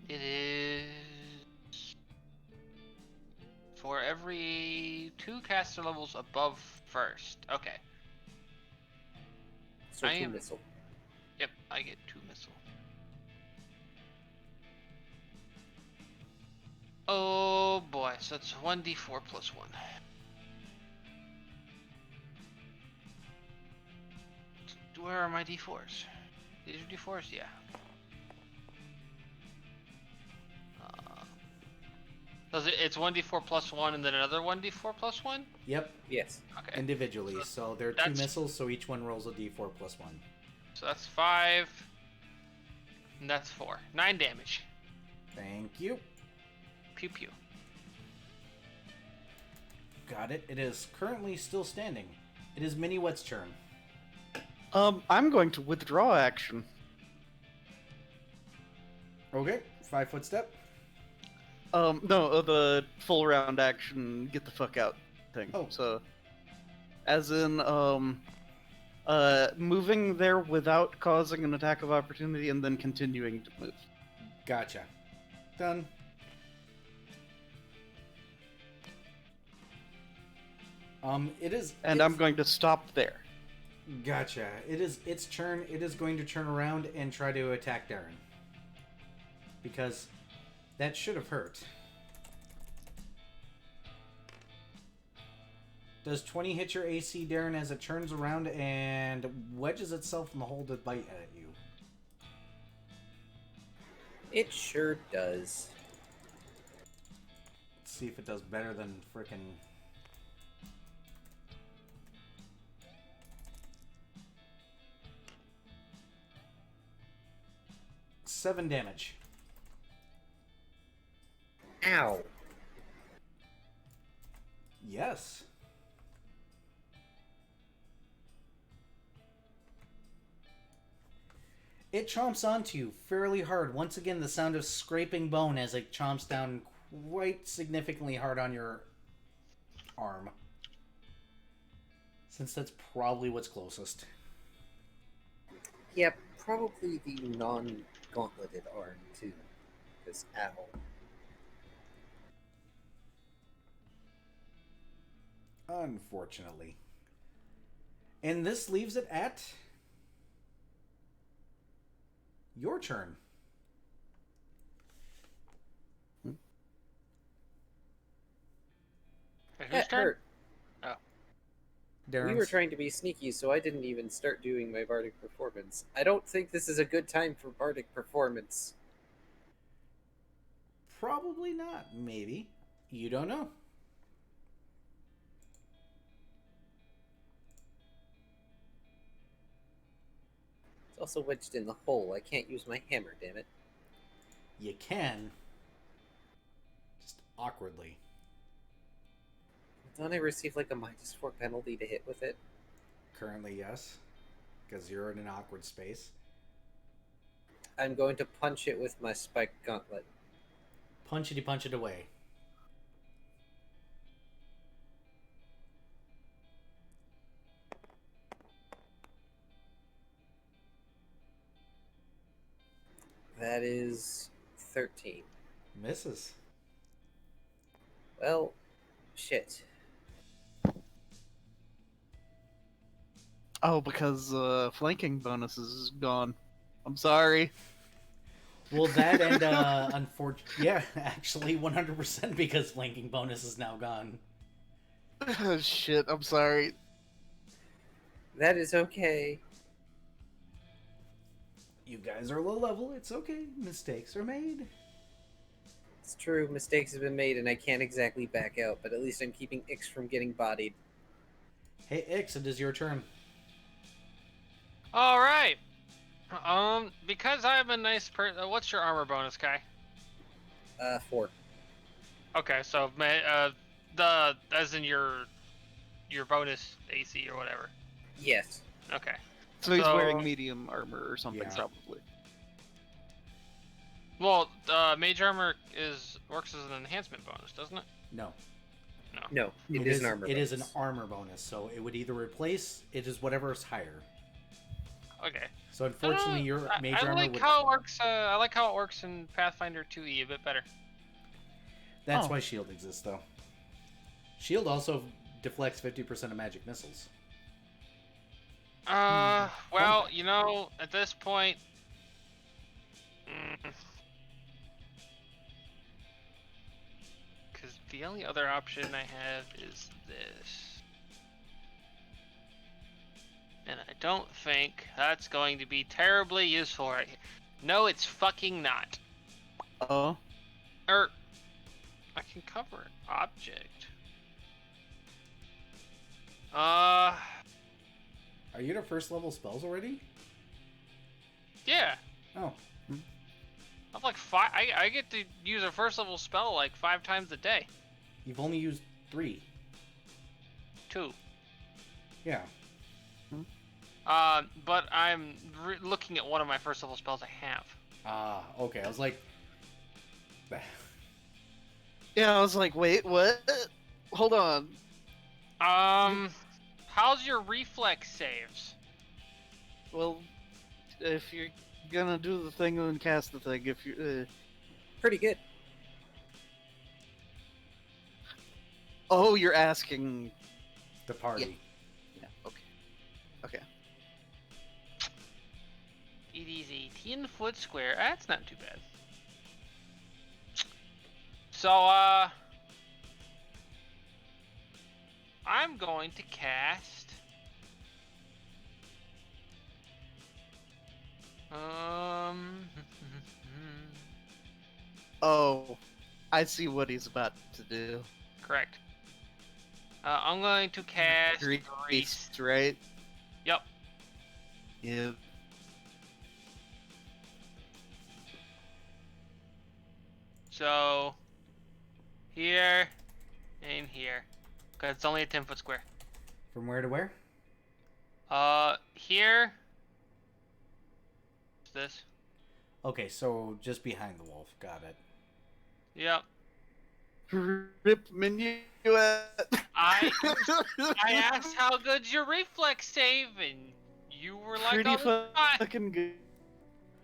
Speaker 1: It is for every caster levels above first. Okay.
Speaker 4: So
Speaker 1: I
Speaker 4: 2
Speaker 1: am-
Speaker 4: missile.
Speaker 1: Yep, I get 2 missile. Oh boy, so it's 1d4 plus 1. Where are my d4s? These are d4s? Yeah. It's 1d4 plus 1 and then another 1d4 plus 1?
Speaker 3: Yep,
Speaker 4: Yes.
Speaker 1: Okay.
Speaker 3: individually. So there are 2
Speaker 1: that's-
Speaker 3: missiles, so each one rolls a d4 plus 1.
Speaker 1: So that's 5. And that's 4. 9 damage.
Speaker 3: Thank you.
Speaker 1: Pew pew.
Speaker 3: Got it. It is currently still standing. It is Mini Wet's turn.
Speaker 2: I'm going to withdraw action.
Speaker 3: Okay, 5-foot step.
Speaker 2: No, the full round action, get the fuck out thing.
Speaker 3: Oh.
Speaker 2: So, as in, moving there without causing an attack of opportunity and then continuing to move.
Speaker 3: Gotcha. Done. It is.
Speaker 2: And I'm going to stop there.
Speaker 3: Gotcha. It is its turn. It is going to turn around and try to attack Darren. Because that should have hurt. Does 20 hit your AC, Darren, as it turns around and wedges itself in the hole to bite at you?
Speaker 4: It sure does.
Speaker 3: Let's see if it does better than frickin'... Seven damage.
Speaker 4: Ow.
Speaker 3: Yes. It chomps onto you fairly hard. Once again, the sound of scraping bone as it chomps down quite significantly hard on your arm. Since that's probably what's closest.
Speaker 4: Yeah, probably the non-gauntleted arm, too. Because, ow.
Speaker 3: Unfortunately. And this leaves it at your turn.
Speaker 1: Who's
Speaker 4: That
Speaker 1: turn?
Speaker 4: hurt.
Speaker 3: Darren's.
Speaker 4: We were trying to be sneaky, so I didn't even start doing my bardic performance. I don't think this is a good time for bardic performance.
Speaker 3: Probably not. Maybe. You don't know.
Speaker 4: It's also wedged in the hole. I can't use my hammer, damn it.
Speaker 3: You can. Just awkwardly.
Speaker 4: Don't I receive like a -4 penalty to hit with it?
Speaker 3: Currently, yes. Because you're in an awkward space.
Speaker 4: I'm going to punch it with my spiked gauntlet.
Speaker 3: Punch it away.
Speaker 4: That is 13.
Speaker 3: Misses.
Speaker 4: Well, shit.
Speaker 2: Oh, because flanking bonus is gone. I'm sorry.
Speaker 3: Well, that and unfortunately, yeah, actually 100% because flanking bonus is now gone.
Speaker 2: Shit, I'm sorry.
Speaker 4: That is okay.
Speaker 3: You guys are low level. It's okay. Mistakes are made.
Speaker 4: It's true, mistakes have been made and I can't exactly back out, but at least I'm keeping Ix from getting bodied.
Speaker 3: Hey, Ix, it is your turn.
Speaker 1: All right. Because I'm a nice person. What's your armor bonus, Kai?
Speaker 4: 4.
Speaker 1: Okay, so as in your bonus AC or whatever.
Speaker 4: Yes.
Speaker 1: Okay.
Speaker 2: So he's
Speaker 1: So-
Speaker 2: wearing medium armor or something,
Speaker 3: Yeah.
Speaker 2: probably.
Speaker 1: Well, mage armor works as an enhancement bonus, doesn't it?
Speaker 3: No.
Speaker 4: No, it is an armor
Speaker 3: It is an
Speaker 4: bonus.
Speaker 3: armor bonus, so it would either replace. It is whatever is higher.
Speaker 1: Okay.
Speaker 3: So unfortunately, your mage
Speaker 1: I
Speaker 3: armor
Speaker 1: like
Speaker 3: would.
Speaker 1: how it works. I like how it works in Pathfinder 2e a bit better.
Speaker 3: That's
Speaker 2: Oh.
Speaker 3: why shield exists, though. Shield also deflects 50% of magic missiles.
Speaker 1: Well, you know, at this point, because the only other option I have is this, and I don't think that's going to be terribly useful right here. No, it's fucking not.
Speaker 2: Oh.
Speaker 1: I can cover an object.
Speaker 3: Are you to first level spells already?
Speaker 1: Yeah.
Speaker 3: Oh.
Speaker 1: I'm like 5. I get to use a first level spell like 5 times a day.
Speaker 3: You've only used 3.
Speaker 1: 2.
Speaker 3: Yeah.
Speaker 1: But I'm looking at one of my first level spells I have.
Speaker 3: Ah, okay. I was like...
Speaker 2: Yeah, I was like, wait, what? Hold on.
Speaker 1: How's your reflex saves?
Speaker 2: Well, if you're gonna do the thing, then cast the thing. If you,
Speaker 4: Pretty good.
Speaker 2: oh, you're asking.
Speaker 3: The party.
Speaker 2: Yeah. Okay. Okay.
Speaker 1: It is a 10-foot square. That's not too bad. So, I'm going to cast...
Speaker 2: Oh, I see what he's about to do.
Speaker 1: Correct. I'm going to cast...
Speaker 2: Grease, right?
Speaker 1: Yep.
Speaker 2: Yep.
Speaker 1: So, here and here. Because it's only a 10-foot square.
Speaker 3: From where to where?
Speaker 1: Here. This.
Speaker 3: Okay, so just behind the wolf. Got it.
Speaker 1: Yep.
Speaker 2: Rip minuet.
Speaker 1: I asked how good's your reflex save, and you were like,
Speaker 2: Pretty
Speaker 1: "Oh, fine."
Speaker 2: fucking good.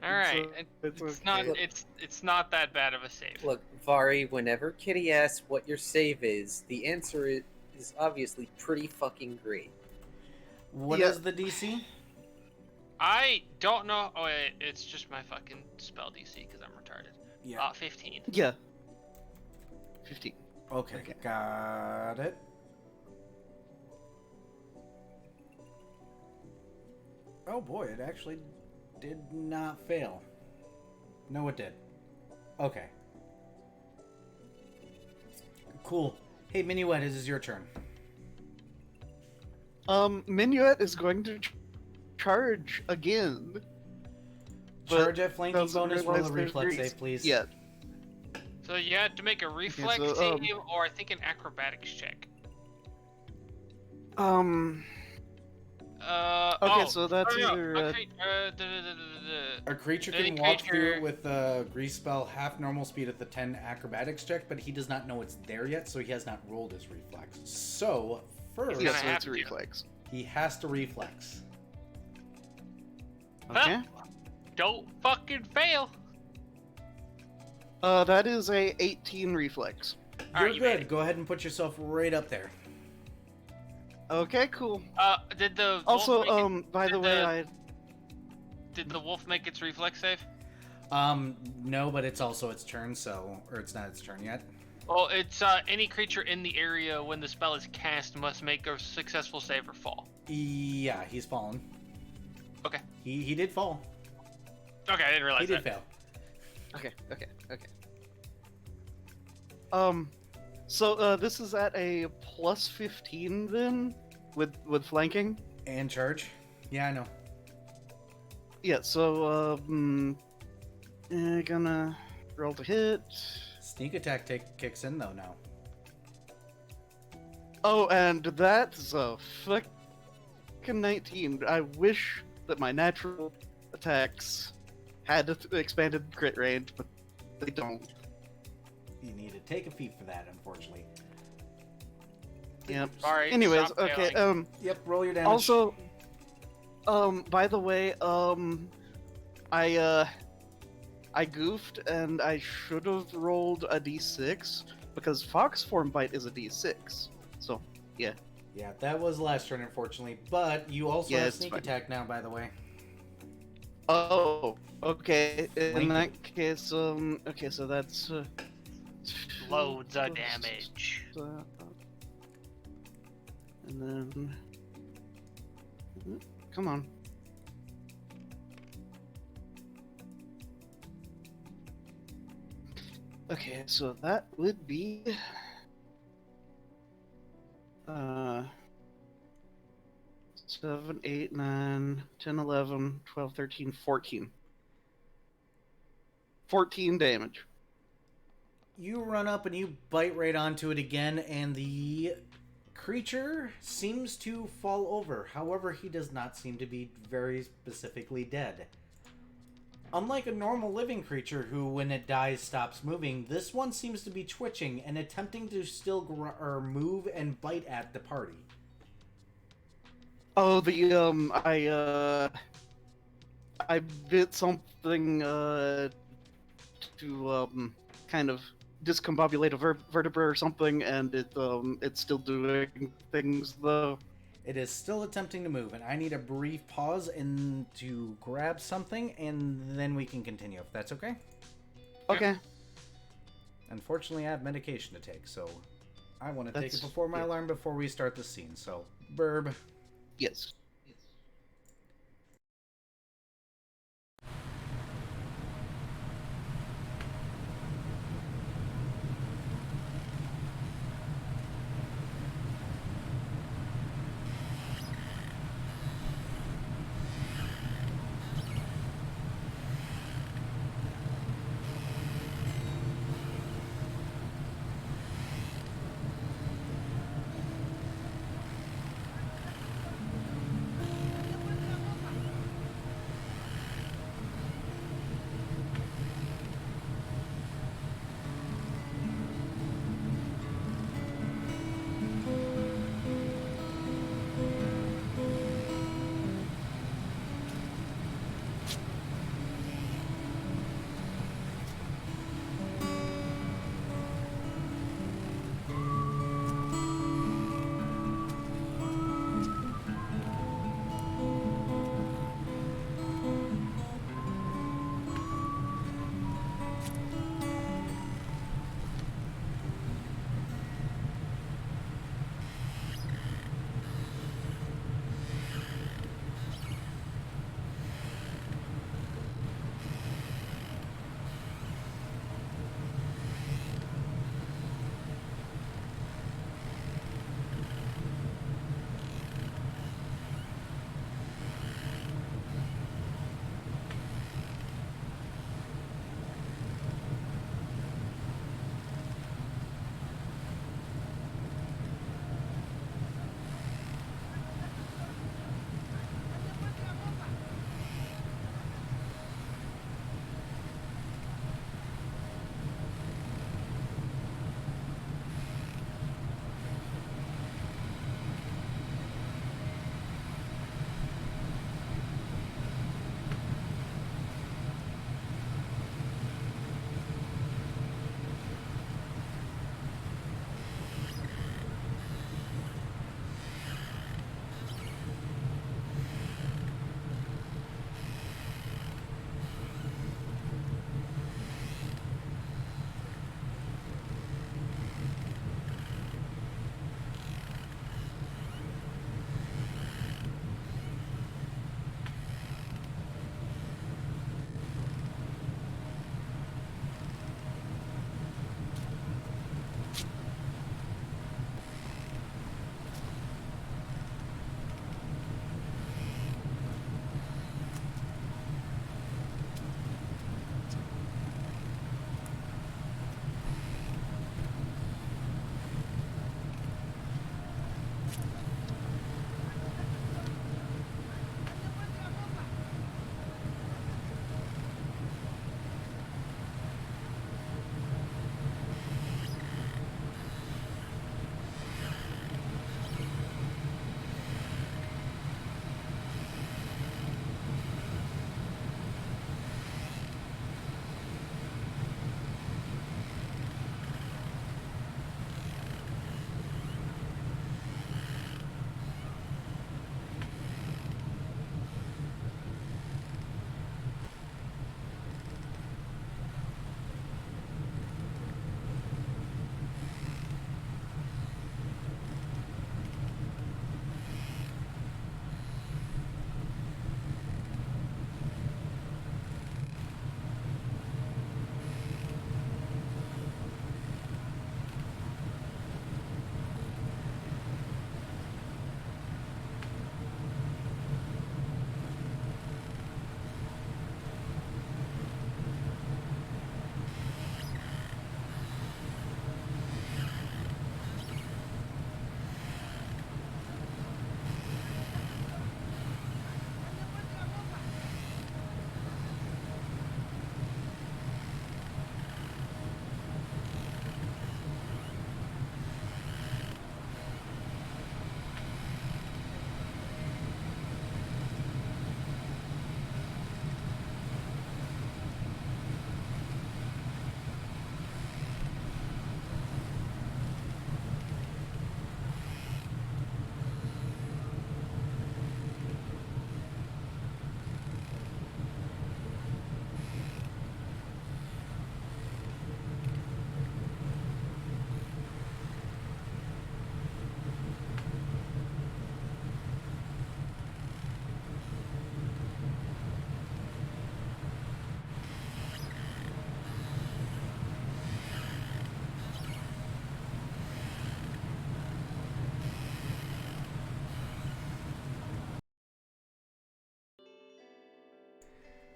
Speaker 1: All right,
Speaker 2: It's
Speaker 1: it's
Speaker 2: okay.
Speaker 1: not it's not that bad of a save.
Speaker 4: Look, Vari, whenever Kitty asks what your save is, the answer is obviously pretty fucking great.
Speaker 3: What
Speaker 2: Yeah.
Speaker 3: is the DC?
Speaker 1: I don't know. Oh wait, it's just my fucking spell DC because I'm retarded.
Speaker 3: Yeah.
Speaker 1: 15.
Speaker 2: Yeah. 15.
Speaker 3: Okay,
Speaker 2: Okay.
Speaker 3: got it. Oh boy, it actually did not fail. No, it did. Okay. Cool. Hey, Minuet, this is your turn.
Speaker 2: Minuet is going to charge again. but
Speaker 3: Charge at flanking
Speaker 2: doesn't
Speaker 3: bonus, roll
Speaker 2: realize
Speaker 3: a
Speaker 2: there's
Speaker 3: reflex
Speaker 2: grease.
Speaker 3: save, please.
Speaker 2: Yeah.
Speaker 1: So you had to make a reflex
Speaker 2: so,
Speaker 1: save or I think an acrobatics check.
Speaker 2: Okay, so that's either.
Speaker 3: A creature
Speaker 1: Any
Speaker 3: can walk
Speaker 1: creature-
Speaker 3: through it with a grease spell half normal speed at the 10 acrobatics check, but he does not know it's there yet, so he has not rolled his reflex. So, first,
Speaker 1: gonna
Speaker 2: Yeah, so
Speaker 1: have
Speaker 2: it's a
Speaker 1: to.
Speaker 2: reflex.
Speaker 3: he has to reflex.
Speaker 2: Okay.
Speaker 1: Don't fucking fail.
Speaker 2: That is a 18 reflex.
Speaker 1: All right,
Speaker 3: You're
Speaker 1: you made
Speaker 3: good.
Speaker 1: it.
Speaker 3: Go ahead and put yourself right up there.
Speaker 2: Okay, cool.
Speaker 1: Did the wolf
Speaker 2: Also,
Speaker 1: make it-
Speaker 2: by the
Speaker 1: did
Speaker 2: way,
Speaker 1: did the wolf make its reflex save?
Speaker 3: No, but it's also its turn, so... Or it's not its turn yet.
Speaker 1: Well, it's any creature in the area when the spell is cast must make a successful save or fall.
Speaker 3: Yeah, he's fallen.
Speaker 1: Okay.
Speaker 3: He did fall.
Speaker 1: Okay, I didn't realize
Speaker 3: He did
Speaker 1: that.
Speaker 3: fail.
Speaker 2: Okay. So this is at a plus 15 then, with flanking.
Speaker 3: And charge. Yeah, I know.
Speaker 2: Yeah. So gonna roll to hit.
Speaker 3: Sneak attack kicks in, though, now.
Speaker 2: Oh, and that's a fucking 19. I wish that my natural attacks had expanded crit range, but they don't.
Speaker 3: You need to take a feat for that, unfortunately.
Speaker 2: Yep.
Speaker 1: Alright,
Speaker 2: Anyways,
Speaker 1: stop
Speaker 2: okay.
Speaker 1: failing.
Speaker 3: Yep, roll your damage.
Speaker 2: Also, by the way, I goofed and I should have rolled a d6 because Fox Form Bite is a d6. So, yeah.
Speaker 3: Yeah, that was last turn, unfortunately. But you also
Speaker 2: Yeah,
Speaker 3: have
Speaker 2: it's
Speaker 3: sneak
Speaker 2: fine.
Speaker 3: attack now, by the way.
Speaker 2: Oh, okay. In
Speaker 3: Link.
Speaker 2: that case, okay, so that's
Speaker 1: Loads of
Speaker 2: plus,
Speaker 1: damage.
Speaker 2: and then, come on. Okay, so that would be 7, 8, 9, 10, 11, 12, 13, 14. 14 damage.
Speaker 3: You run up and you bite right onto it again, and the creature seems to fall over. However, he does not seem to be very specifically dead. Unlike a normal living creature who, when it dies, stops moving, this one seems to be twitching and attempting to still move and bite at the party.
Speaker 2: Oh, I bit something, to, kind of discombobulate a vertebra or something, and it's still doing things, though.
Speaker 3: It is still attempting to move, and I need a brief pause and to grab something, and then we can continue, if that's okay?
Speaker 2: Okay.
Speaker 3: Unfortunately, I have medication to take, so I want to take it
Speaker 2: That's-
Speaker 3: before my
Speaker 2: yeah.
Speaker 3: alarm before we start the scene, so burb.
Speaker 2: Yes.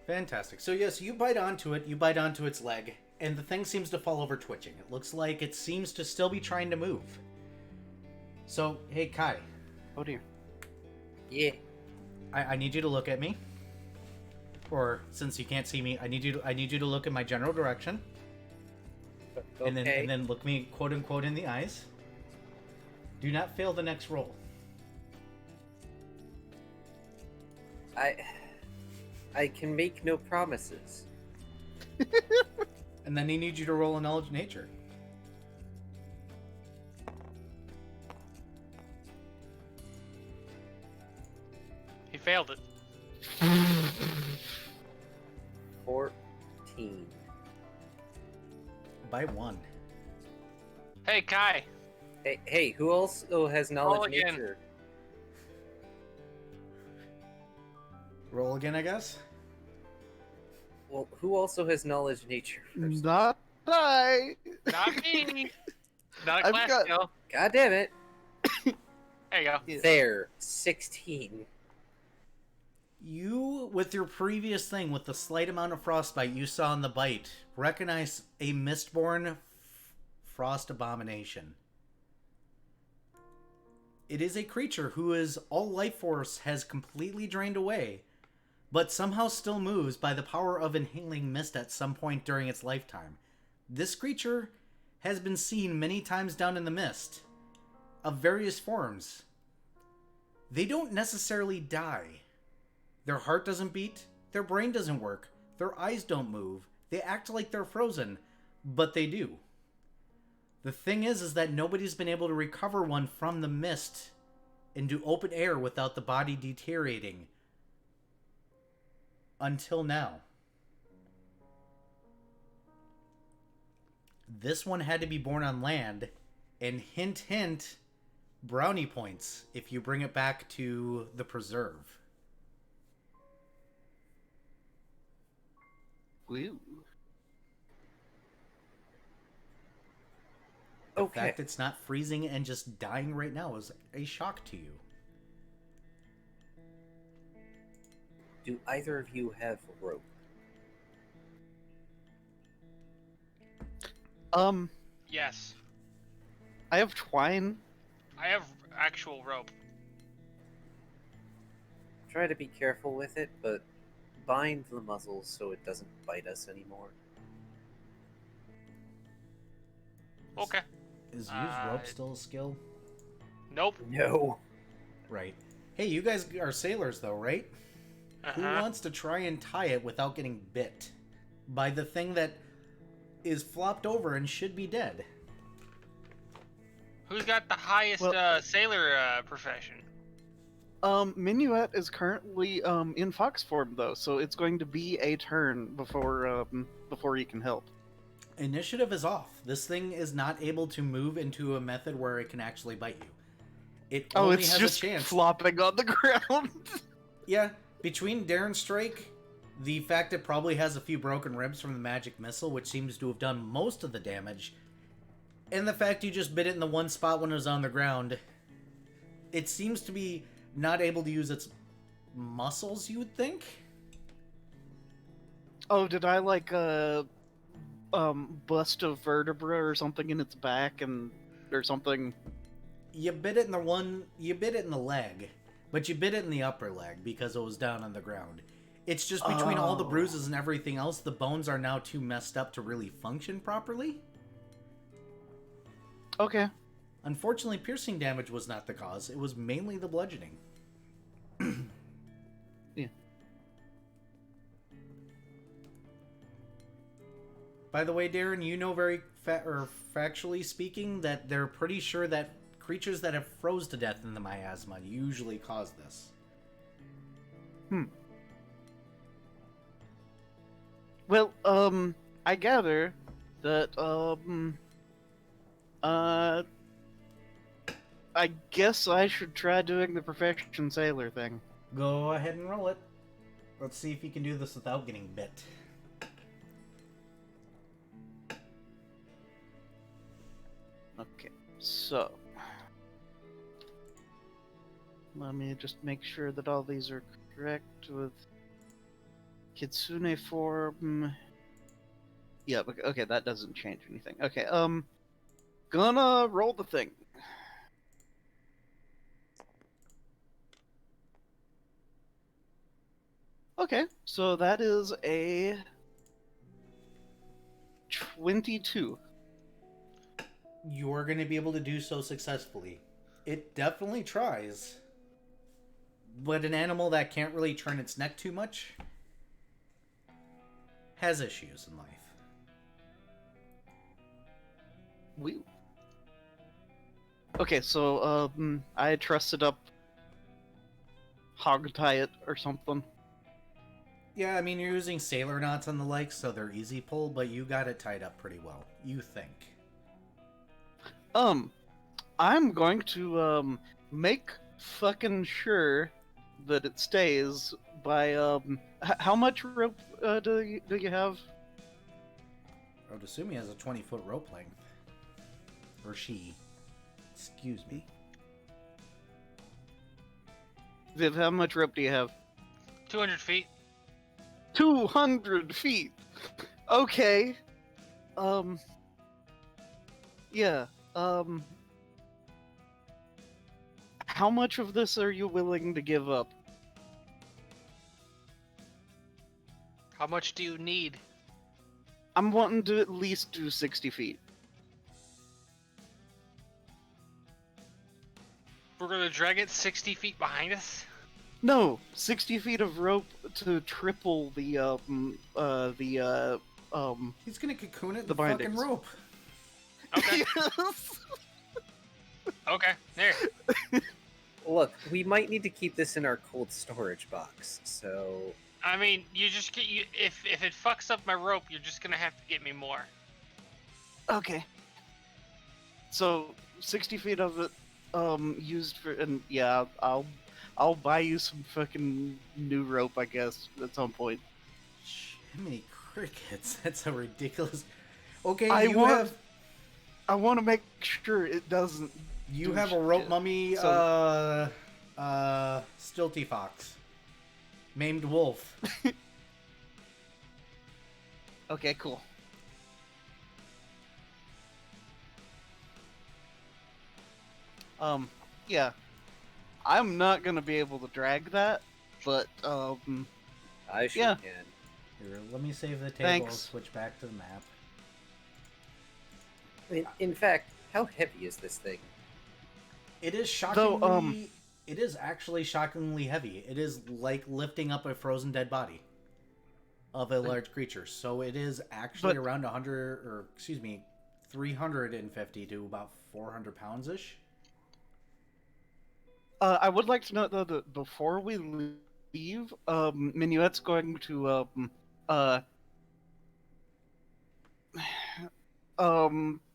Speaker 3: Fantastic. So yes, you bite onto it, you bite onto its leg, and the thing seems to fall over twitching. It looks like it seems to still be trying to move. So, hey Kai,
Speaker 2: Oh dear.
Speaker 4: Yeah.
Speaker 3: I need you to look at me. Or since you can't see me, I need you to look in my general direction.
Speaker 4: Okay.
Speaker 3: And then look me quote unquote in the eyes. Do not fail the next roll.
Speaker 4: I can make no promises.
Speaker 3: And then I need you to roll a knowledge nature.
Speaker 1: He failed it.
Speaker 4: 14.
Speaker 3: By 1.
Speaker 1: Hey, Kai.
Speaker 4: Hey, who also has knowledge
Speaker 1: again.
Speaker 4: nature?
Speaker 3: Roll again, I guess.
Speaker 4: Well, who also has knowledge nature first?
Speaker 2: Not I.
Speaker 1: Not me. Not a
Speaker 2: I've
Speaker 1: class
Speaker 2: got-
Speaker 1: skill.
Speaker 4: God damn it.
Speaker 1: There you go.
Speaker 2: Yeah.
Speaker 4: There. 16.
Speaker 3: You, with your previous thing, with the slight amount of frostbite you saw in the bite, recognize a mistborn frost abomination. It is a creature who is all life force has completely drained away, but somehow still moves by the power of inhaling mist at some point during its lifetime. This creature has been seen many times down in the mist, of various forms. They don't necessarily die. Their heart doesn't beat, their brain doesn't work, their eyes don't move, they act like they're frozen, but they do. The thing is that nobody's been able to recover one from the mist into open air without the body deteriorating. Until now. This one had to be born on land, and hint hint, brownie points if you bring it back to the preserve.
Speaker 2: Woo.
Speaker 3: The
Speaker 4: Okay.
Speaker 3: fact it's not freezing and just dying right now is a shock to you.
Speaker 4: Do either of you have rope?
Speaker 1: Yes.
Speaker 2: I have twine.
Speaker 1: I have actual rope.
Speaker 4: Try to be careful with it, but bind the muzzles so it doesn't bite us anymore.
Speaker 1: Okay.
Speaker 3: Is use rope still a skill?
Speaker 1: Nope.
Speaker 4: No.
Speaker 3: Right. Hey, you guys are sailors though, right? Who wants to try and tie it without getting bit by the thing that is flopped over and should be dead?
Speaker 1: Who's got the highest sailor profession?
Speaker 2: Minuet is currently in fox form though, so it's going to be a turn before he can help.
Speaker 3: Initiative is off. This thing is not able to move into a method where it can actually bite you. It
Speaker 2: Oh,
Speaker 3: only
Speaker 2: it's
Speaker 3: has
Speaker 2: just
Speaker 3: a chance.
Speaker 2: flopping on the ground.
Speaker 3: Yeah, between Darren's strike, the fact it probably has a few broken ribs from the magic missile, which seems to have done most of the damage, and the fact you just bit it in the one spot when it was on the ground, it seems to be not able to use its muscles, you would think?
Speaker 2: Oh, did I bust a vertebra or something in its back or something?
Speaker 3: You bit it in the leg, but you bit it in the upper leg because it was down on the ground. It's just between all the bruises and everything else, the bones are now too messed up to really function properly.
Speaker 2: Okay.
Speaker 3: Unfortunately, piercing damage was not the cause. It was mainly the bludgeoning.
Speaker 2: Yeah.
Speaker 3: By the way, Darren, you know factually speaking that they're pretty sure that creatures that have froze to death in the miasma usually cause this.
Speaker 2: Well, I gather that, I guess I should try doing the profession sailor thing.
Speaker 3: Go ahead and roll it. Let's see if you can do this without getting bit.
Speaker 2: Okay, so let me just make sure that all these are correct with Kitsune form. Yeah, okay, that doesn't change anything. Okay, gonna roll the thing. Okay, so that is a 22.
Speaker 3: You're going to be able to do so successfully. It definitely tries. But an animal that can't really turn its neck too much has issues in life.
Speaker 2: We. Okay, so I trusted up hog tie it or something.
Speaker 3: Yeah, I mean, you're using sailor knots and the like, so they're easy pull, but you got it tied up pretty well. You think.
Speaker 2: I'm going to make fucking sure that it stays by how much rope do you have?
Speaker 3: I would assume he has a 20-foot rope length. Or she. Excuse me.
Speaker 2: Viv, how much rope do you have?
Speaker 1: 200 feet.
Speaker 2: 200 feet. Okay. Yeah. How much of this are you willing to give up?
Speaker 1: How much do you need?
Speaker 2: I'm wanting to at least do 60 feet.
Speaker 1: We're gonna drag it 60 feet behind us?
Speaker 2: No, 60 feet of rope to triple the
Speaker 3: He's gonna cocoon it in
Speaker 2: The
Speaker 3: the fucking
Speaker 2: bindings.
Speaker 3: rope.
Speaker 1: Okay.
Speaker 2: Yes.
Speaker 1: Okay, there.
Speaker 4: Look, we might need to keep this in our cold storage box, so...
Speaker 1: I mean, you just get you if it fucks up my rope, you're just gonna have to get me more.
Speaker 2: Okay. So 60 feet of it used for, and yeah, I'll buy you some fucking new rope, I guess, at some point.
Speaker 3: Jiminy crickets, that's a ridiculous... Okay,
Speaker 2: I
Speaker 3: you
Speaker 2: want to make sure it doesn't.
Speaker 3: You
Speaker 2: do
Speaker 3: have a rope
Speaker 2: shit.
Speaker 3: mummy,
Speaker 2: So-
Speaker 3: stilty fox. Maimed wolf.
Speaker 2: Okay, cool. Yeah. I'm not gonna be able to drag that, but
Speaker 4: I sure
Speaker 2: Yeah.
Speaker 4: can.
Speaker 3: Here, let me save the table,
Speaker 2: Thanks.
Speaker 3: switch back to the map.
Speaker 4: In fact, how heavy is this thing?
Speaker 3: It is
Speaker 2: Though,
Speaker 3: shockingly... It is actually shockingly heavy. It is like lifting up a frozen dead body of a large creature. So it is actually
Speaker 2: But-
Speaker 3: around 100, or excuse me, 350 to about 400 pounds-ish.
Speaker 2: I would like to note though that before we leave, Minuet's going to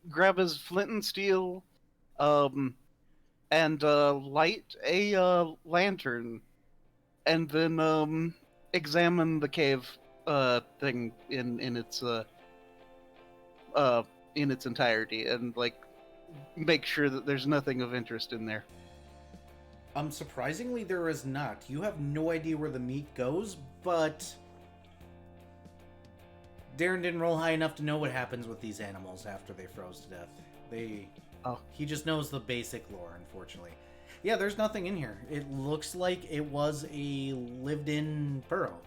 Speaker 2: grab his flint and steel, and light a lantern, and then examine the cave thing in its entirety, and like make sure that there's nothing of interest in there.
Speaker 3: Surprisingly, there is not. You have no idea where the meat goes, but Darren didn't roll high enough to know what happens with these animals after they froze to death. He just knows the basic lore, unfortunately. Yeah, there's nothing in here. It looks like it was a lived-in burrow.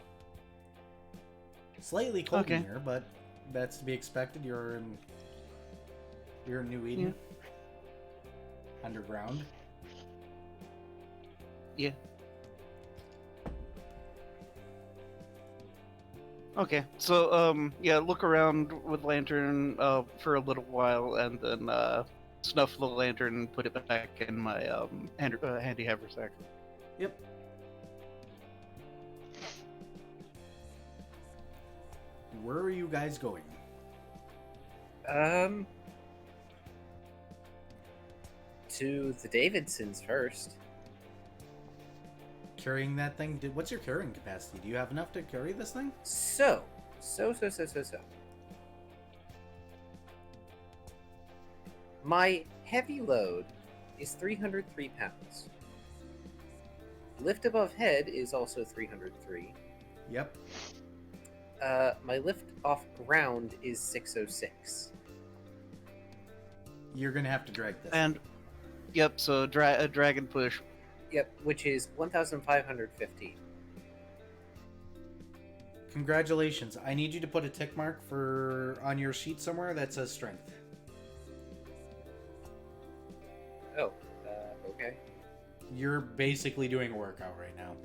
Speaker 3: Slightly cold in
Speaker 2: Okay.
Speaker 3: here, but that's to be expected. You're in New Eden. Underground.
Speaker 2: Yeah. Okay, so yeah, look around with lantern for a little while, and then snuff the lantern and put it back in my handy haversack.
Speaker 3: Yep. Where are you guys going?
Speaker 4: To the Davidsons first.
Speaker 3: Carrying that thing? What's your carrying capacity? Do you have enough to carry this thing?
Speaker 4: So. My heavy load is 303 pounds. Lift above head is also 303.
Speaker 3: Yep.
Speaker 4: My lift off ground is 606.
Speaker 3: You're gonna have to drag this.
Speaker 2: And yep, so a dragon push.
Speaker 4: Yep, which is 1,550.
Speaker 3: Congratulations. I need you to put a tick mark on your sheet somewhere that says strength.
Speaker 4: Oh, okay.
Speaker 3: You're basically doing a workout right now.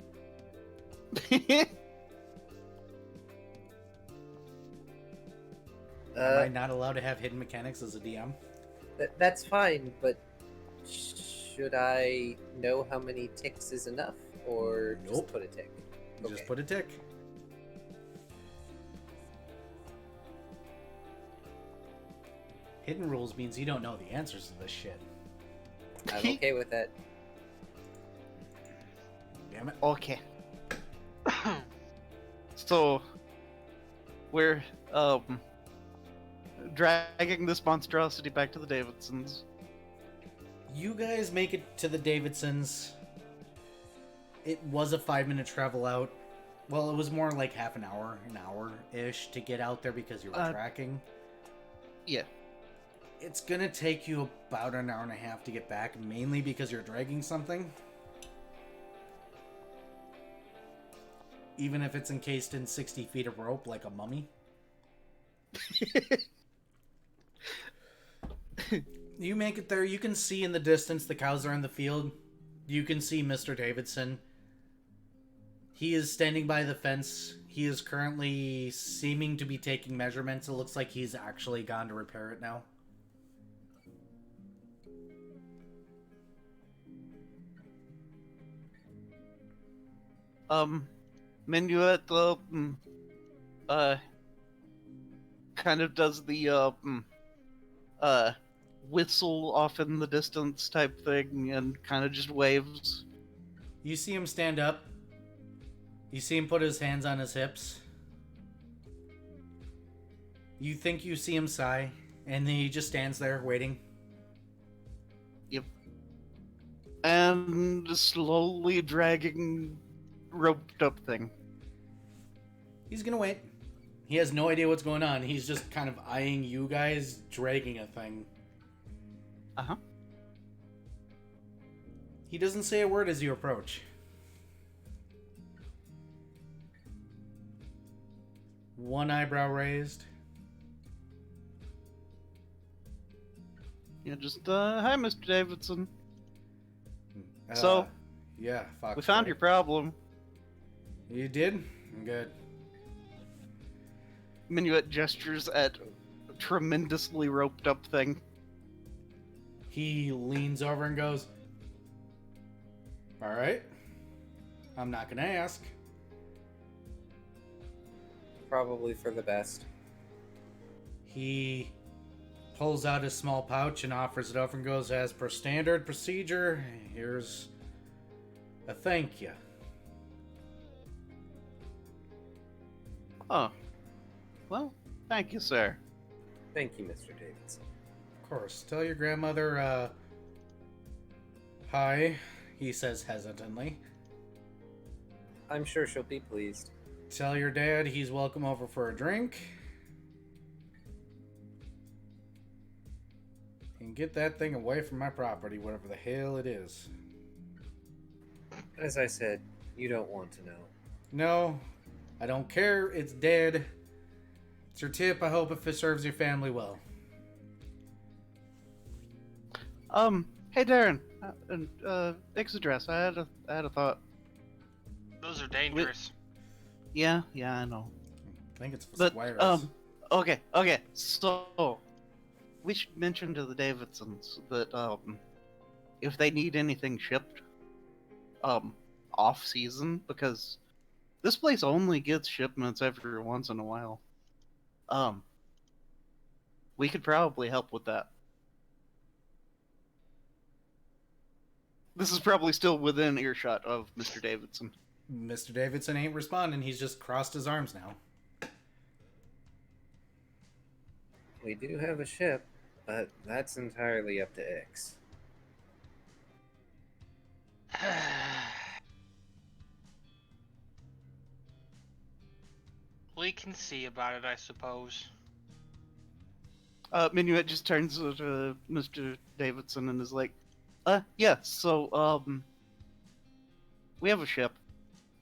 Speaker 3: Am I not allowed to have hidden mechanics as a DM?
Speaker 4: That's fine, but should I know how many ticks is enough, or just
Speaker 3: Nope.
Speaker 4: put a tick?
Speaker 3: Just
Speaker 4: Okay.
Speaker 3: put a tick. Hidden rules means you don't know the answers to this shit.
Speaker 4: I'm okay with that.
Speaker 3: Damn it.
Speaker 2: Okay. So we're dragging this monstrosity back to the Davidsons.
Speaker 3: You guys make it to the Davidsons. It was a 5-minute travel out. Well, it was more like half an hour-ish to get out there because you were tracking.
Speaker 2: Yeah.
Speaker 3: It's gonna take you about an hour and a half to get back, mainly because you're dragging something. Even if it's encased in 60 feet of rope like a mummy. You make it there, you can see in the distance the cows are in the field. You can see Mr. Davidson. He is standing by the fence. He is currently seeming to be taking measurements. It looks like he's actually gone to repair it now.
Speaker 2: Minuet kind of does the whistle off in the distance type thing and kind of just waves.
Speaker 3: You see him stand up. You see him put his hands on his hips. You think you see him sigh, and then he just stands there waiting.
Speaker 2: Yep. And slowly dragging roped up thing.
Speaker 3: He's gonna wait. He has no idea what's going on. He's just kind of eyeing you guys dragging a thing.
Speaker 2: Uh-huh.
Speaker 3: He doesn't say a word as you approach. One eyebrow raised.
Speaker 2: Yeah, just hi Mr. Davidson. So,
Speaker 3: yeah, Fox.
Speaker 2: we found your problem.
Speaker 3: You did? Good.
Speaker 2: Minuet gestures at a tremendously roped up thing.
Speaker 3: He leans over and goes, "All right. I'm not gonna ask."
Speaker 4: Probably for the best.
Speaker 3: He pulls out his small pouch and offers it over and goes, "As per standard procedure, here's a thank you."
Speaker 2: Oh. Well, thank you, sir.
Speaker 4: Thank you, Mr. Davidson.
Speaker 3: Of course. Tell your grandmother, hi, he says hesitantly.
Speaker 4: I'm sure she'll be pleased.
Speaker 3: Tell your dad he's welcome over for a drink. And get that thing away from my property, whatever the hell it is.
Speaker 4: As I said, you don't want to know.
Speaker 3: No, I don't care. It's dead. It's your tip. I hope if it serves your family well.
Speaker 2: Hey Darren, Ixaddress, I had a thought.
Speaker 1: Those are dangerous.
Speaker 2: Yeah, I know.
Speaker 3: I think it's
Speaker 2: But,
Speaker 3: Squires.
Speaker 2: okay, so, we should mention to the Davidsons that, if they need anything shipped, off season, because this place only gets shipments every once in a while. We could probably help with that. This is probably still within earshot of Mr. Davidson.
Speaker 3: Mr. Davidson ain't responding. He's just crossed his arms now.
Speaker 4: We do have a ship, but that's entirely up to Ix.
Speaker 1: We can see about it, I suppose.
Speaker 2: Minuet just turns to Mr. Davidson and is like, yeah, so, we have a ship.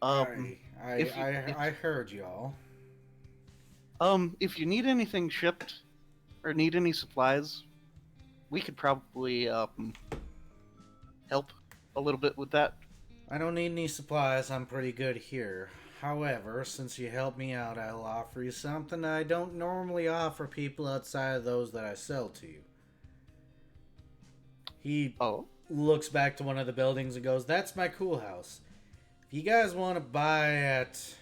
Speaker 2: if you,
Speaker 3: I heard y'all.
Speaker 2: if you need anything shipped or need any supplies, we could probably, help a little bit with that.
Speaker 3: I don't need any supplies, I'm pretty good here. However, since you helped me out, I'll offer you something I don't normally offer people outside of those that I sell to. He looks back to one of the buildings and goes, "That's my cool house. If you guys want to buy at,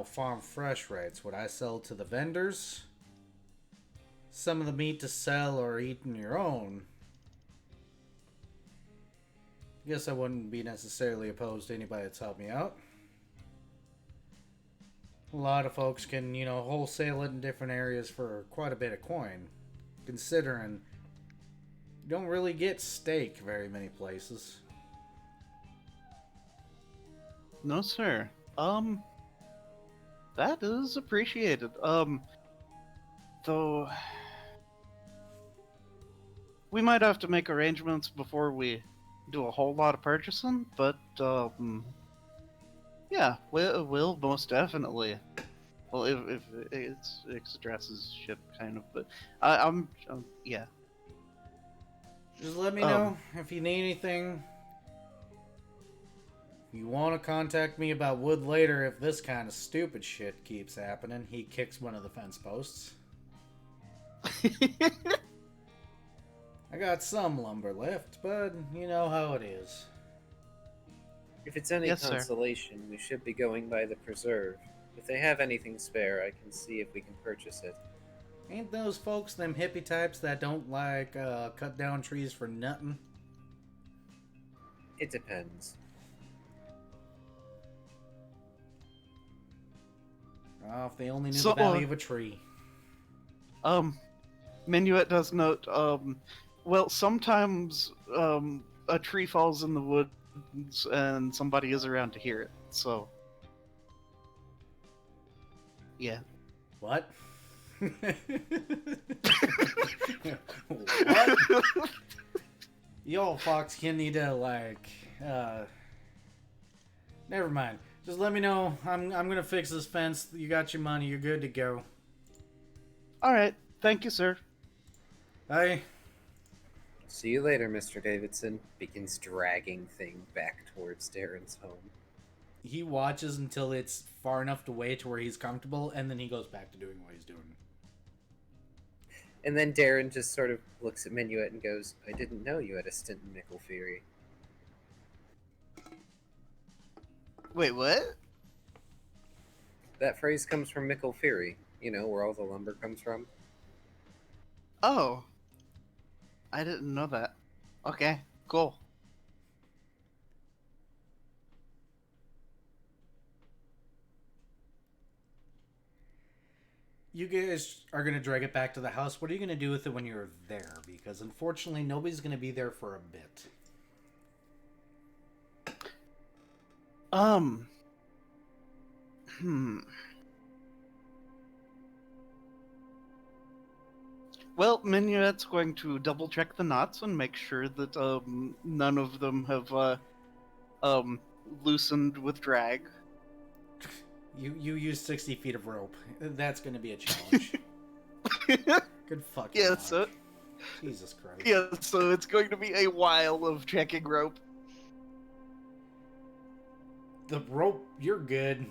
Speaker 3: farm fresh rates, what I sell to the vendors, some of the meat to sell or eat on your own, I guess I wouldn't be necessarily opposed to anybody that's helped me out. A lot of folks can, wholesale it in different areas for quite a bit of coin, considering you don't really get steak very many places."
Speaker 2: No, sir. That is appreciated. Though we might have to make arrangements before we do a whole lot of purchasing, but yeah, we'll most definitely. Well, if it's addresses ship kind of, but I'm yeah.
Speaker 3: Just let me know if you need anything. If you want to contact me about wood later if this kind of stupid shit keeps happening. He kicks one of the fence posts. I got some lumber left, but you know how it is.
Speaker 4: If it's any
Speaker 2: Yes, sir.
Speaker 4: consolation, we should be going by the preserve. If they have anything spare, I can see if we can purchase it.
Speaker 3: Ain't those folks them hippie types that don't like cut down trees for nothing?
Speaker 4: It depends.
Speaker 3: Oh, if they only knew
Speaker 2: So,
Speaker 3: the value of a tree.
Speaker 2: Minuet does note, well, sometimes a tree falls in the woods and somebody is around to hear it, so yeah.
Speaker 3: What? What? Yo, Fox, you need to never mind. Just let me know. I'm gonna fix this fence. You got your money. You're good to go.
Speaker 2: Alright, thank you, sir.
Speaker 3: Bye.
Speaker 4: See you later, Mr. Davidson. Begins dragging thing back towards Darren's home.
Speaker 3: He watches until it's far enough away to where he's comfortable, and then he goes back to doing what he's doing.
Speaker 4: And then Darren just sort of looks at Minuet and goes, "I didn't know you had a stint in Nickel Fury."
Speaker 2: Wait, what?
Speaker 4: That phrase comes from Mickle Fury, where all the lumber comes from.
Speaker 2: Oh. I didn't know that. Okay, cool.
Speaker 3: You guys are going to drag it back to the house. What are you going to do with it when you're there? Because unfortunately, nobody's going to be there for a bit.
Speaker 2: Well, Minuet's going to double check the knots and make sure that none of them have loosened with drag.
Speaker 3: You use 60 feet of rope. That's going to be a challenge. Good fucking
Speaker 2: Yeah,
Speaker 3: luck.
Speaker 2: so
Speaker 3: Jesus Christ.
Speaker 2: yeah, so it's going to be a while of checking rope.
Speaker 3: The rope, you're good.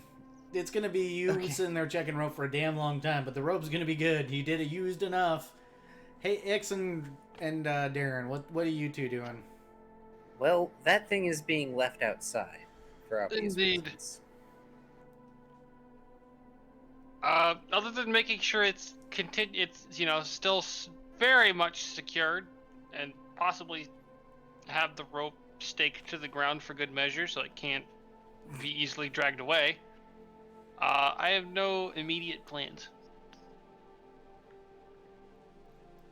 Speaker 3: It's going to be you
Speaker 2: Okay.
Speaker 3: sitting there checking rope for a damn long time, but the rope's going to be good. You did it used enough. Hey, Ix and Darren, what are you two doing?
Speaker 4: Well, that thing is being left outside for obvious
Speaker 1: Indeed.
Speaker 4: reasons.
Speaker 1: Other than making sure it's still very much secured, and possibly have the rope staked to the ground for good measure, so it can't be easily dragged away. I have no immediate plans.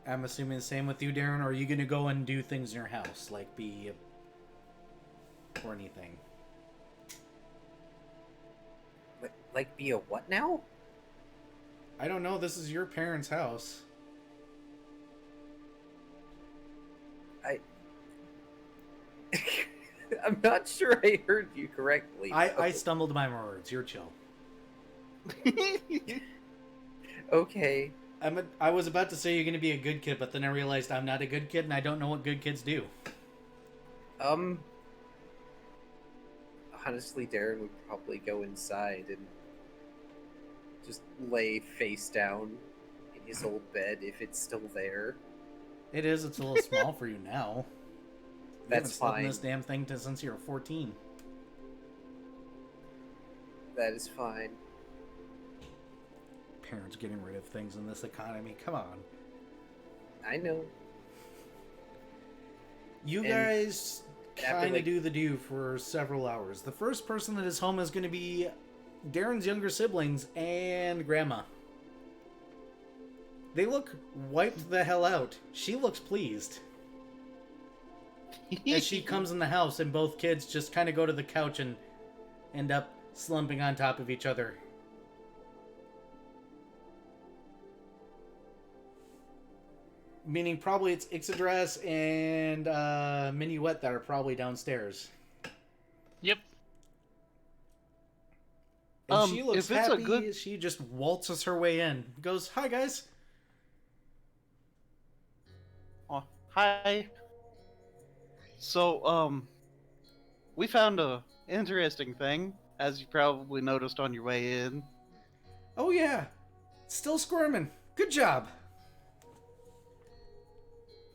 Speaker 3: I'm assuming the same with you, Darren, or are you going to go and do things in your house, like or anything?
Speaker 4: Like, be a what now?
Speaker 3: I don't know. This is your parents' house.
Speaker 4: I'm not sure I heard you correctly.
Speaker 3: I stumbled my words. You're chill.
Speaker 4: Okay.
Speaker 3: I was about to say you're going to be a good kid, but then I realized I'm not a good kid, and I don't know what good kids do.
Speaker 4: Honestly, Darren would probably go inside and just lay face down in his old bed if it's still there.
Speaker 3: It is. It's a little small for you now. You haven't
Speaker 4: That's
Speaker 3: slept in
Speaker 4: fine.
Speaker 3: this damn thing since you were 14.
Speaker 4: That is fine.
Speaker 3: Parents getting rid of things in this economy. Come on.
Speaker 4: I know.
Speaker 3: You
Speaker 4: And
Speaker 3: guys
Speaker 4: after,
Speaker 3: kind of
Speaker 4: like-
Speaker 3: do the do for several hours. The first person that is home is going to be Darren's younger siblings and Grandma. They look wiped the hell out. She looks pleased. As she comes in the house and both kids just kind of go to the couch and end up slumping on top of each other. Meaning probably it's Ixodras and Minuet that are probably downstairs.
Speaker 1: Yep.
Speaker 3: And she looks
Speaker 2: if it's a
Speaker 3: happy.
Speaker 2: good-
Speaker 3: She just waltzes her way in. Goes, "Hi guys."
Speaker 2: Oh, hi. So, we found a interesting thing, as you probably noticed on your way in.
Speaker 3: Oh yeah, still squirming. Good job.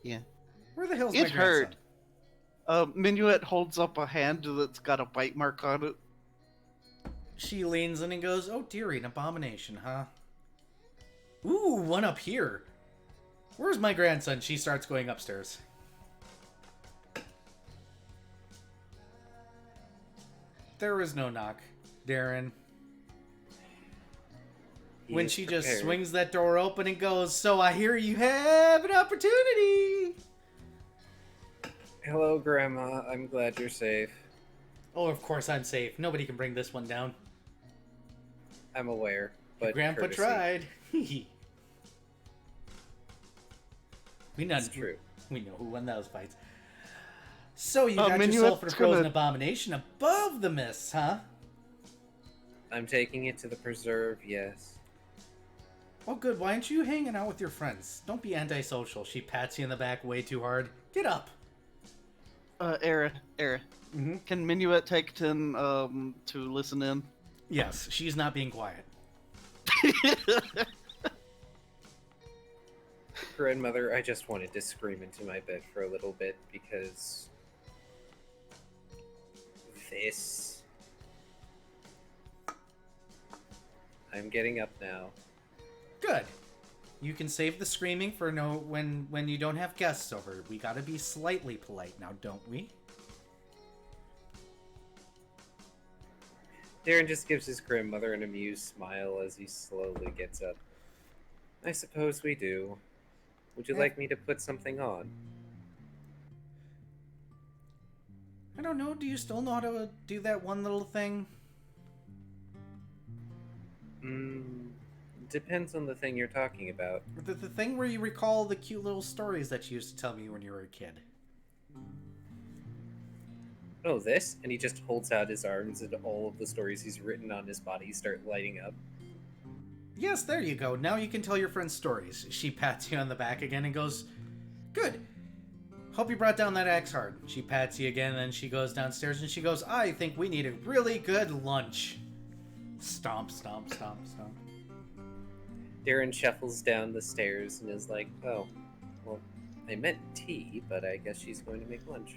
Speaker 2: Yeah.
Speaker 3: Where the hell's
Speaker 2: It
Speaker 3: my grandson?
Speaker 2: hurt. Minuet holds up a hand that's got a bite mark on it.
Speaker 3: She leans in and goes, "Oh dearie, an abomination, huh? Ooh, one up here. Where's my grandson?" She starts going upstairs. There is no knock, Darren.
Speaker 4: He
Speaker 3: When
Speaker 4: is
Speaker 3: she just
Speaker 4: prepared.
Speaker 3: swings that door open and goes, "So I hear you have an opportunity."
Speaker 4: Hello, Grandma. I'm glad you're safe.
Speaker 3: Oh, of course I'm safe. Nobody can bring this one down.
Speaker 4: I'm aware, but
Speaker 3: Grandpa
Speaker 4: courtesy.
Speaker 3: tried. we
Speaker 4: That's true.
Speaker 3: We know who won those fights. So you got
Speaker 2: Minuet's
Speaker 3: yourself a frozen
Speaker 2: gonna-
Speaker 3: abomination above the mists, huh?
Speaker 4: I'm taking it to the preserve, yes.
Speaker 3: Oh, good. Why aren't you hanging out with your friends? Don't be antisocial. She pats you in the back way too hard. Get up.
Speaker 2: Era.
Speaker 3: Mm-hmm.
Speaker 2: Can Minuet take 10, to listen in?
Speaker 3: Yes, she's not being quiet.
Speaker 4: Grandmother, I just wanted to scream into my bed for a little bit because this. I'm getting up now.
Speaker 3: Good. You can save the screaming for when you don't have guests over. We gotta be slightly polite now, don't we?
Speaker 4: Darren just gives his grandmother an amused smile as he slowly gets up. I suppose we do. Would you
Speaker 3: Yeah.
Speaker 4: like me to put something on?
Speaker 3: I don't know. Do you still know how to do that one little thing?
Speaker 4: Depends on the thing you're talking about.
Speaker 3: The thing where you recall the cute little stories that you used to tell me when you were a kid.
Speaker 4: Oh, this? And he just holds out his arms and all of the stories he's written on his body start lighting up.
Speaker 3: Yes, there you go. Now you can tell your friends stories. She pats you on the back again and goes, "Good. Hope you brought down that axe hard." She pats you again, and then she goes downstairs and she goes, "I think we need a really good lunch." Stomp, stomp, stomp, stomp.
Speaker 4: Darren shuffles down the stairs and is like, oh, well, I meant tea, but I guess she's going to make lunch.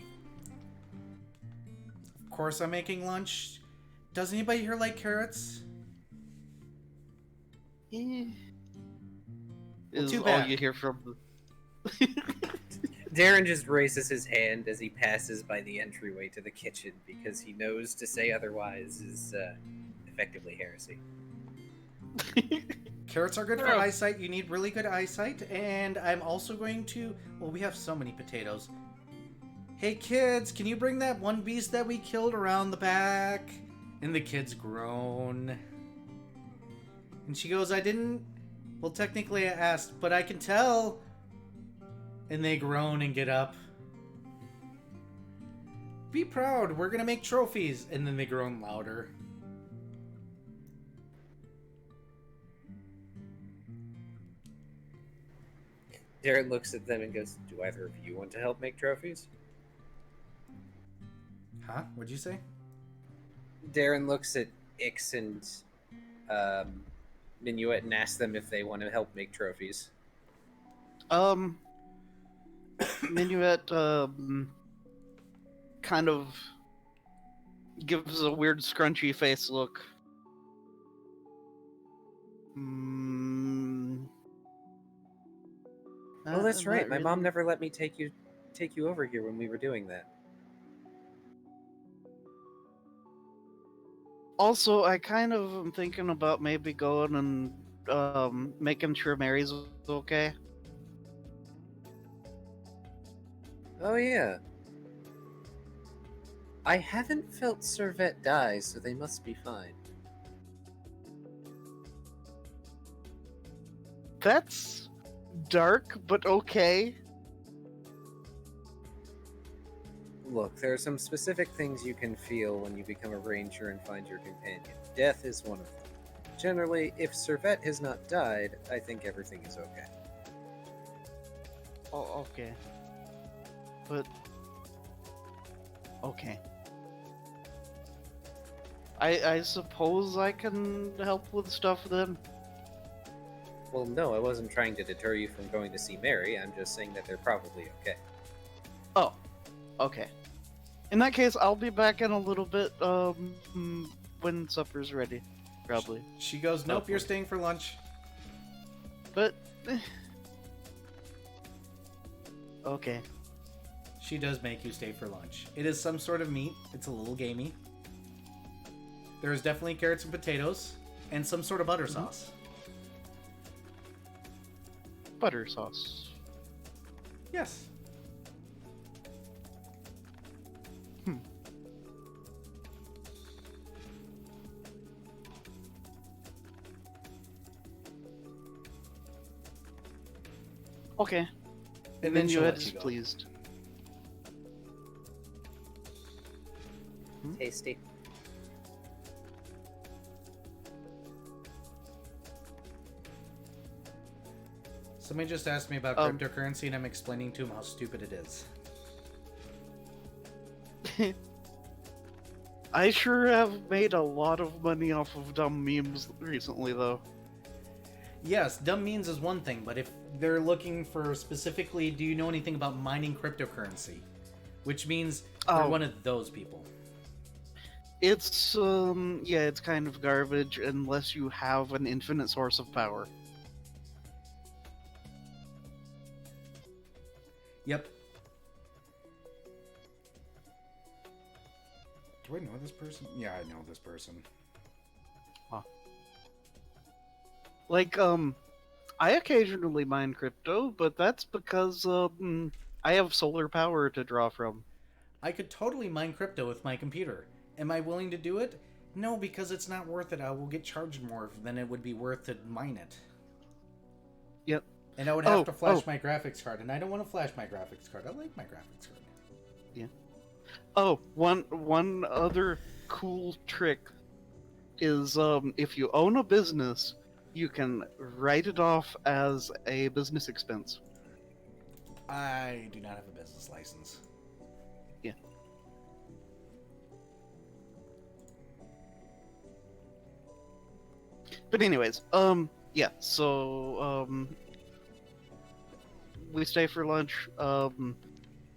Speaker 3: Of course I'm making lunch. Does anybody here like carrots?
Speaker 2: Is
Speaker 3: too
Speaker 2: all
Speaker 3: bad.
Speaker 2: you hear from the...
Speaker 4: Darren just raises his hand as he passes by the entryway to the kitchen because he knows to say otherwise is effectively heresy.
Speaker 3: Carrots are good for
Speaker 1: Oh.
Speaker 3: eyesight. You need really good eyesight. And I'm also going to... Well, we have so many potatoes. Hey, kids, can you bring that one beast that we killed around the back? And the kids groan. And she goes, I didn't... Well, technically I asked, but I can tell. And they groan and get up. Be proud, we're gonna make trophies. And then they groan louder.
Speaker 4: Darren looks at them and goes, do either of you want to help make trophies?
Speaker 3: Huh? What'd you say?
Speaker 4: Darren looks at Ix and Minuet and asks them if they want to help make trophies.
Speaker 2: Minuet, kind of gives a weird scrunchy face look.
Speaker 4: Oh, that's right.
Speaker 2: Not
Speaker 4: My mom
Speaker 2: really.
Speaker 4: never let me take you over here when we were doing that.
Speaker 2: Also, I kind of am thinking about maybe going and making sure Mary's okay.
Speaker 4: Oh, yeah. I haven't felt Servette die, so they must be fine.
Speaker 2: That's dark, but okay.
Speaker 4: Look, there are some specific things you can feel when you become a ranger and find your companion. Death is one of them. Generally, if Servette has not died, I think everything is okay.
Speaker 2: Oh, okay. But okay. I suppose I can help with stuff then.
Speaker 4: Well, no, I wasn't trying to deter you from going to see Mary. I'm just saying that they're probably okay.
Speaker 2: Oh, okay. In that case, I'll be back in a little bit. When supper's ready, probably.
Speaker 3: She goes, nope, you're staying for lunch.
Speaker 2: But okay.
Speaker 3: She does make you stay for lunch. It is some sort of meat. It's a little gamey. There is definitely carrots and potatoes, and some sort of butter sauce.
Speaker 2: Butter sauce.
Speaker 3: Yes.
Speaker 2: Okay.
Speaker 3: And then she'll
Speaker 2: Minuet
Speaker 3: let
Speaker 2: is
Speaker 3: you go.
Speaker 2: pleased.
Speaker 4: Tasty.
Speaker 3: Somebody just asked me about cryptocurrency, and I'm explaining to him how stupid it is.
Speaker 2: I sure have made a lot of money off of dumb memes recently, though.
Speaker 3: Yes, dumb means is one thing, but if they're looking for specifically, do you know anything about mining cryptocurrency? Which means they're one of those people.
Speaker 2: It's, yeah, it's kind of garbage unless you have an infinite source of power.
Speaker 3: Yep. Do I know this person? Yeah, I know this person.
Speaker 2: Like, I occasionally mine crypto, but that's because, I have solar power to draw from.
Speaker 3: I could totally mine crypto with my computer. Am I willing to do it? No, because it's not worth it. I will get charged more than it would be worth to mine it.
Speaker 2: Yep.
Speaker 3: And I would have to flash my graphics card, and I don't want to flash my graphics card. I like my graphics card.
Speaker 2: Yeah. Oh, one other cool trick is, if you own a business, you can write it off as a business expense.
Speaker 3: I do not have a business license.
Speaker 2: Yeah. But anyways, yeah, so, we stay for lunch.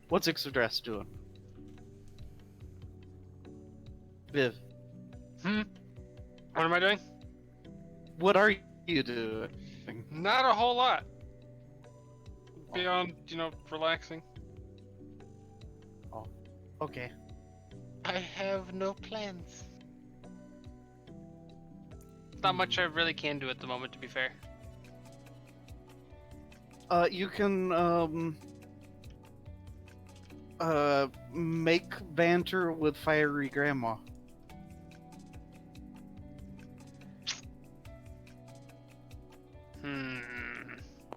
Speaker 2: What's Ix's address doing? Viv,
Speaker 1: What am I doing?
Speaker 2: what are you doing?
Speaker 1: Not a whole lot. Beyond, relaxing.
Speaker 2: Okay.
Speaker 1: I have no plans. Not much I really can do at the moment, to be fair.
Speaker 2: You can, make banter with Fiery Grandma.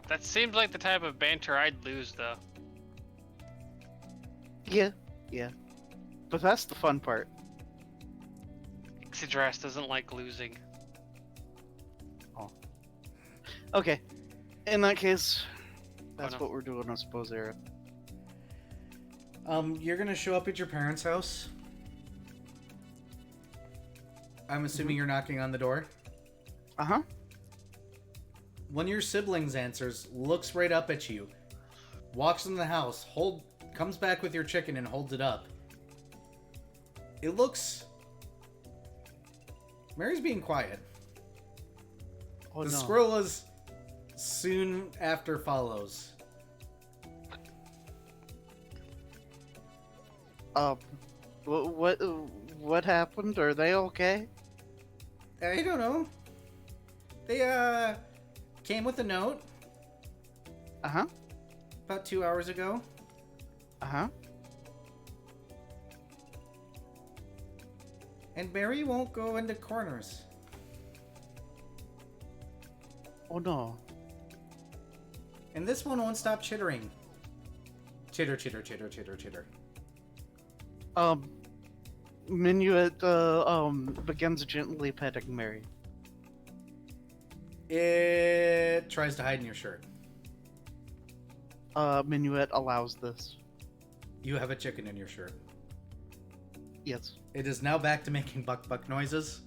Speaker 5: That seems like the type of banter I'd lose, though.
Speaker 2: Yeah, yeah. But that's the fun part.
Speaker 5: Xidras doesn't like losing.
Speaker 2: Okay. In that case, that's
Speaker 5: no.
Speaker 2: what we're doing, I suppose, Eric.
Speaker 3: You're gonna show up at your parents' house. I'm assuming you're knocking on the door.
Speaker 2: Uh-huh.
Speaker 3: One of your siblings answers, looks right up at you, walks in the house, comes back with your chicken and holds it up. It looks... Mary's being quiet.
Speaker 2: Oh,
Speaker 3: The
Speaker 2: no.
Speaker 3: Squirrelas soon after follows.
Speaker 2: What happened? Are they okay?
Speaker 3: I don't know. They, came with a note
Speaker 2: Uh-huh.
Speaker 3: about 2 hours ago.
Speaker 2: Uh-huh.
Speaker 3: And Mary won't go into corners.
Speaker 2: Oh, no.
Speaker 3: And this one won't stop chittering. Chitter, chitter, chitter, chitter, chitter.
Speaker 2: Minuet, begins gently petting Mary.
Speaker 3: It tries to hide in your shirt.
Speaker 2: Minuet allows this.
Speaker 3: You have a chicken in your shirt.
Speaker 2: Yes.
Speaker 3: It is now back to making buck noises.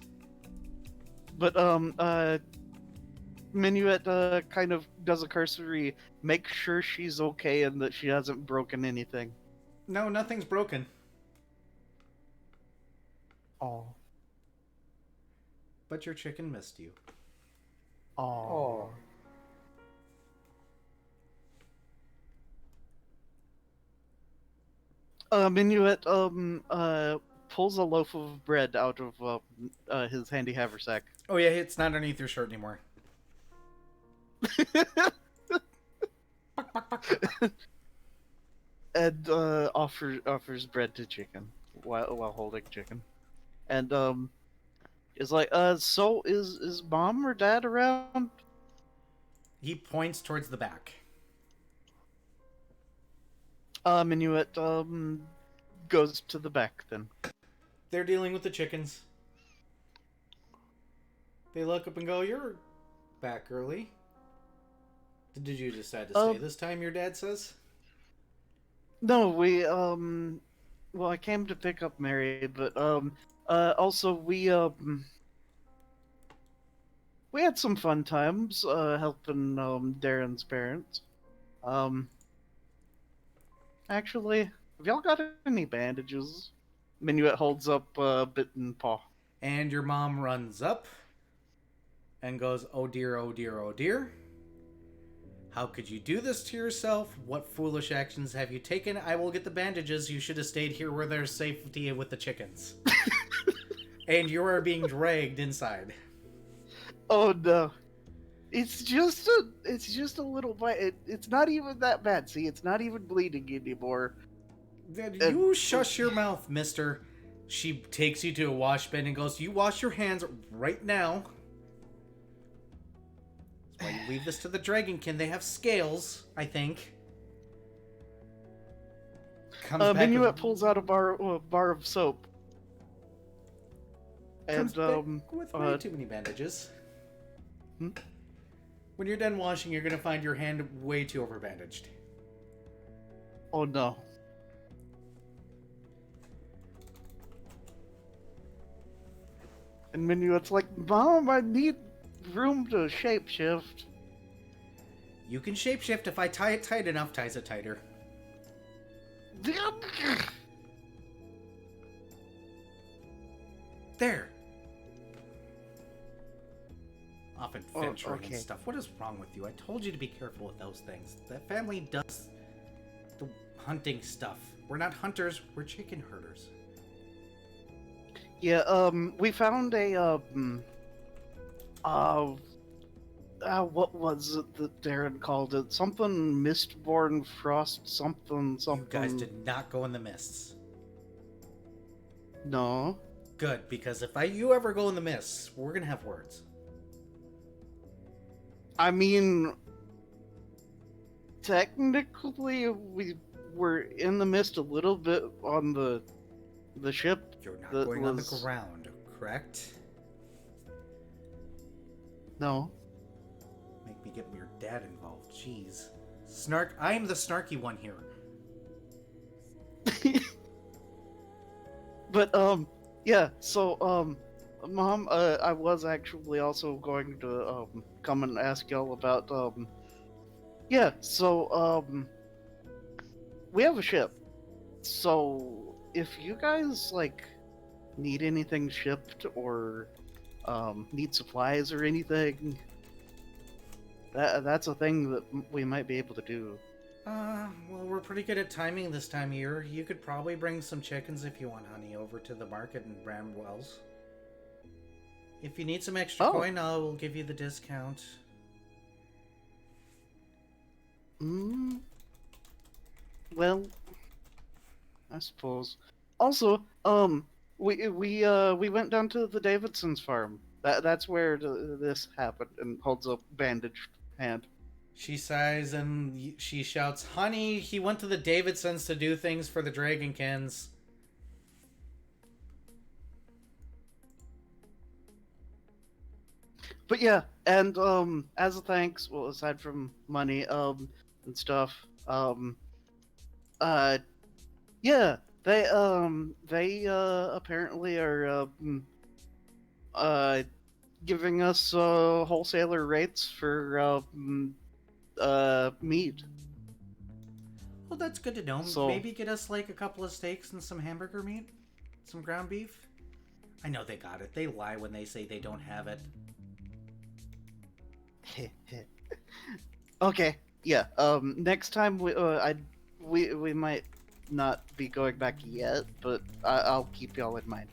Speaker 2: But, Minuet, kind of does a cursory, make sure she's okay and that she hasn't broken anything.
Speaker 3: No, nothing's broken.
Speaker 2: Oh.
Speaker 3: But your chicken missed you.
Speaker 2: Oh. Minuet, pulls a loaf of bread out of, his handy haversack.
Speaker 3: Oh yeah, it's not underneath your shirt anymore.
Speaker 2: And, offers bread to chicken while holding chicken. And, is like, so is mom or dad around?
Speaker 3: He points towards the back.
Speaker 2: Minuet, goes to the back then.
Speaker 3: They're dealing with the chickens. They look up and go, "You're back early. Did you decide to stay this time?" Your dad says.
Speaker 2: No, well, I came to pick up Mary, but, also we had some fun times, helping, Darren's parents. Actually, have y'all got any bandages? Minuet holds up a bitten paw.
Speaker 3: And your mom runs up and goes, "Oh dear, oh dear, oh dear. How could you do this to yourself? What foolish actions have you taken? I will get the bandages. You should have stayed here where there's safety with the chickens." And you are being dragged inside.
Speaker 2: Oh no. It's just a little bite. It's not even that bad. See, it's not even bleeding anymore.
Speaker 3: You shush your mouth, mister. She takes you to a wash bin and goes, "You wash your hands right now." That's why you leave this to the dragonkin. They have scales, I think.
Speaker 2: Minuet pulls out a bar of soap.
Speaker 3: Comes
Speaker 2: And
Speaker 3: back with way too many bandages. When you're done washing, you're gonna find your hand way too overbandaged.
Speaker 2: oh no. And Minuet's like, "Mom, I need room to shapeshift."
Speaker 3: You can shapeshift if I tie it tight enough. Ties it tighter. There. Often venturing
Speaker 2: okay.
Speaker 3: and stuff. What is wrong with you? I told you to be careful with those things. That family does the hunting stuff. We're not hunters, we're chicken herders.
Speaker 2: Yeah, we found a, what was it that Darren called it? Something Mistborn Frost, something.
Speaker 3: You guys did not go in the mists.
Speaker 2: No.
Speaker 3: Good, because if you ever go in the mists, we're gonna have words.
Speaker 2: I mean, technically, we were in the mist a little bit on the ship.
Speaker 3: You're not
Speaker 2: that
Speaker 3: going on the
Speaker 2: was-
Speaker 3: ground, correct?
Speaker 2: No.
Speaker 3: Make me get your dad involved. Jeez. Snark. I am the snarky one here.
Speaker 2: But yeah. So Mom, I was actually also going to come and ask y'all about yeah. So we have a ship. So if you guys like need anything shipped or need supplies or anything, that's a thing that we might be able to do.
Speaker 3: Well, we're pretty good at timing this time of year. You could probably bring some chickens if you want, honey, over to the market in Bramwells. If you need some extra coin, I will give you the discount.
Speaker 2: Well, I suppose. Also, we went down to the Davidson's farm. That's where this happened, and holds a bandaged hand.
Speaker 3: She sighs and she shouts, "Honey, he went to the Davidsons to do things for the Dragonkins."
Speaker 2: But yeah, and as a thanks, well, aside from money, and stuff, yeah, they apparently are giving us wholesaler rates for meat.
Speaker 3: Well, that's good to know.
Speaker 2: So-
Speaker 3: Maybe get us like a couple of steaks and some hamburger meat? Some ground beef? I know they got it. They lie when they say they don't have it.
Speaker 2: Okay, yeah. Next time we might not be going back yet, but I'll keep y'all in mind.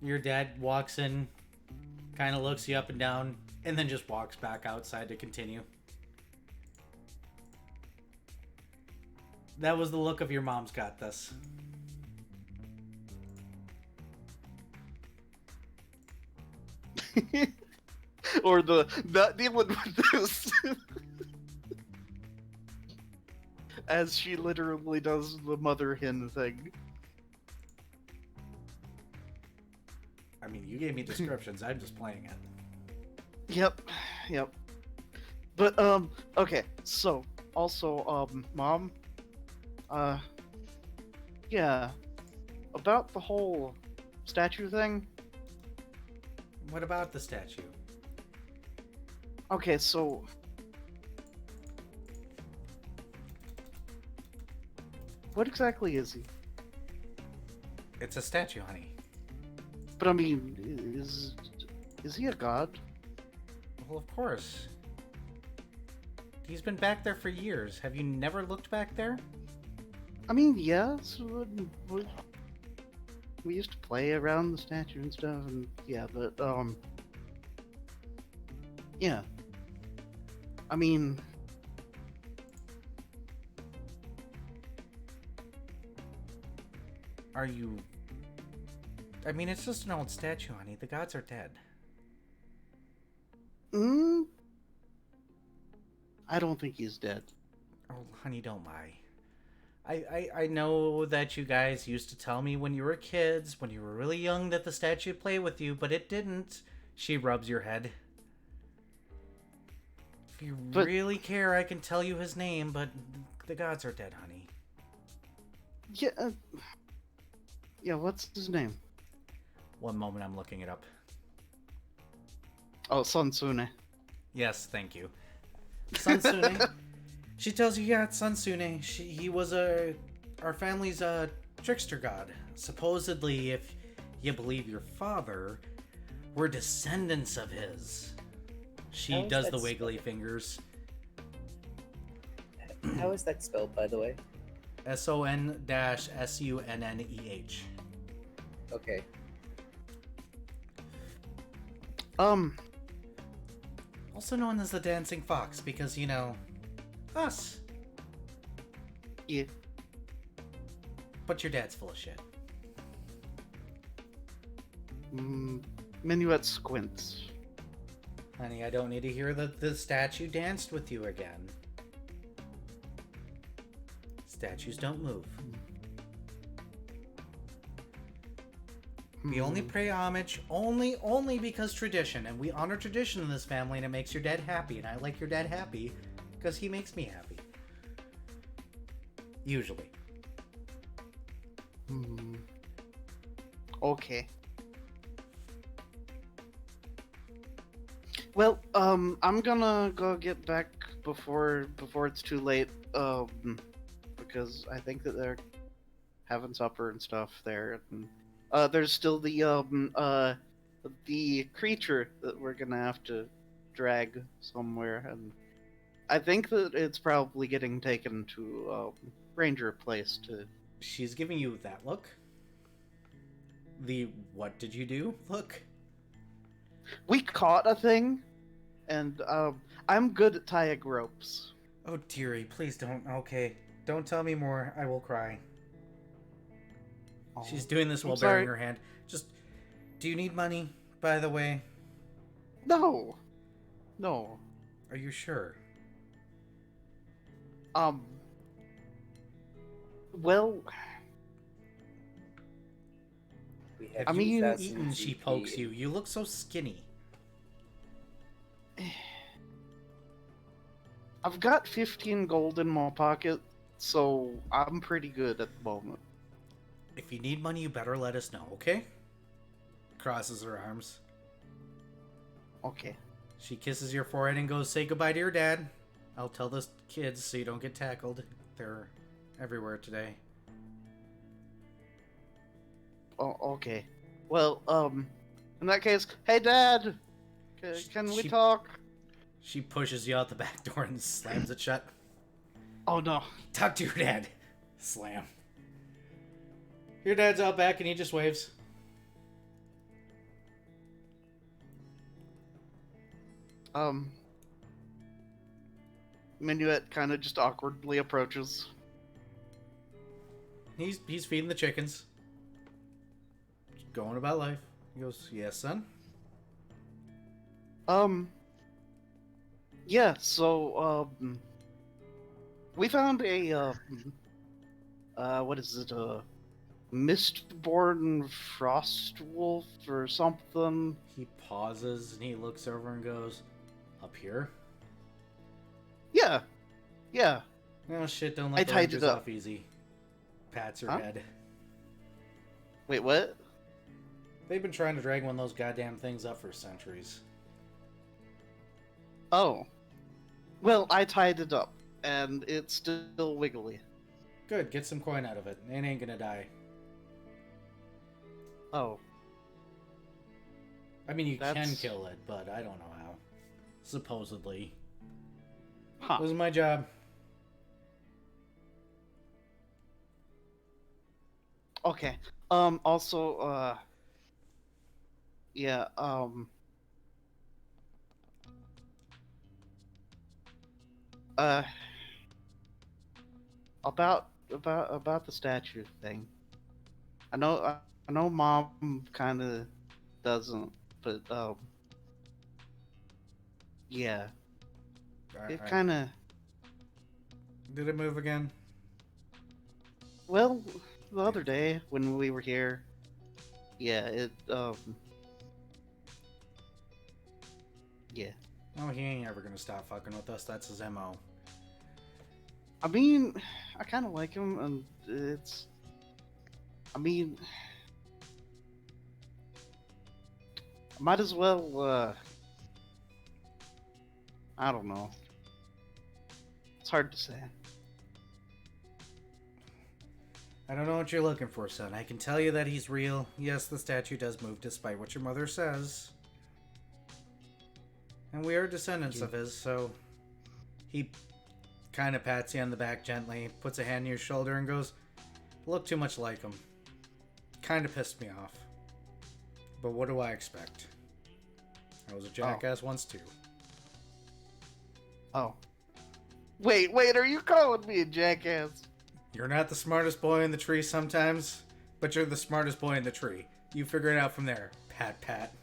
Speaker 3: Your dad walks in, kind of looks you up and down, and then just walks back outside to continue. That was the look of your mom's got this.
Speaker 2: Or the not dealing with this. As she literally does the mother hen thing.
Speaker 3: I mean, you gave me descriptions. I'm just playing it.
Speaker 2: Yep. But okay, so also Mom, yeah, about the whole statue thing.
Speaker 3: What about the statue?
Speaker 2: Okay, so what exactly is he?
Speaker 3: It's a statue, honey.
Speaker 2: But I mean, is he a god?
Speaker 3: Well, of course. He's been back there for years. Have you never looked back there?
Speaker 2: I mean, yeah. So we used to play around the statue and stuff, and yeah, but yeah. I mean,
Speaker 3: Are you... I mean, it's just an old statue, honey. The gods are dead.
Speaker 2: I don't think he's dead.
Speaker 3: Oh, honey, don't lie. I know that you guys used to tell me when you were kids, when you were really young, that the statue played with you, but it didn't. She rubs your head. If you really care, I can tell you his name, but the gods are dead, honey.
Speaker 2: Yeah. Yeah. What's his name?
Speaker 3: One moment, I'm looking it up.
Speaker 2: Oh, Sansune.
Speaker 3: Yes, thank you. Sansune. She tells you, yeah, it's Sansune. He was our family's trickster god. Supposedly, if you believe your father, we're descendants of his. She
Speaker 4: How is
Speaker 3: does
Speaker 4: that
Speaker 3: the wiggly fingers.
Speaker 4: How is that spelled, by the way?
Speaker 3: SON-SUNNEH.
Speaker 4: Okay.
Speaker 3: Also known as the Dancing Fox, because, you know, us.
Speaker 2: Yeah.
Speaker 3: But your dad's full of shit.
Speaker 2: Minuet squints.
Speaker 3: Honey, I don't need to hear that the statue danced with you again. Statues don't move. We only pay homage only because tradition, and we honor tradition in this family, and it makes your dad happy, and I like your dad happy because he makes me happy. Usually.
Speaker 2: Okay. Well, I'm gonna go get back before it's too late. Because I think that they're having supper and stuff there. And, there's still the creature that we're gonna have to drag somewhere, and I think that it's probably getting taken to Ranger Place to.
Speaker 3: She's giving you that look. The what did you do look?
Speaker 2: We caught a thing, and I'm good at tying ropes.
Speaker 3: Oh, dearie, please don't. Okay, don't tell me more. I will cry.
Speaker 2: Oh,
Speaker 3: She's doing this while
Speaker 2: I'm sorry.
Speaker 3: burying her hand. Just, do you need money, by the way?
Speaker 2: No.
Speaker 3: Are you sure?
Speaker 2: Well,
Speaker 4: We have
Speaker 3: Have you
Speaker 4: 2,000
Speaker 3: eaten? She
Speaker 4: GP.
Speaker 3: pokes you. You look so skinny.
Speaker 2: I've got 15 gold in my pocket, so I'm pretty good at the moment.
Speaker 3: If you need money, you better let us know, okay? Crosses her arms.
Speaker 2: Okay.
Speaker 3: She kisses your forehead and goes, say goodbye to your dad. I'll tell the kids so you don't get tackled. They're everywhere today.
Speaker 2: Oh, okay. Well, in that case, hey, Dad! Can we
Speaker 3: She-
Speaker 2: talk?
Speaker 3: She pushes you out the back door and slams it shut.
Speaker 2: Oh, no.
Speaker 3: Talk to your dad. Slam. Your dad's out back and he just waves.
Speaker 2: Minuet kind of just awkwardly approaches.
Speaker 3: He's feeding the chickens. Just going about life. He goes, yes, son?
Speaker 2: Yeah, so, we found a, what is it, Mistborn Frost Wolf or something?
Speaker 3: He pauses and he looks over and goes, up here?
Speaker 2: Yeah.
Speaker 3: Oh shit, don't
Speaker 2: I
Speaker 3: let the
Speaker 2: tied it
Speaker 3: Rangers
Speaker 2: up.
Speaker 3: off easy. Pats her
Speaker 2: Huh?
Speaker 3: head.
Speaker 2: Wait, what?
Speaker 3: They've been trying to drag one of those goddamn things up for centuries.
Speaker 2: Oh. Well, I tied it up, and it's still wiggly.
Speaker 3: Good, get some coin out of it. It ain't gonna die.
Speaker 2: Oh.
Speaker 3: I mean, you can
Speaker 2: That's-
Speaker 3: kill it, but I don't know how. Supposedly.
Speaker 2: Huh.
Speaker 3: Wasn't my job.
Speaker 2: Okay. Also, yeah, about the statue thing. I know Mom kind of doesn't, but yeah, it
Speaker 3: Alright.
Speaker 2: kind of.
Speaker 3: Did it move again?
Speaker 2: Well, the other day when we were here, yeah, yeah.
Speaker 3: Oh, he ain't ever gonna stop fucking with us. That's his MO.
Speaker 2: I mean, I kind of like him, and it's. I mean, I might as well. I don't know. It's hard to say.
Speaker 3: I don't know what you're looking for, son. I can tell you that he's real. Yes, the statue does move despite what your mother says. And we are descendants of his, so he kind of pats you on the back gently, puts a hand on your shoulder and goes, look too much like him. Kind of pissed me off. But what do I expect? I was a jackass once too.
Speaker 2: Oh. Wait, are you calling me a jackass?
Speaker 3: You're not the smartest boy in the tree sometimes, but you're the smartest boy in the tree. You figure it out from there. Pat, pat.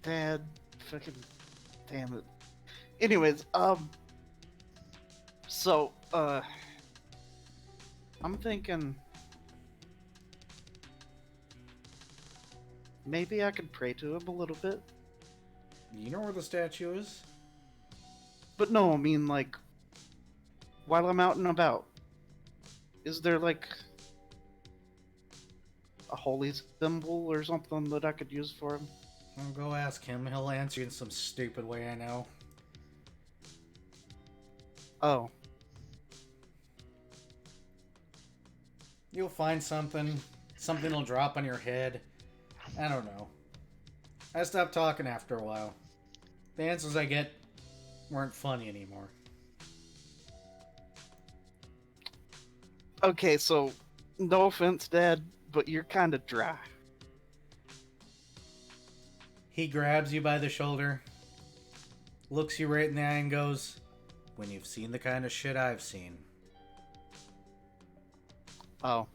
Speaker 2: Dad, fucking, damn it. Anyways, so, I'm thinking maybe I could pray to him a little bit.
Speaker 3: You know where the statue is?
Speaker 2: But no, I mean, like, while I'm out and about, is there, like, a holy symbol or something that I could use for him?
Speaker 3: I'll go ask him. He'll answer you in some stupid way, I know.
Speaker 2: Oh.
Speaker 3: You'll find something. Something will drop on your head. I don't know. I stopped talking after a while. The answers I get weren't funny anymore.
Speaker 2: Okay, so, no offense, Dad, but you're kind of dry.
Speaker 3: He grabs you by the shoulder, looks you right in the eye and goes, "When you've seen the kind of shit I've seen."
Speaker 2: Oh.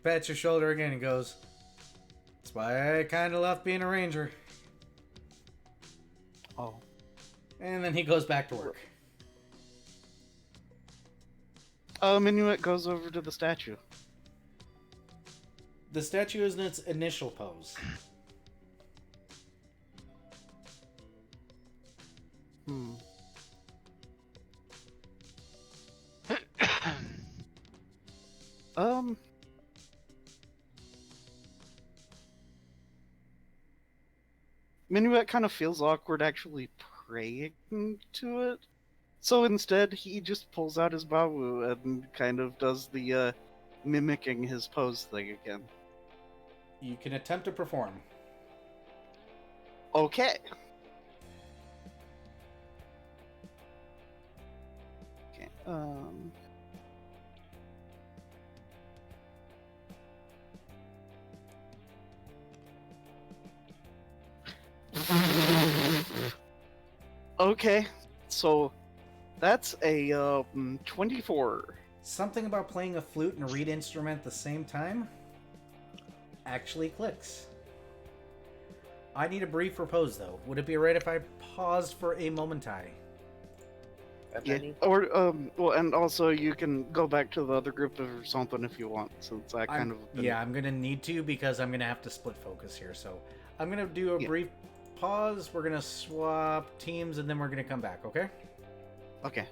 Speaker 3: Pats your shoulder again and goes, "That's why I kind of left being a ranger."
Speaker 2: Oh.
Speaker 3: And then he goes back to work.
Speaker 2: Minuet goes over to the statue.
Speaker 3: The statue is in its initial pose.
Speaker 2: Hmm. Minuet kind of feels awkward actually praying to it. So instead, he just pulls out his Bawu and kind of does the mimicking his pose thing again.
Speaker 3: You can attempt to perform.
Speaker 2: Okay. Okay. Okay. So that's a 24.
Speaker 3: Something about playing a flute and a reed instrument at the same time actually clicks. I need a brief repose, though. Would it be alright if I paused for a momenti?
Speaker 2: Yeah. Or well, and also you can go back to the other group or something if you want, since I kind of been...
Speaker 3: Yeah, I'm gonna need to because I'm gonna have to split focus here. So I'm gonna do a brief pause. We're gonna swap teams and then we're gonna come back. Okay?
Speaker 2: Okay.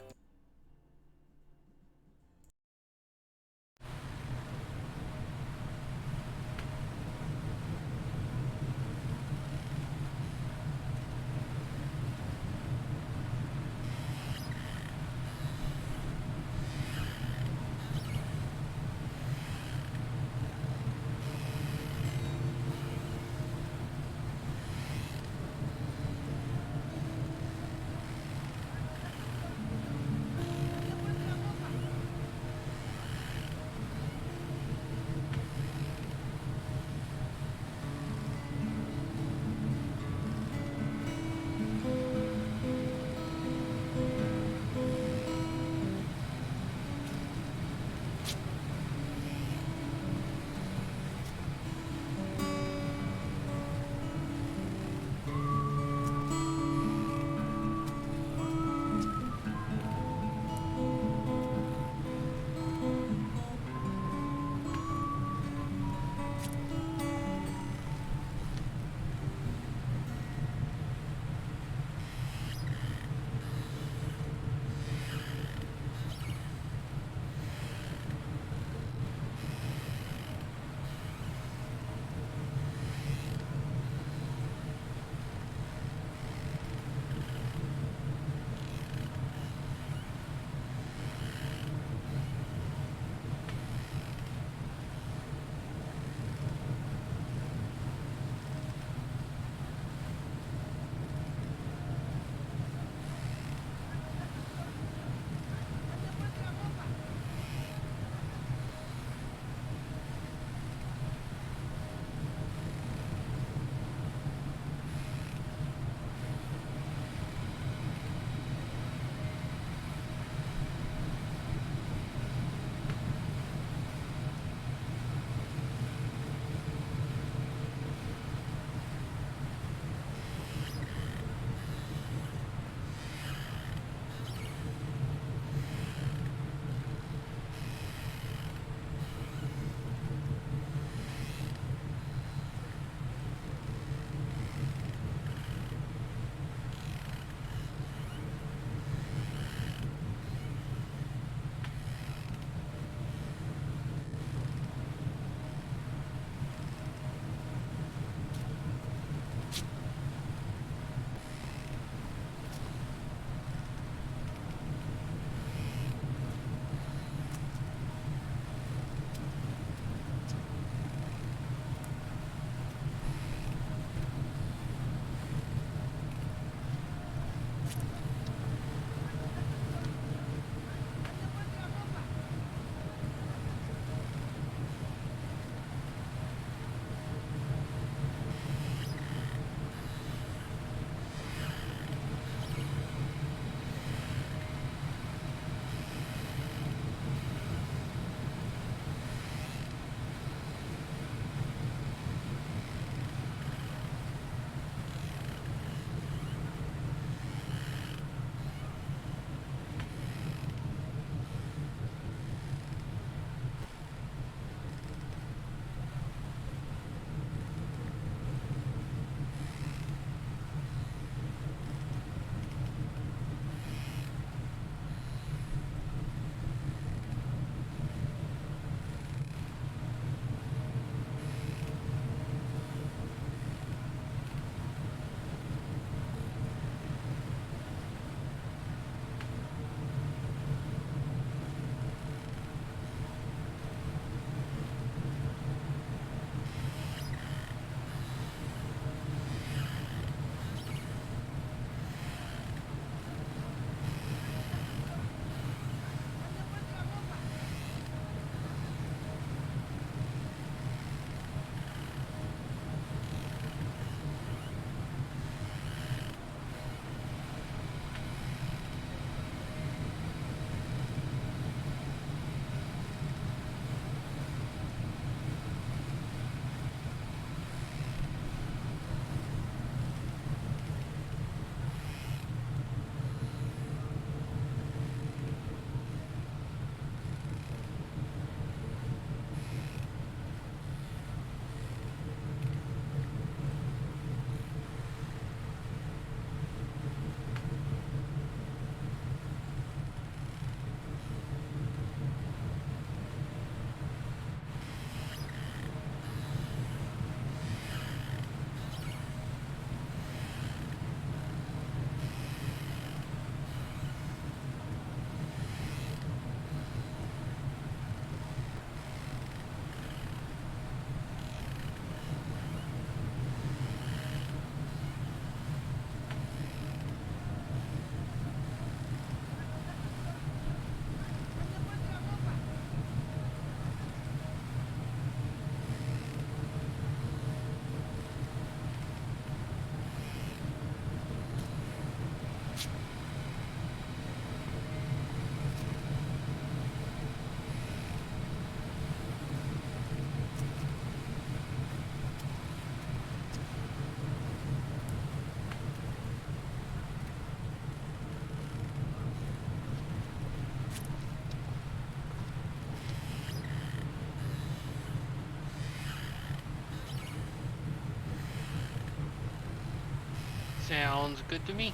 Speaker 5: Sounds good to me.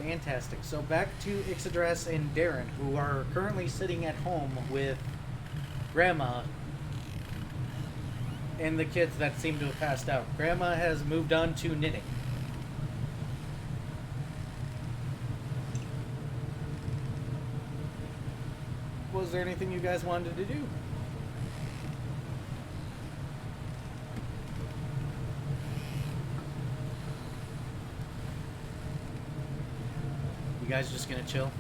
Speaker 3: Fantastic. So back to Ixodras and Darren, who are currently sitting at home with Grandma and the kids that seem to have passed out. Grandma has moved on to knitting. Was there anything you guys wanted to do? You guys just gonna chill?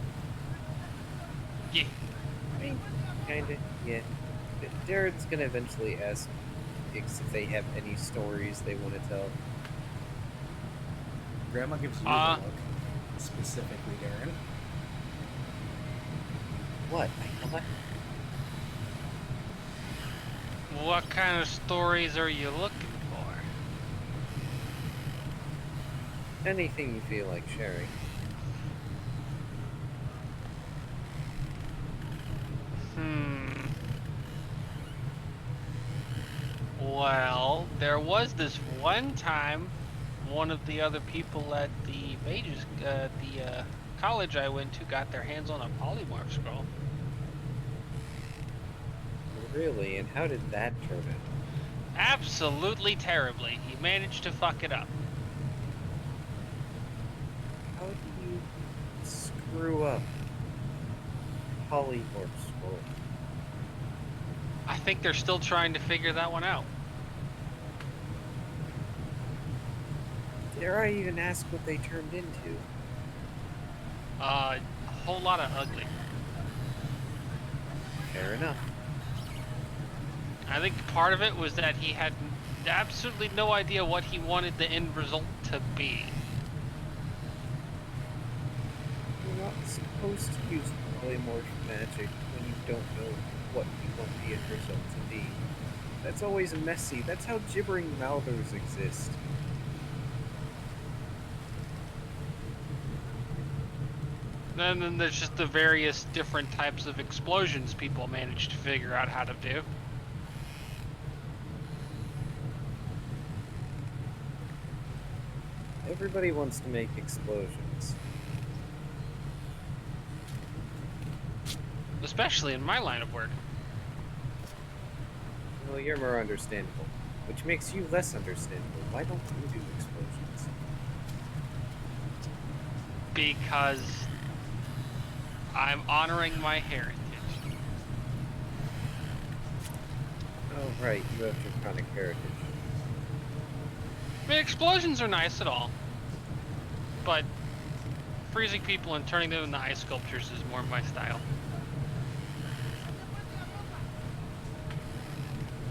Speaker 5: Yeah.
Speaker 4: I mean, kinda, yeah. But Darren's gonna eventually ask Ix if they have any stories they want to tell.
Speaker 3: Grandma gives you a look. Specifically, Darren.
Speaker 4: What?
Speaker 5: What kind of stories are you looking for?
Speaker 4: Anything you feel like sharing.
Speaker 5: Well, there was this one time one of the other people at the college I went to got their hands on a polymorph scroll.
Speaker 4: Really? And how did that turn out?
Speaker 5: Absolutely terribly. He managed to fuck it up.
Speaker 4: How do you screw up polymorph scroll?
Speaker 5: I think they're still trying to figure that one out.
Speaker 4: Dare I even ask what they turned into?
Speaker 5: A whole lot of ugly.
Speaker 4: Fair enough.
Speaker 5: I think part of it was that he had absolutely no idea what he wanted the end result to be.
Speaker 4: You're not supposed to use polymorph magic when you don't know what you want the end result to be. That's always messy. That's how gibbering mouthers exist.
Speaker 5: And then there's just the various different types of explosions people manage to figure out how to do.
Speaker 4: Everybody wants to make explosions.
Speaker 5: Especially in my line of work.
Speaker 4: Well, you're more understandable, which makes you less understandable. Why don't you do explosions?
Speaker 5: Because I'm honoring my heritage.
Speaker 4: Oh, right, you have draconic heritage.
Speaker 5: I mean, explosions are nice at all. But freezing people and turning them into ice sculptures is more my style.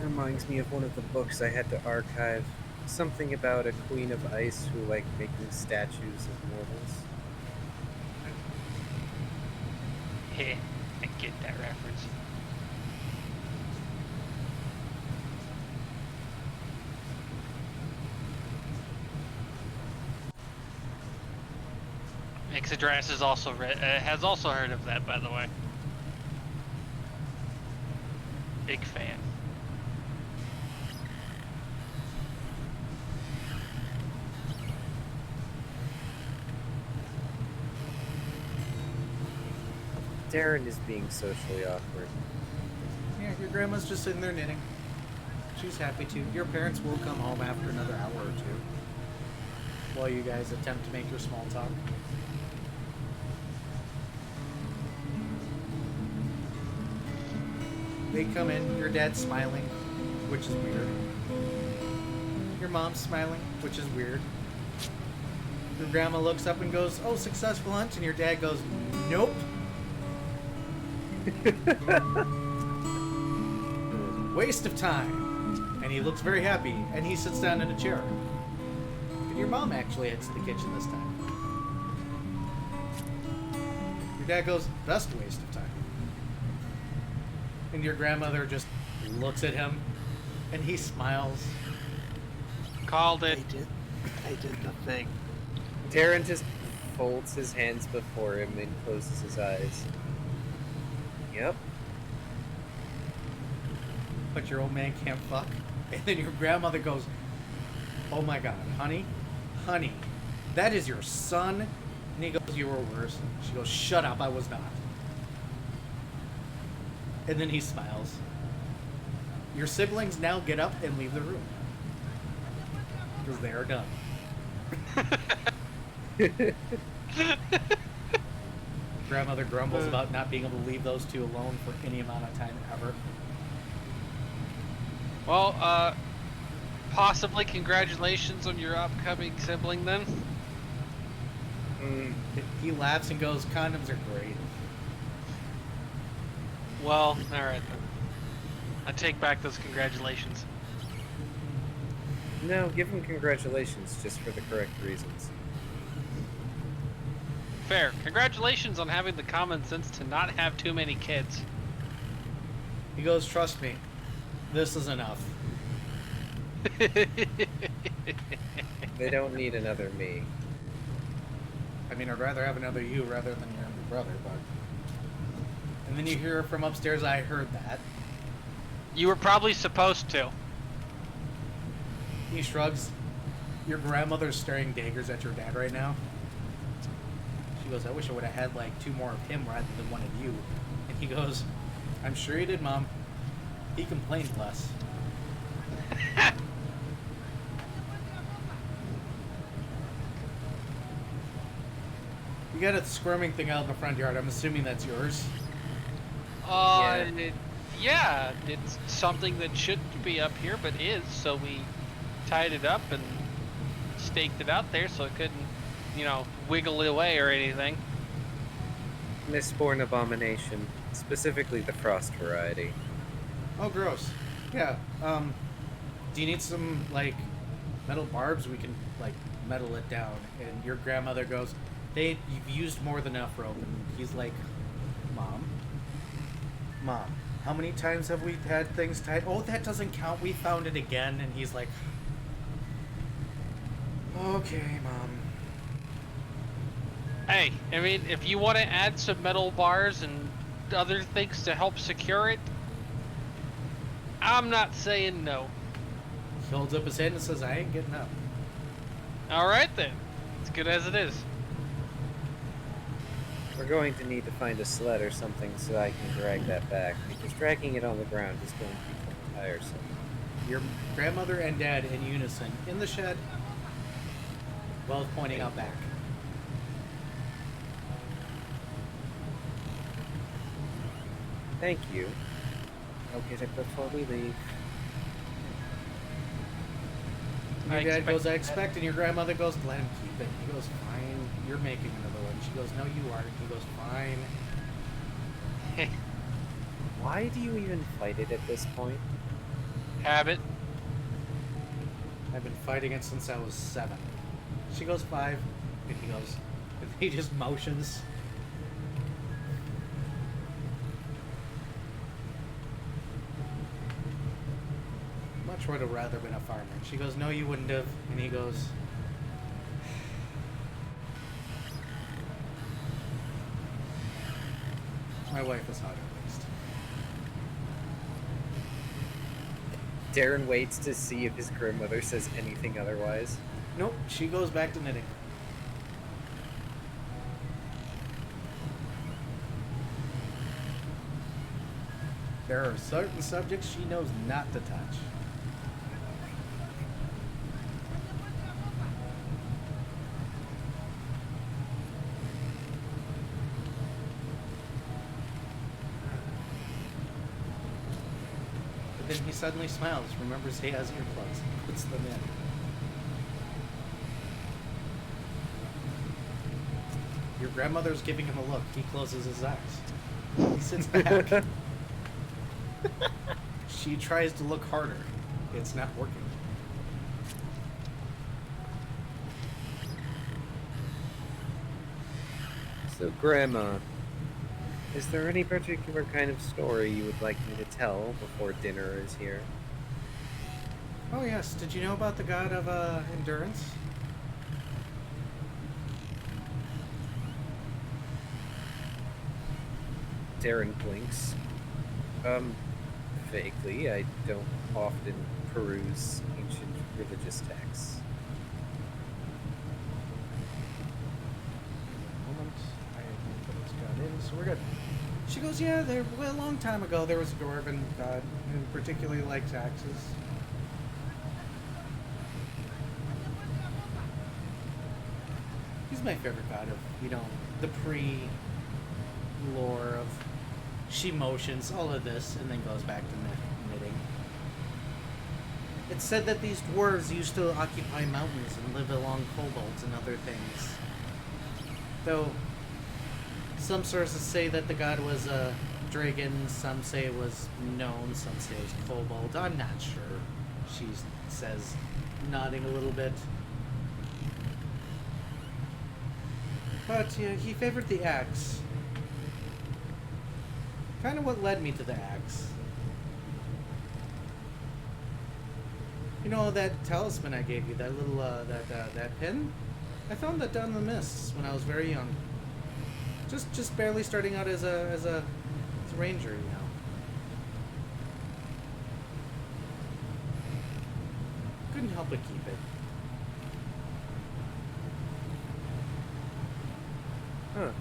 Speaker 4: Reminds me of one of the books I had to archive. Something about a queen of ice who liked making statues of mortals.
Speaker 5: Heh, I get that reference. Ixodras has also heard of that, by the way. Big fan.
Speaker 4: Darren is being socially awkward.
Speaker 3: Yeah, your grandma's just sitting there knitting. She's happy to. Your parents will come home after another hour or two while you guys attempt to make your small talk. They come in, your dad's smiling, which is weird. Your mom's smiling, which is weird. Your grandma looks up and goes, "Oh, successful lunch," and your dad goes, "Nope." Waste of time. And he looks very happy, and he sits down in a chair. And your mom actually heads to the kitchen this time. Your dad goes, "Best waste of time." And your grandmother just looks at him, and he smiles.
Speaker 5: Called it.
Speaker 2: I did the thing.
Speaker 4: Darren just folds his hands before him and closes his eyes. Yep.
Speaker 3: But your old man can't fuck. And then your grandmother goes, "Oh my god, honey, That is your son? And he goes, you were worse. She goes, shut up, I was not. And then he smiles. Your siblings now get up and leave the room. Because they are done. Grandmother grumbles about not being able to leave those two alone for any amount of time ever.
Speaker 5: Well, possibly congratulations on your upcoming sibling then.
Speaker 3: He laughs and goes, condoms are great.
Speaker 5: Well, alright then. I take back those congratulations.
Speaker 4: No, give him congratulations, just for the correct reasons.
Speaker 5: Fair. Congratulations on having the common sense to not have too many kids.
Speaker 3: He goes, trust me, this is enough.
Speaker 4: They don't need another me.
Speaker 3: I mean, I'd rather have another you rather than your younger brother, but... And then you hear from upstairs, I heard that.
Speaker 5: You were probably supposed to.
Speaker 3: He shrugs. Your grandmother's staring daggers at your dad right now. She goes, I wish I would have had like 2 more of him rather than 1 of you. And he goes, I'm sure you did, Mom. He complained less. You got a squirming thing out in the front yard. I'm assuming that's yours.
Speaker 5: Yeah, it's something that shouldn't be up here, but is, so we tied it up and staked it out there so it couldn't, wiggle away or anything.
Speaker 4: Mistborn abomination, specifically the frost variety.
Speaker 3: Oh, gross. Yeah. Do you need some, like, metal barbs? We can, like, metal it down. And your grandmother goes, you've used more than enough rope. And he's like, Mom, how many times have we had things tied? Oh, that doesn't count. We found it again. And he's like, okay, Mom.
Speaker 5: Hey, I mean, if you want to add some metal bars and other things to help secure it, I'm not saying no.
Speaker 3: He holds up his hand and says, I ain't getting up.
Speaker 5: Alright then. It's good as it is.
Speaker 4: We're going to need to find a sled or something so I can drag that back, because dragging it on the ground is going to be tiresome.
Speaker 3: Your grandmother and dad in unison in the shed, both pointing out back.
Speaker 4: Thank you. I'll get it before we leave.
Speaker 3: Your dad goes, I expect, and your grandmother goes, let him keep it. He goes, fine, you're making another one. She goes, no, you aren't. He goes, fine.
Speaker 4: Why do you even fight it at this point?
Speaker 5: Habit.
Speaker 3: I've been fighting it since I was 7. She goes, 5. And he goes, and he just motions. Much would have rather been a farmer. She goes, no, you wouldn't have. And he goes, my wife is hot at least.
Speaker 4: Darren waits to see if his grandmother says anything otherwise.
Speaker 3: Nope, she goes back to knitting. There are certain subjects she knows not to touch. But then he suddenly smiles, remembers he has earplugs, puts them in. Your grandmother's giving him a look. He closes his eyes. He sits back. She tries to look harder. It's not working.
Speaker 4: So, Grandma, is there any particular kind of story you would like me to tell before dinner is here?
Speaker 3: Oh yes, did you know about the god of endurance?
Speaker 4: Darren blinks. Vaguely. I don't often peruse ancient religious texts.
Speaker 3: we're good. She goes, yeah, a long time ago there was a dwarven god who particularly liked axes. He's my favorite god of, the pre-lore of she motions, all of this, and then goes back to knitting. It's said that these dwarves used to occupy mountains and live along kobolds and other things. Though, some sources say that the god was a dragon, some say it was gnome, some say it was kobold. I'm not sure, she says, nodding a little bit. But yeah, he favored the axe. Kind of what led me to the axe. You know that talisman I gave you, that little that pin? I found that down in the mists when I was very young. Just barely starting out as a ranger, you know. Couldn't help but keep it.
Speaker 4: Huh.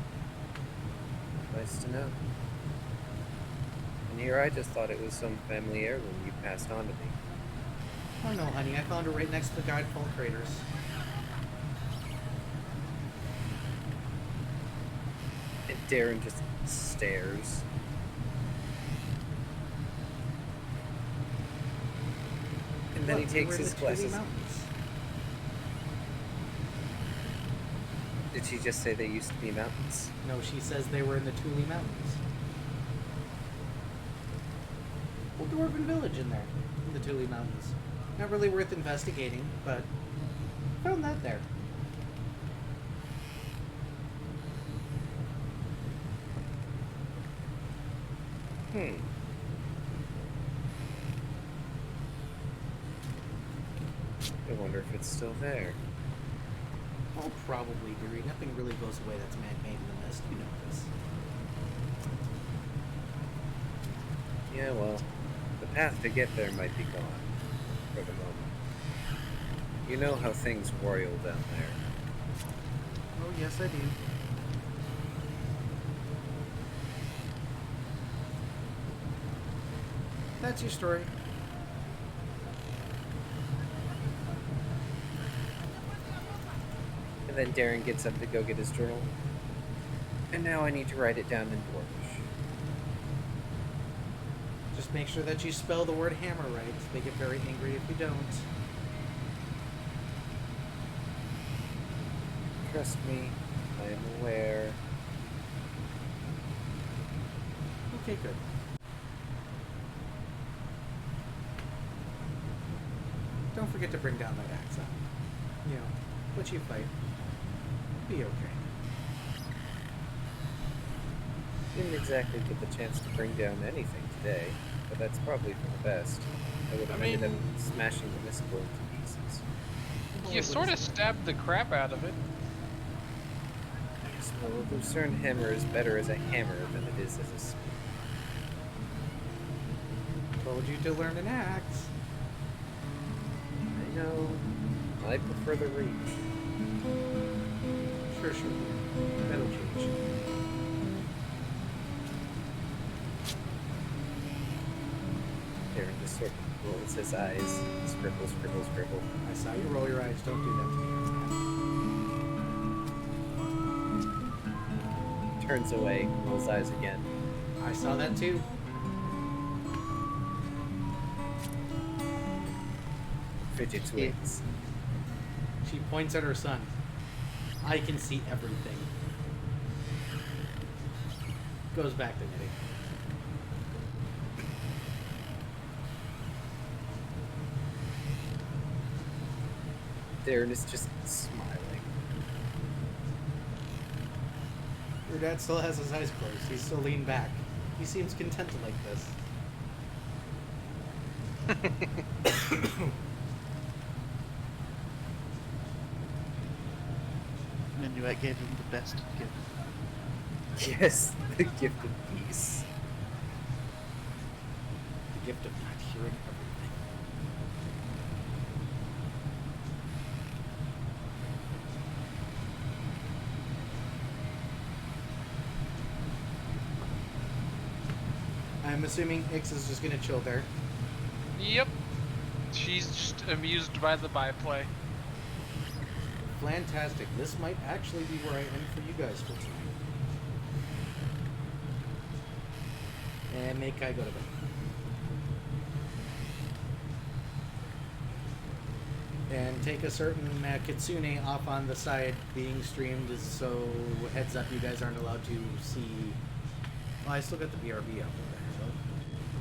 Speaker 4: Nice to know. And here I just thought it was some family heirloom you passed on to me.
Speaker 3: Oh no, honey, I found it right next to the Guidefall craters.
Speaker 4: And Darren just stares. And then
Speaker 3: Look,
Speaker 4: he
Speaker 3: they
Speaker 4: takes
Speaker 3: were in
Speaker 4: his
Speaker 3: the Tule
Speaker 4: glasses.
Speaker 3: Mountains.
Speaker 4: Did she just say they used to be mountains?
Speaker 3: No, she says they were in the Tule Mountains. Well, dwarven village in there, in the Tule Mountains. Not really worth investigating, but found that there.
Speaker 4: I wonder if it's still there.
Speaker 3: Oh, probably, dearie. Nothing really goes away that's man-made in the mist. You know this.
Speaker 4: Yeah, well, the path to get there might be gone. For the moment. You know how things royal down there.
Speaker 3: Oh, yes, I do. That's your story.
Speaker 4: And then Darren gets up to go get his journal. And now I need to write it down in Dwarvish.
Speaker 3: Just make sure that you spell the word hammer right. They get very angry if you don't.
Speaker 4: Trust me, I am aware.
Speaker 3: Okay, good. Don't forget to bring down that axe up. You know, what you fight. Be okay.
Speaker 4: Didn't exactly get the chance to bring down anything today, but that's probably for the best. I would have ended up smashing the mystical into pieces.
Speaker 1: You sort of stabbed the crap out of it.
Speaker 4: So a Lucerne hammer is better as a hammer than it is as a spear.
Speaker 3: Told you to learn an axe.
Speaker 4: I know. I prefer the reach.
Speaker 3: Sure. That'll change.
Speaker 4: Darren just sort of rolls his eyes. Scribble, scribble, scribble.
Speaker 3: I saw you roll your eyes. Don't do that to me.
Speaker 4: Turns away, rolls eyes again.
Speaker 3: I saw that too.
Speaker 4: Fidgets wings.
Speaker 3: She points at her son. I can see everything. Goes back to knitting.
Speaker 4: Darren is just smiling.
Speaker 3: Your dad still has his eyes closed. He's still leaned back. He seems content like this.
Speaker 2: Minuet gave him the best gift.
Speaker 4: Yes, the gift of peace.
Speaker 3: The gift of not hearing everything. I'm assuming Ix is just gonna chill there.
Speaker 5: Yep. She's just amused by the byplay.
Speaker 3: Fantastic. This might actually be where I end for you guys for tonight. And make Kai go to bed. And take a certain Kitsune off on the side being streamed, so heads up, you guys aren't allowed to see. Well, I still got the BRB up there, so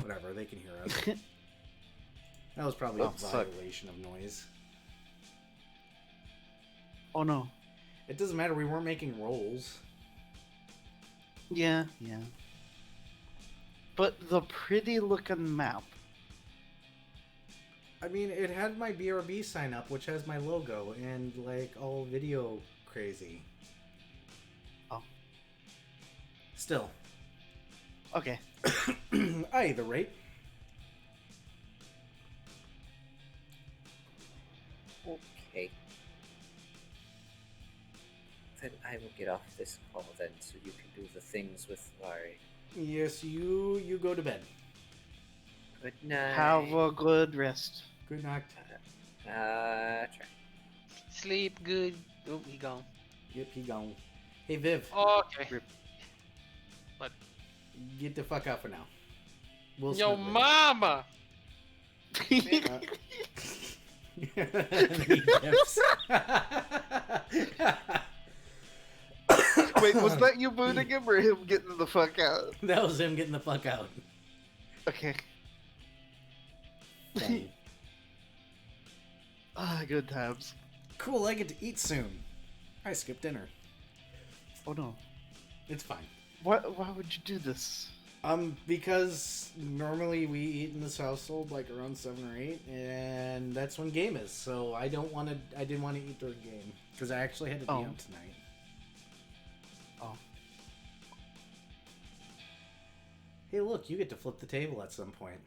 Speaker 3: whatever, they can hear us. That was probably a violation of noise.
Speaker 2: Oh no.
Speaker 3: It doesn't matter, we weren't making rolls.
Speaker 2: Yeah, yeah. But the pretty looking map.
Speaker 3: I mean, it had my BRB sign up, which has my logo, and, like, all video crazy.
Speaker 2: Oh.
Speaker 3: Still.
Speaker 2: Okay.
Speaker 3: Either rate.
Speaker 4: Okay. Then I will get off this call then, so you can do the things with Larry.
Speaker 3: Yes, you go to bed.
Speaker 4: Good night.
Speaker 2: Have a good rest.
Speaker 3: Good night.
Speaker 4: Try.
Speaker 5: Sleep good. Oh, he gone.
Speaker 3: Yep, he gone. Hey, Viv.
Speaker 5: Okay.
Speaker 3: Get the fuck out for now. We'll
Speaker 5: Yo,
Speaker 3: split
Speaker 5: mama!
Speaker 3: later. He dips.
Speaker 2: Wait, was that you booting him or him getting the fuck out?
Speaker 3: That was him getting the fuck out.
Speaker 2: Okay.
Speaker 3: Dang.
Speaker 2: Good times.
Speaker 3: Cool, I get to eat soon. I skipped dinner.
Speaker 2: Oh no.
Speaker 3: It's fine.
Speaker 2: Why would you do this?
Speaker 3: Because normally we eat in this household like around 7 or 8, and that's when game is. So I didn't want to eat during game because I actually had to be out tonight.
Speaker 2: Oh.
Speaker 3: Hey, look, you get to flip the table at some point.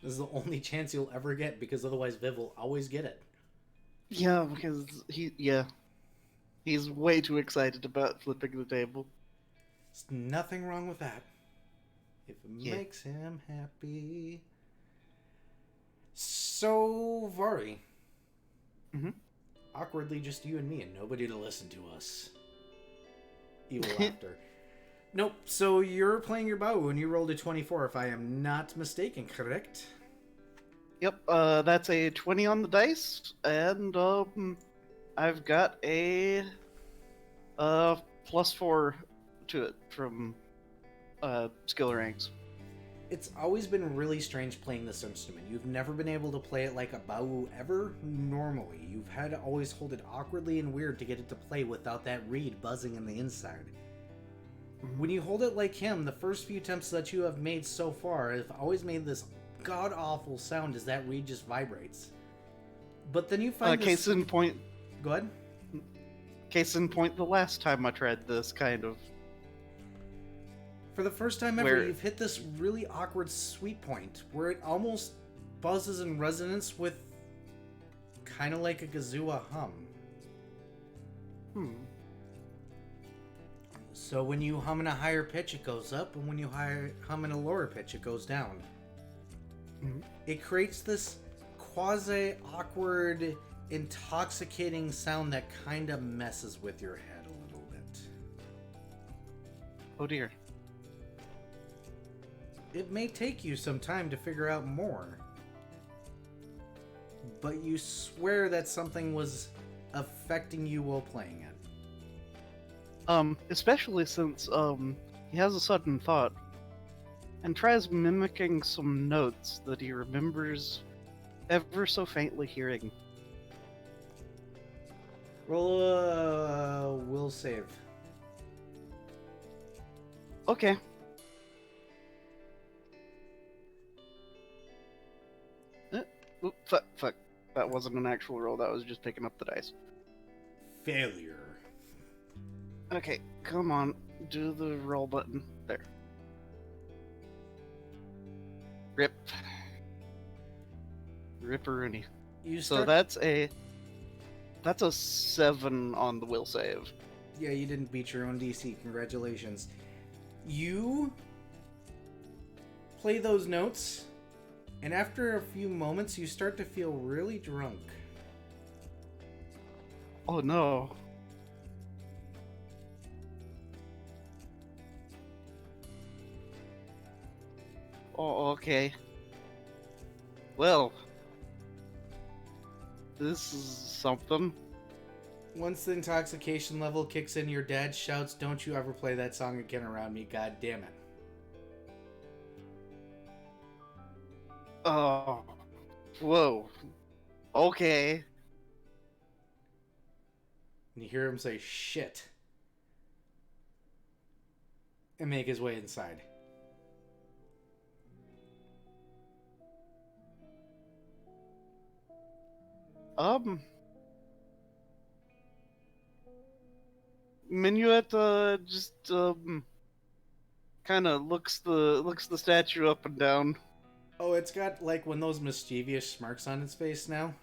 Speaker 3: This is the only chance you'll ever get because otherwise Viv will always get it.
Speaker 2: Yeah, because he's way too excited about flipping the table.
Speaker 3: There's nothing wrong with that. If it makes him happy. So, Vari.
Speaker 2: Mm-hmm.
Speaker 3: Awkwardly just you and me and nobody to listen to us. Evil laughter. Nope, so you're playing your Bao and you rolled a 24 if I am not mistaken, correct?
Speaker 2: Yep, that's a 20 on the dice, and I've got a +4 to it from skill ranks.
Speaker 3: It's always been really strange playing this instrument. You've never been able to play it like a Bao ever normally. You've had to always hold it awkwardly and weird to get it to play without that reed buzzing in the inside. When you hold it like him, the first few attempts that you have made so far have always made this god-awful sound as that reed just vibrates. But then you find
Speaker 2: Case in point...
Speaker 3: Go ahead.
Speaker 2: Case in point, the last time I tried this, kind of.
Speaker 3: For the first time ever, you've hit this really awkward sweet point where it almost buzzes in resonance with kind of like a Gazua hum. So when you hum in a higher pitch, it goes up, and when you hum in a lower pitch, it goes down. It creates this quasi-awkward, intoxicating sound that kind of messes with your head a little bit.
Speaker 2: Oh dear.
Speaker 3: It may take you some time to figure out more, but you swear that something was affecting you while playing it.
Speaker 2: Especially since, he has a sudden thought and tries mimicking some notes that he remembers ever so faintly hearing.
Speaker 3: Roll, will save.
Speaker 2: Okay. Oop, fuck. That wasn't an actual roll, that was just picking up the dice.
Speaker 3: Failure.
Speaker 2: Okay, come on. Do the roll button. There. Rip. Ripperoonie. So that's a 7 on the will save.
Speaker 3: Yeah, you didn't beat your own DC. Congratulations. You play those notes, and after a few moments, you start to feel really drunk.
Speaker 2: Oh no. Oh, okay. Well, this is something.
Speaker 3: Once the intoxication level kicks in, your dad shouts, "Don't you ever play that song again around me, god damn it."
Speaker 2: Oh, whoa. Okay.
Speaker 3: And you hear him say, "Shit," and make his way inside.
Speaker 2: Minuet just kind of looks the statue up and down.
Speaker 3: Oh, it's got like one of those mischievous smirks on its face now.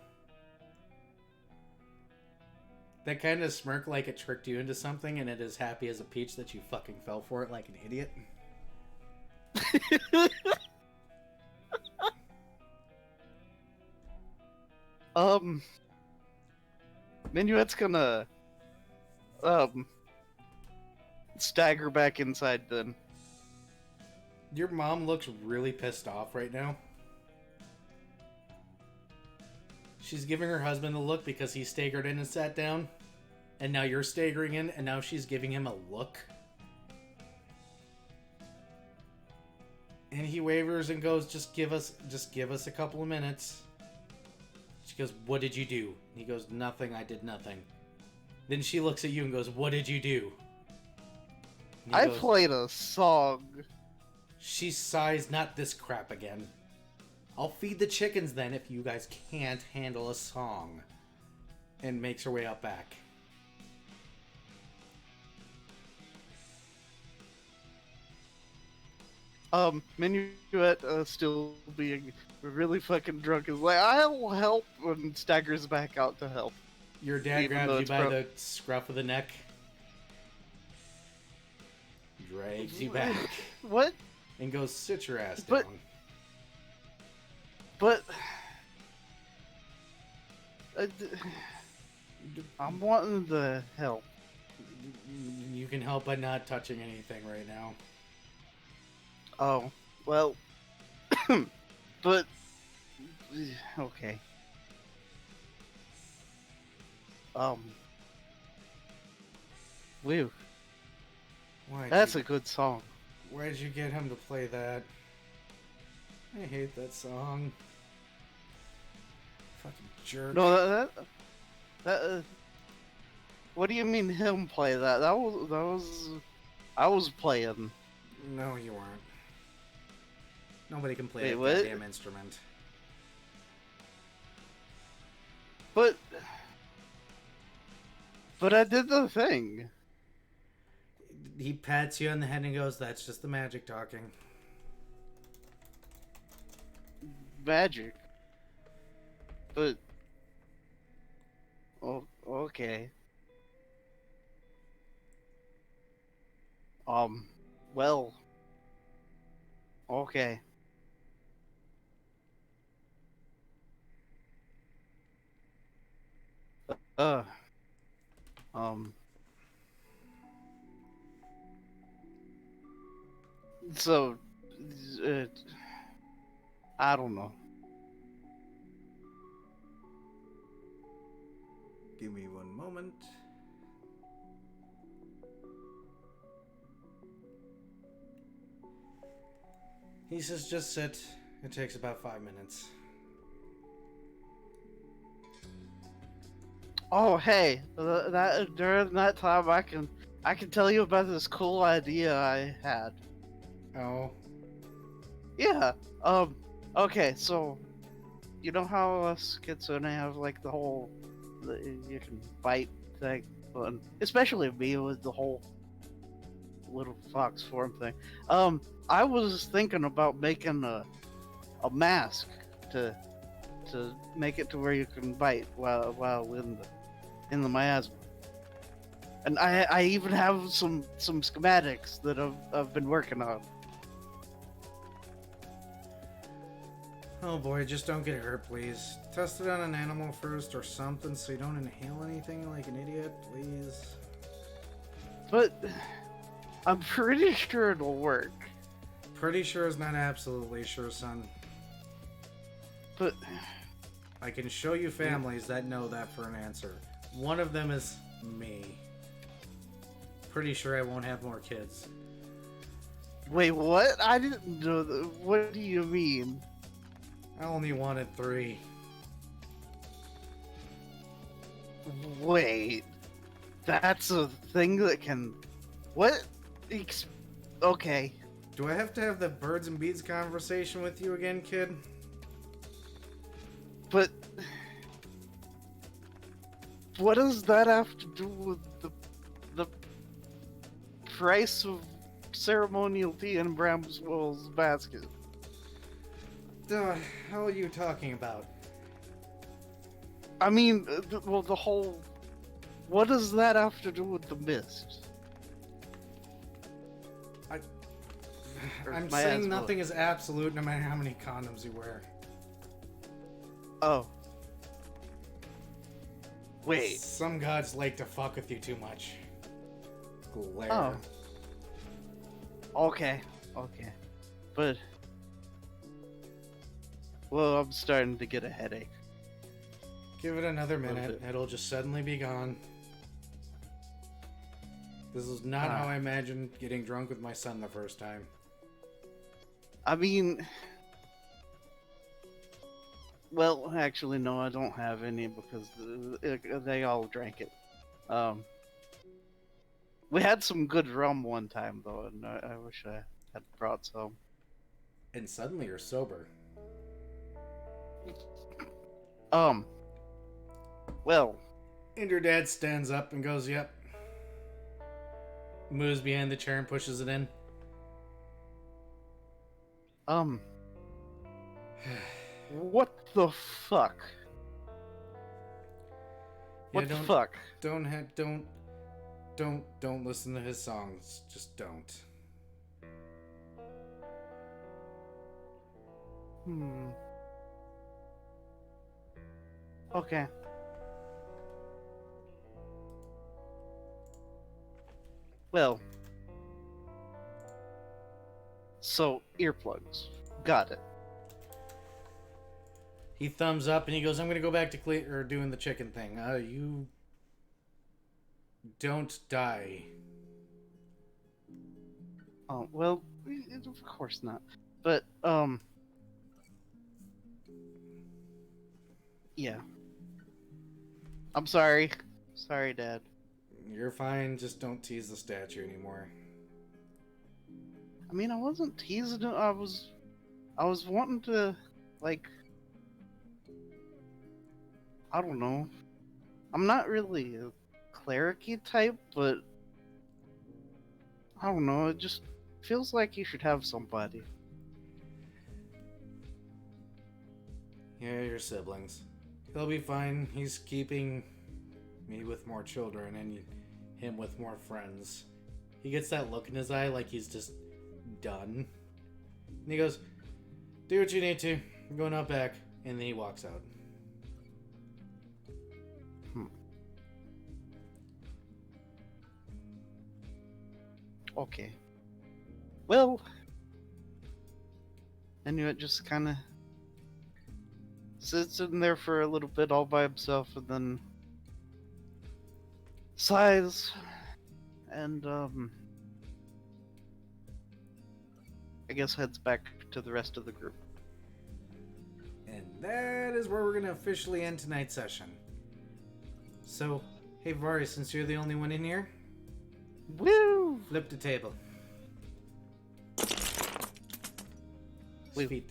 Speaker 3: That kind of smirk like it tricked you into something and it is happy as a peach that you fucking fell for it like an idiot.
Speaker 2: Minuet's gonna stagger back inside then.
Speaker 3: Your mom looks really pissed off right now. She's giving her husband a look because he staggered in and sat down. And now you're staggering in, and now she's giving him a look. And he wavers and goes, just give us a couple of minutes. She goes, "What did you do?" And he goes, "Nothing, I did nothing." Then she looks at you and goes, "What did you do?" And he
Speaker 2: I
Speaker 3: goes,
Speaker 2: played a song.
Speaker 3: She sighs, "Not this crap again. I'll feed the chickens then if you guys can't handle a song." And makes her way out back.
Speaker 2: Minuet, still being really fucking drunk, is like, "I'll help," and staggers back out to help.
Speaker 3: Your dad
Speaker 2: Even
Speaker 3: grabs
Speaker 2: though
Speaker 3: you
Speaker 2: it's
Speaker 3: by the scruff of the neck, drags you back,
Speaker 2: What?
Speaker 3: and goes, "Sit your ass
Speaker 2: But-
Speaker 3: down."
Speaker 2: But I'm wanting the help.
Speaker 3: You can help by not touching anything right now.
Speaker 2: Oh, well, but okay. Woo, that's a good song.
Speaker 3: Why'd you get him to play that? I hate that song. Fucking jerk.
Speaker 2: No, that what do you mean him play that? That was I was playing.
Speaker 3: No, you weren't. Nobody can play
Speaker 2: Wait,
Speaker 3: that
Speaker 2: what?
Speaker 3: goddamn instrument.
Speaker 2: But I did the thing.
Speaker 3: He pats you on the head and goes, "That's just the magic talking."
Speaker 2: Magic. But oh, okay. Well, okay. Uh, um, so, uh, I don't know.
Speaker 3: Give me one moment. He says, "Just sit. It takes about 5 minutes."
Speaker 2: Oh, hey, that during that time, I can tell you about this cool idea I had.
Speaker 3: Oh.
Speaker 2: Yeah. Okay, so you know how us Kitsune have like the whole you can bite thing, and especially me with the whole little fox form thing. I was thinking about making a mask to make it to where you can bite while in the miasma. And I even have some schematics that I've been working on.
Speaker 3: Oh boy, just don't get hurt, please. Test it on an animal first or something so you don't inhale anything like an idiot, please.
Speaker 2: But I'm pretty sure it'll work.
Speaker 3: Pretty sure is not absolutely sure, son.
Speaker 2: But
Speaker 3: I can show you families that know that for an answer. One of them is me. Pretty sure I won't have more kids.
Speaker 2: wait, what? I didn't know that. What do you mean?
Speaker 3: I only wanted 3.
Speaker 2: Wait, that's a thing that can. What? Okay.
Speaker 3: Do I have to have the birds and bees conversation with you again, kid?
Speaker 2: But what does that have to do with the price of ceremonial tea in Bramswell's basket?
Speaker 3: The hell are you talking about?
Speaker 2: I mean, the whole. What does that have to do with the mist? Or
Speaker 3: I'm
Speaker 2: my
Speaker 3: saying
Speaker 2: asthma.
Speaker 3: nothing is absolute no matter how many condoms you wear.
Speaker 2: Oh. Wait.
Speaker 3: Some gods like to fuck with you too much. Glare.
Speaker 2: Oh. Okay. Okay. But. Well, I'm starting to get a headache.
Speaker 3: Give it another minute.
Speaker 2: bit.
Speaker 3: It'll just suddenly be gone. This is not
Speaker 2: Ah.
Speaker 3: how I imagined getting drunk with my son the first time.
Speaker 2: I mean. Well, actually, no, I don't have any because they all drank it. We had some good rum one time though, and I wish I had brought some.
Speaker 3: And suddenly you're sober.
Speaker 2: Well,
Speaker 3: And your dad stands up and goes, yep. Moves behind the chair and pushes it in.
Speaker 2: what the fuck?
Speaker 3: Yeah,
Speaker 2: What the fuck?
Speaker 3: Don't listen to his songs. Just don't.
Speaker 2: Okay. Well. So, earplugs. Got it.
Speaker 3: He thumbs up and he goes, I'm gonna go back to doing the chicken thing. You don't die.
Speaker 2: Oh, well, of course not. But, yeah. I'm sorry. Sorry, Dad.
Speaker 3: You're fine, just don't tease the statue anymore.
Speaker 2: I mean, I wasn't teasing it. I was wanting to, like, I don't know. I'm not really a cleric-y type, but I don't know. It just feels like you should have somebody.
Speaker 3: Yeah, your siblings. He'll be fine. He's keeping me with more children and him with more friends. He gets that look in his eye like he's just done. And he goes, do what you need to. I'm going out back. And then he walks out.
Speaker 2: Okay. Well, Inuit just kind of sits in there for a little bit all by himself and then sighs and, I guess heads back to the rest of the group.
Speaker 3: And that is where we're going to officially end tonight's session. So, hey Vari, since you're the only one in here,
Speaker 2: Woo!
Speaker 3: flip the table. Sweet.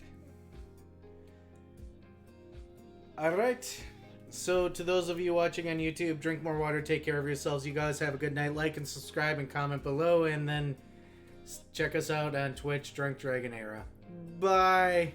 Speaker 3: Alright. So, to those of you watching on YouTube, drink more water, take care of yourselves. You guys have a good night. Like and subscribe and comment below. And then check us out on Twitch, Drunk Dragon Era. Bye.